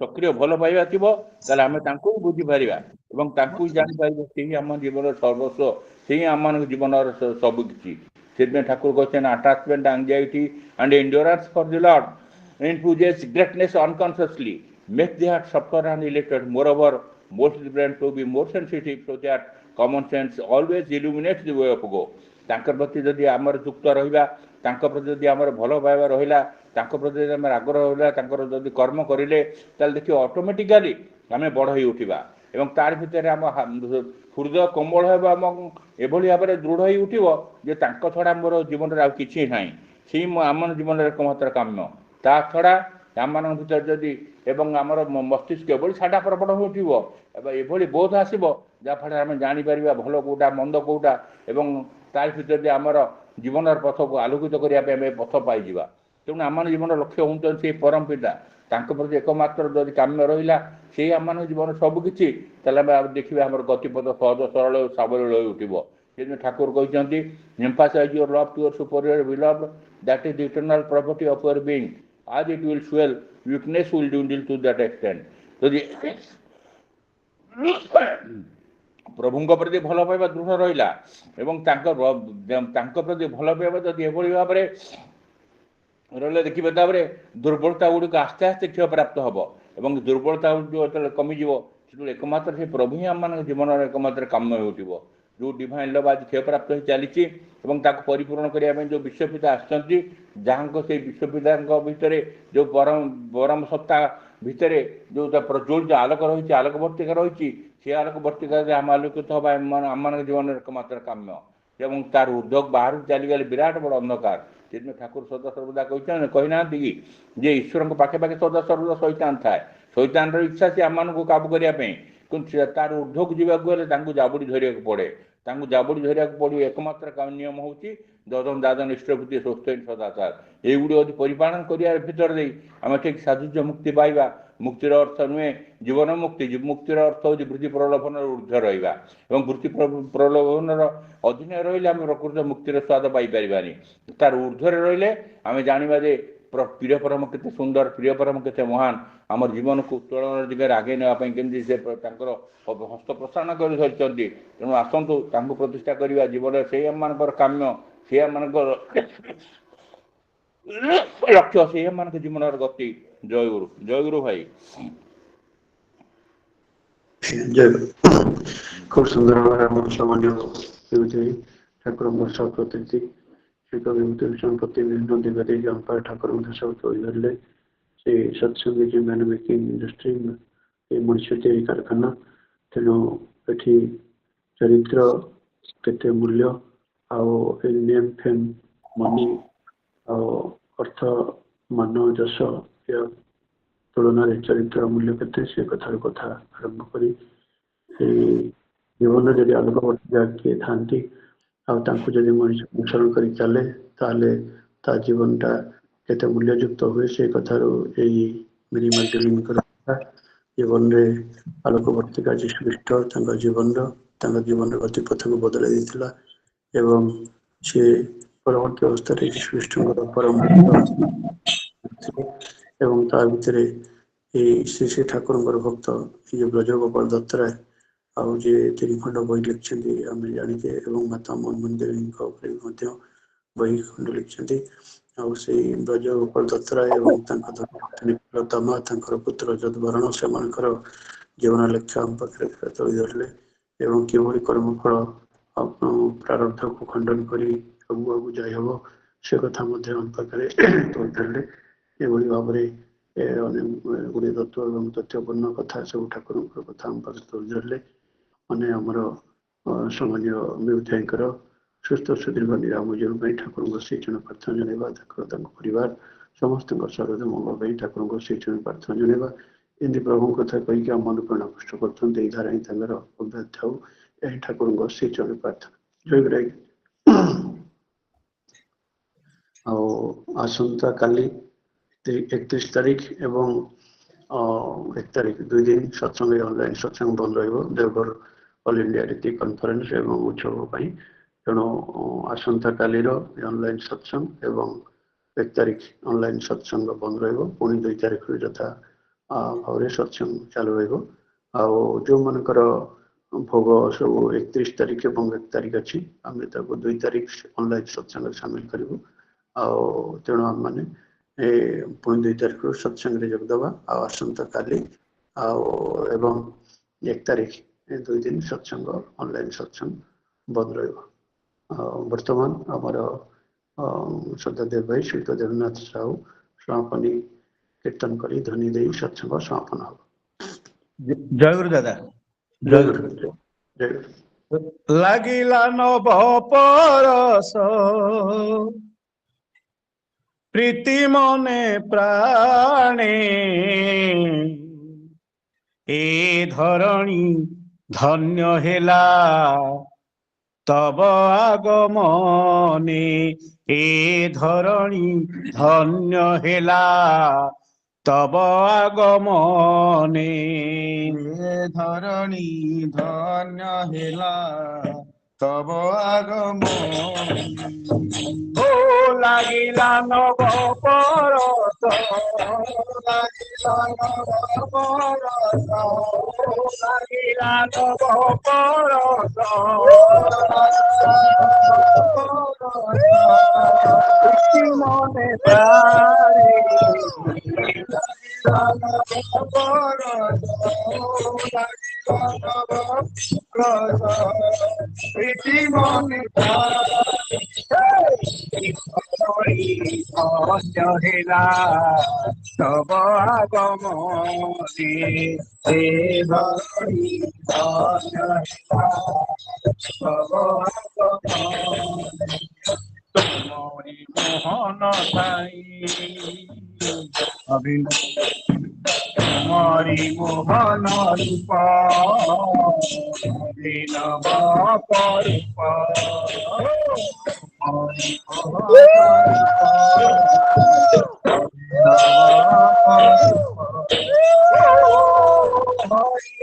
ସକ୍ରିୟ ଭଲ ପାଇବା ଥିବ ତାହେଲେ ଆମେ ତାଙ୍କୁ ହିଁ ବୁଝିପାରିବା ଏବଂ ତାଙ୍କୁ ହିଁ ଜାଣିପାରିବା। ସେହି ଆମ ଜୀବନର ସର୍ବସ୍ୱ, ସେହି ଆମମାନଙ୍କ ଜୀବନର ସବୁ କିଛି। ସେଥିପାଇଁ ଠାକୁର କହିଛନ୍ତି attachment anxiety and endurance for the lord infuses greatness unconsciously, make the heart suffer and elated. Moreover, most the brain to be more sensitive so that common sense always illuminates the way of go. ତାଙ୍କ ପ୍ରତି ଯଦି ଆମର ଯୁକ୍ତ ରହିବା, ତାଙ୍କ ପ୍ରତି ଯଦି ଆମର ଭଲ ପାଇବା ରହିଲା, ତାଙ୍କ ପ୍ରତି ଯଦି ଆମର ଆଗ୍ରହ ରହିଲା, ତାଙ୍କର ଯଦି କର୍ମ କରିଲେ ତାହେଲେ ଦେଖିବ ଅଟୋମେଟିକାଲି ଆମେ ବଡ଼ ହେଇ ଉଠିବା ଏବଂ ତାର ଭିତରେ ଆମ ହୃଦୟ କୋମଳ ହେବ ଏବଂ ଏଭଳି ଭାବରେ ଦୃଢ଼ ହେଇ ଉଠିବ ଯେ ତାଙ୍କ ଛଡ଼ା ମୋର ଜୀବନରେ ଆଉ କିଛି ନାହିଁ। ସେଇ ଆମ ଜୀବନରେ ଏକମାତ୍ର କାମ୍ୟ। ତା ଛଡ଼ା ଆମମାନଙ୍କ ଭିତରେ ଯଦି ଏବଂ ଆମର ମସ୍ତିଷ୍କ ଏଭଳି ସାଡ଼ା ପ୍ରବଣ ହୋଇ ଉଠିବ ଏବଂ ଏଭଳି ବୋଧ ଆସିବ ଯାହାଫଳରେ ଆମେ ଜାଣିପାରିବା ଭଲ କେଉଁଟା ମନ୍ଦ କେଉଁଟା ଏବଂ ତାରି ଭିତରେ ଆମର ଜୀବନର ପଥକୁ ଆଲୋକିତ କରିବା ପାଇଁ ଆମେ ପଥ ପାଇଯିବା। ତେଣୁ ଆମ ଜୀବନର ଲକ୍ଷ୍ୟ ହେଉଛନ୍ତି ସେଇ ପରମ ପିତା, ତାଙ୍କ ପ୍ରତି ଏକମାତ୍ର ଯଦି କାମ୍ୟ ରହିଲା ସେଇ ଆମମାନଙ୍କ ଜୀବନ ସବୁକିଛି, ତାହେଲେ ଆମେ ଦେଖିବା ଆମର ଗତିପଥ ସହଜ ସରଳ ସାବଳୀଳ ହୋଇ ଉଠିବ। ଯେମିତି ଠାକୁର କହିଛନ୍ତି emphasize your love to your superior beloved, that is the eternal property of your being. As it will swell, weakness will dwindle to that extent. ଯଦି ପ୍ରଭୁଙ୍କ ପ୍ରତି ଭଲ ପାଇବା ଦୃଢ଼ ରହିଲା ଏବଂ ତାଙ୍କ ପ୍ରତି ଭଲ ପାଇବା ଯଦି ଏଭଳି ଭାବରେ ରହିଲେ ଦେଖିବେ ତାପରେ ଦୁର୍ବଳତା ଗୁଡ଼ିକ ଆସ୍ତେ ଆସ୍ତେ କ୍ଷୟପ୍ରାପ୍ତ ହେବ ଏବଂ ଦୁର୍ବଳତା ଯେତେବେଳେ କମିଯିବ ସେତେବେଳେ ଏକମାତ୍ର ସେ ପ୍ରଭୁ ହିଁ ଆମମାନଙ୍କ ଜୀବନର ଏକମାତ୍ର କାମ୍ୟ ହେଉଥିବ। ଯେଉଁ ଡିଭାଇନ୍ ଲଭ୍ ଆଜି କ୍ଷୟପ୍ରାପ୍ତ ହୋଇ ଚାଲିଛି ଏବଂ ତାକୁ ପରିପୂରଣ କରିବା ପାଇଁ ଯେଉଁ ବିଶ୍ୱପିତା ଆସିଛନ୍ତି, ଯାହାଙ୍କ ସେଇ ବିଶ୍ୱପିତାଙ୍କ ଭିତରେ ଯେଉଁ ପରମ ସତ୍ତା ଭିତରେ ଯେଉଁ ପ୍ରଜ୍ୱଳିତ ଆଲୋକ ରହିଛି, ଆଲୋକ ବର୍ତ୍ତିକା ରହିଛି, ସେ ଆଲୋକ ବର୍ତ୍ତିକାରେ ଆମେ ଆଲୋକିତ ହେବା ଆମମାନଙ୍କ ଜୀବନରେ ଏକମାତ୍ର କାମ୍ୟ ଏବଂ ତାର ଉର୍ଦ୍ଧ୍ୱ ବାହାରକୁ ଚାଲିଗଲେ ବିରାଟ ବଡ଼ ଅନ୍ଧକାର। ସେଥିପାଇଁ ଠାକୁର ସଦାସର୍ବଦା କହିନାହାନ୍ତି କି ଯେ ଈଶ୍ୱରଙ୍କ ପାଖେ ପାଖେ ସଦାସର୍ବଦା ଶୈତାନ ଥାଏ, ଶୈତାନର ଇଚ୍ଛା ସେ ଆମମାନଙ୍କୁ କାବୁ କରିବା ପାଇଁ, କିନ୍ତୁ ତାର ଉର୍ଦ୍ଧ୍ୱକୁ ଯିବାକୁ ହେଲେ ତାଙ୍କୁ ଜାବୁଡ଼ି ଧରିବାକୁ ପଡ଼େ। ତାଙ୍କୁ ଜାବୁଡ଼ି ଧରିବାକୁ ପଡ଼ିବ ଏକମାତ୍ର ନିୟମ ହେଉଛି ଦଦନ ଦାଦନ ଇଷ୍ଟଭୂତି ସ୍ୱସ୍ଥୈନ ସଦାଚାର। ଏଇଗୁଡ଼ିକ ଯଦି ପରିପାଳନ କରିବା ଭିତରେ ଦେଇ ଆମେ ଠିକ୍ ସାଜୁଜ୍ୟ ମୁକ୍ତି ପାଇବା मुक्तिर अर्थ नुहे जीवन मुक्ति मुक्तिर अर्थ हूँ वृत्ति प्रलोभन ऊर्ध्व रहा और वृत्ति प्रलोभन अधीन रही आम प्रकृत मुक्तिर स्वाद पाई तार ऊर्ध्व रही आम जाना जे प्रिय परम केते सुंदर प्रिय परम केते महान आम जीवन को उत्तोलन दिगरे आगे नापी केमती से हस्त प्रसारण कर तेणु आसतु प्रतिष्ठा करवा जीवन से आम काम्य से आम लक्ष्य से आम जीवन गति जय गुरु भाई
जय खूब सुंदर भाव सामान्य ठाकुर प्रति श्री विभूतिभूषण प्रति विभिन्न दिगरे अंपायर ठाकुर धरले से सत्संग जी मैन मेकिंग इंडस्ट्री मनुष्य तैयारी कारखाना तेणु ये चरित्र केते मूल्य आउ नेम फेम मनी अर्थ मान जश या तुलन चरित्र मूल्य केते से कथार कथा आरंभ करी जीवन जदि आलोक किए था जदि मनुष्य अनुसरण कर चले ता जीवनटा केते मूल्ययुक्त हुए से कथार मिनिमल डीलिंग जीवन में आलोकवर्तिका जीशुख्रीष्ट जीवन गतिपथ को बदल देता एवं सी परवर्ती अवस्था जीशुख्रीष्ट परम एवं ता भितर श्री श्री ठाकुर भक्त ये ब्रज गोपाल दत्तराय आउ जे 3 खंड बही लिखिं आम जाचे एवं माता मनमोहन देवी बही खंड लिखिं आउ से ब्रज गोपाल दत्तराय एवं तमा पुत्र जदवरण से जीवन लक्ष्य आम पाखे धरले एवं किभली कर्मफल प्रारब्ध को खंडन कर आगू आगू जाहब से कथा आम पाखे धरले एभली भाव गुड़े तत्व और तथ्यपूर्ण कथा सब ठाकुर कथा आम पाखे धरले मैंने आमर सामान्य व्यवसायीकर सुस्थ सुदीर्घ निराम जीवन ठाकुर से चरण प्रार्थना जनवा परिवार समस्त सर्वद मंगल ठाकुर से चरण प्रार्थना जनवा एमती प्रभु कथा कहीकि आम अनुप्रेरणा पुष्ट कर धारा ही अभ्यास था यही ठाकुर से चरण प्रार्थना जय गुरु आसंता काली 31 तारीख एवं 1 तारीख 2 दिन सत्संग ऑनलाइन सत्संग बंद देवघर ऑल इंडिया रीति कॉन्फ्रेंस एवं उत्सव तेणु आसंता काली ऑनलाइन सत्संग एवं 1 तारीख ऑनलाइन सत्संग बंद पुणी 2 तारीख यथा भाव सत्संग चालू जो मनकर भोग सब 31 तारीख और 1 तारीख अच्छी आम 2 तारीख ऑनलाइन सत्संग सामिल करूँ तेणु आम मैंने पुणी 2 तारीख सत्संग जोगदवा आसंता काली एवं 1 तारीख 2 दिन सत्संग ऑनलाइन सत्संग बंद वर्तमान आमर श्रद्धादेव भाई श्रीयुत देवनाथ साहू समापनी कीर्तन करी ध्वनि दे सत्संग समापन हम।
जय गुरु दादा
जय गुरु जय गुरु।
लागिला नव परस प्रीति मने प्राणे ए धरणी धन्य हेला तब आगमने ए धरणी धन्य हेला तब आगमने धरणी धन्य हेला तब आगमने ओ लागिला नव परस लागिला नव परस लागिला नव परस मने प्राणे प्रीति मने हेला तब आगमने हे धरणी तब आगमने तुमरी मोहन साई तुमरी मोहन रूप अभिनव रूप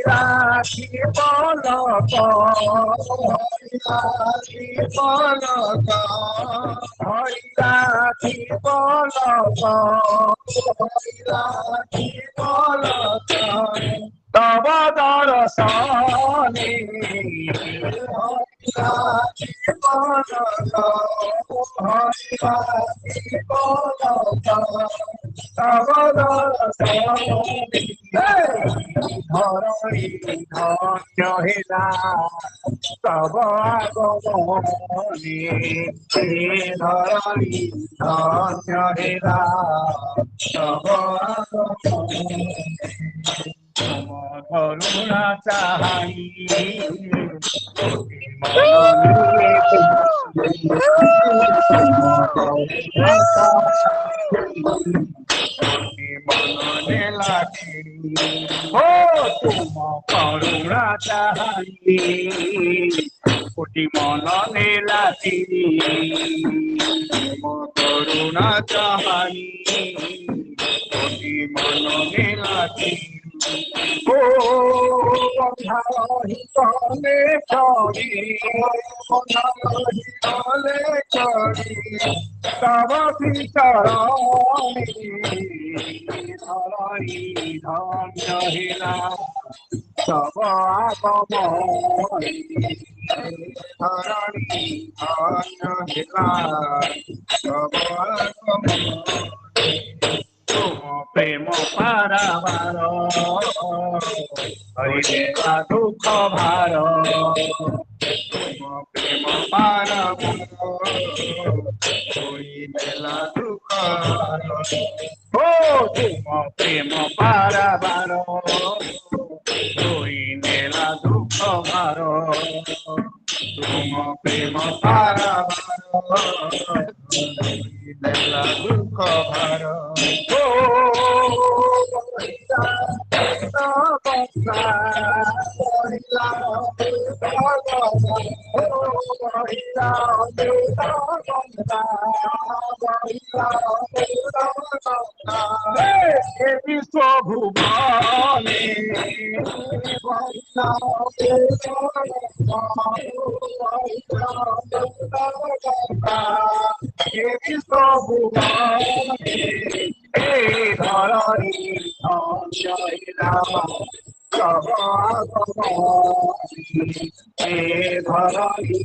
রাখি পলক রাখি পলক রাখি পলক রাখি পলক তব দর্শনে রাখি পলক রাখি পলক তব দর্শনে ধরণী ধন্য হেলা তব আগমনে ধরণী ধন্য হেলা তব আগমনে তম করুণা চাহাই মননে লাগে ও তুম করুণা চাহাই কোটি মননে লাগে তুম করুণা চাহাই কোটি মননে লাগে ও বন্ধাহি তলে চড়ি বন্ধাহি তলে চড়ি তব চরণি ধরণি ধন্য হেলা তব আগমনে ধরণি ধন্য হেলা তব আগমনে তুম প্রেম পারাবার হরিদেবা দুঃখ ভার তুম প্রেম পারাবার হরিদেলা দুঃখ ও তুম প্রেম পারাবার হরিদেলা দুঃখ ভার তুম প্রেম পারাবার হরিদেলা দুঃখ ভার ও বিশ্বভুবনে বিশ্বভুবনে ধরণী তব আগমনে ধরণী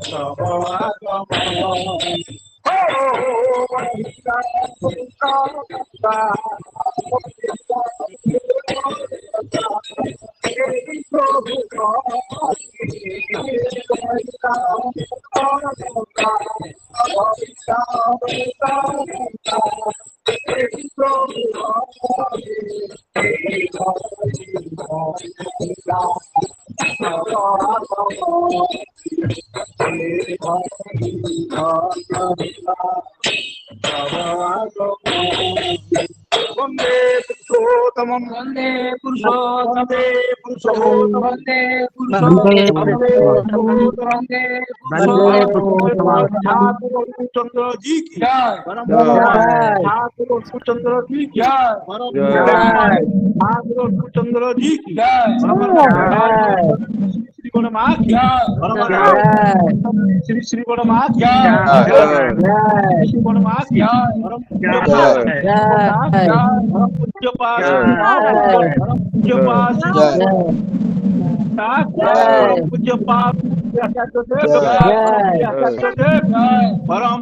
তব আগমনে वंदे पुरुषोत्तमं वंदे पुरुषोत्तमं वंदे ठाकुर चंद्र जी की ठाकुर चंद्र जी की ठाकुर चंद्र जी की श्री गणमा श्री श्री गणमा श्री गणमा पूज्य पास पूज्य पास परम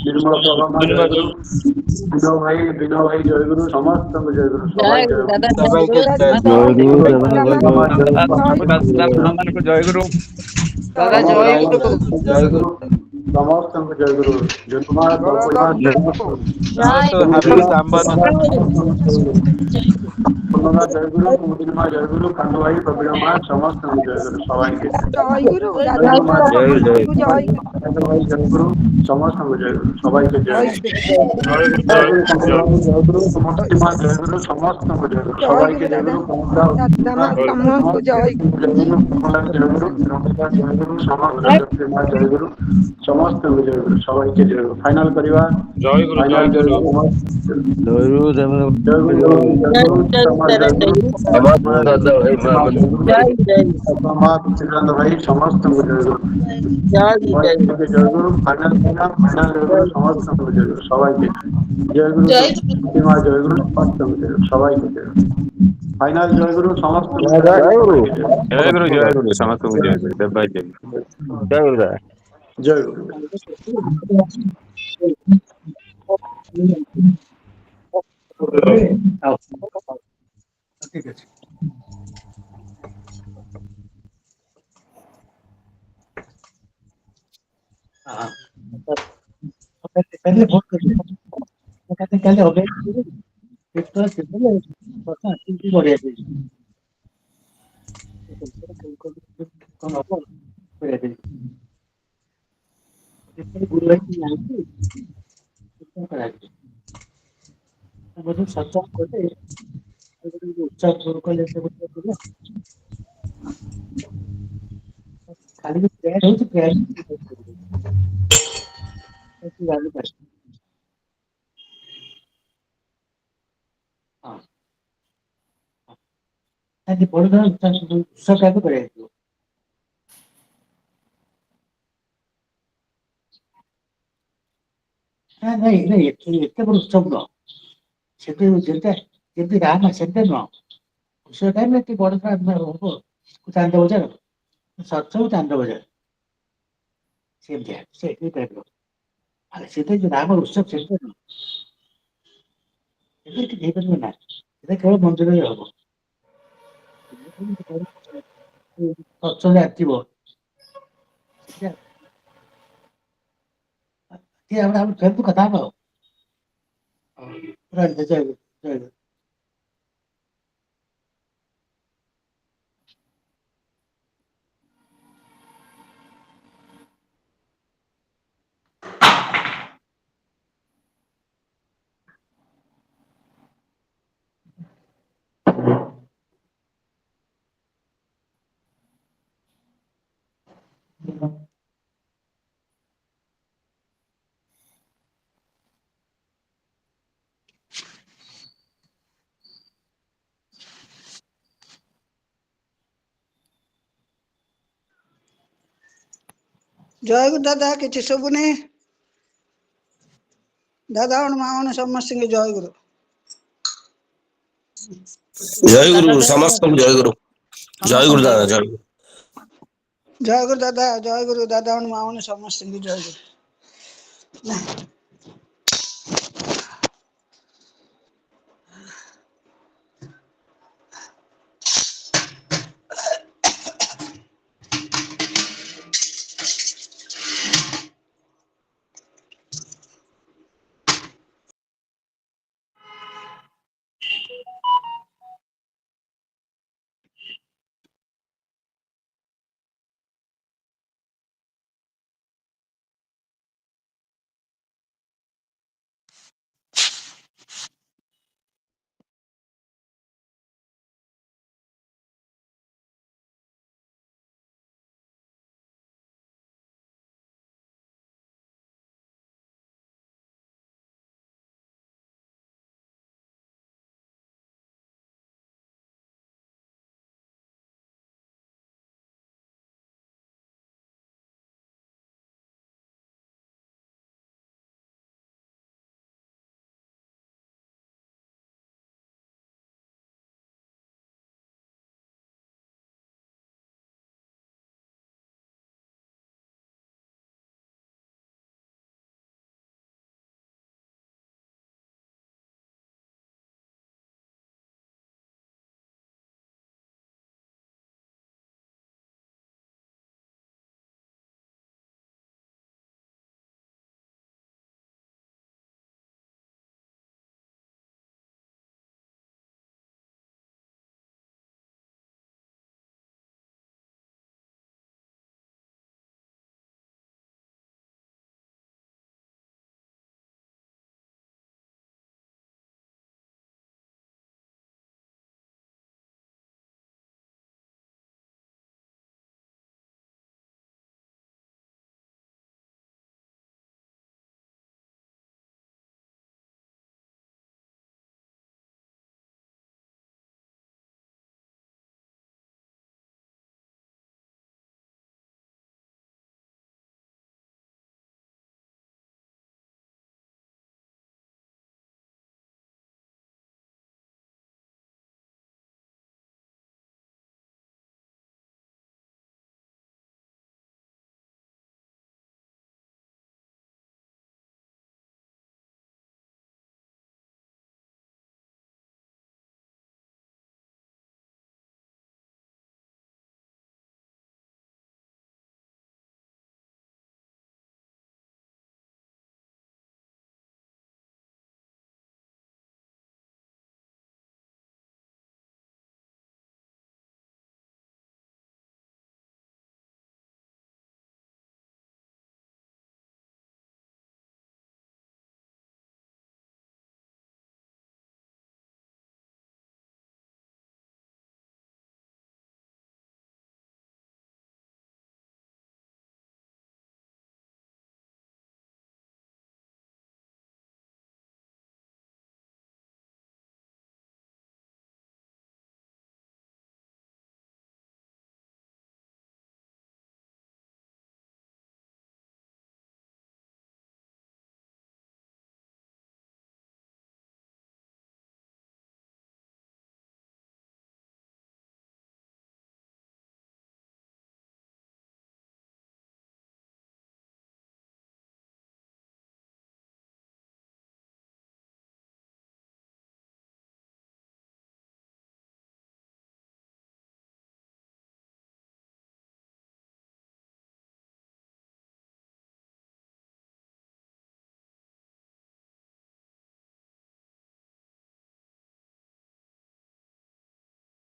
निर्मल प्रभा जयगुरु विनोद भाई जयगुरु समस्त जयगुरु सबाई
जयगुरु
समस्त जयगुरु जयगुरु कुमुदिनमा जयगुरु कांड भाई प्रवीण माँ समस्त जयगुरु सबाई जयगुरु समस्त जयगुरु सबाई के जयगुरु कुमुदिनमा जयगुरु समस्त जयगुरु सबाई के जयगुरु जयगुरु समस्त जयगुरु सबाई के जयगुरु फाइनल परिवार भाई समस्त जयगुरु फाइनल समस्त जयगुरु सबाई के जयगुरु जयगुरु सबाई के फाइनल जयगुरु समस्त
जयगुरु समस्त
जयगुरु ठीक है
पहले बहुत कहते हो गए नहीं एते बड़ उत्सव न से राम से न उस टाइम में बड़ चांद बजार सब चांद बजार से टाइप से राम उत्सव से ना केवल मंदिर हम सत्संग आसो कथा जय जय
जय दादा किसी शुभुनी दादा माँ समस्त जय गुरु
समस्त जय गुरु दादा
जय गुरु दादा माँ समस्त जय गुरु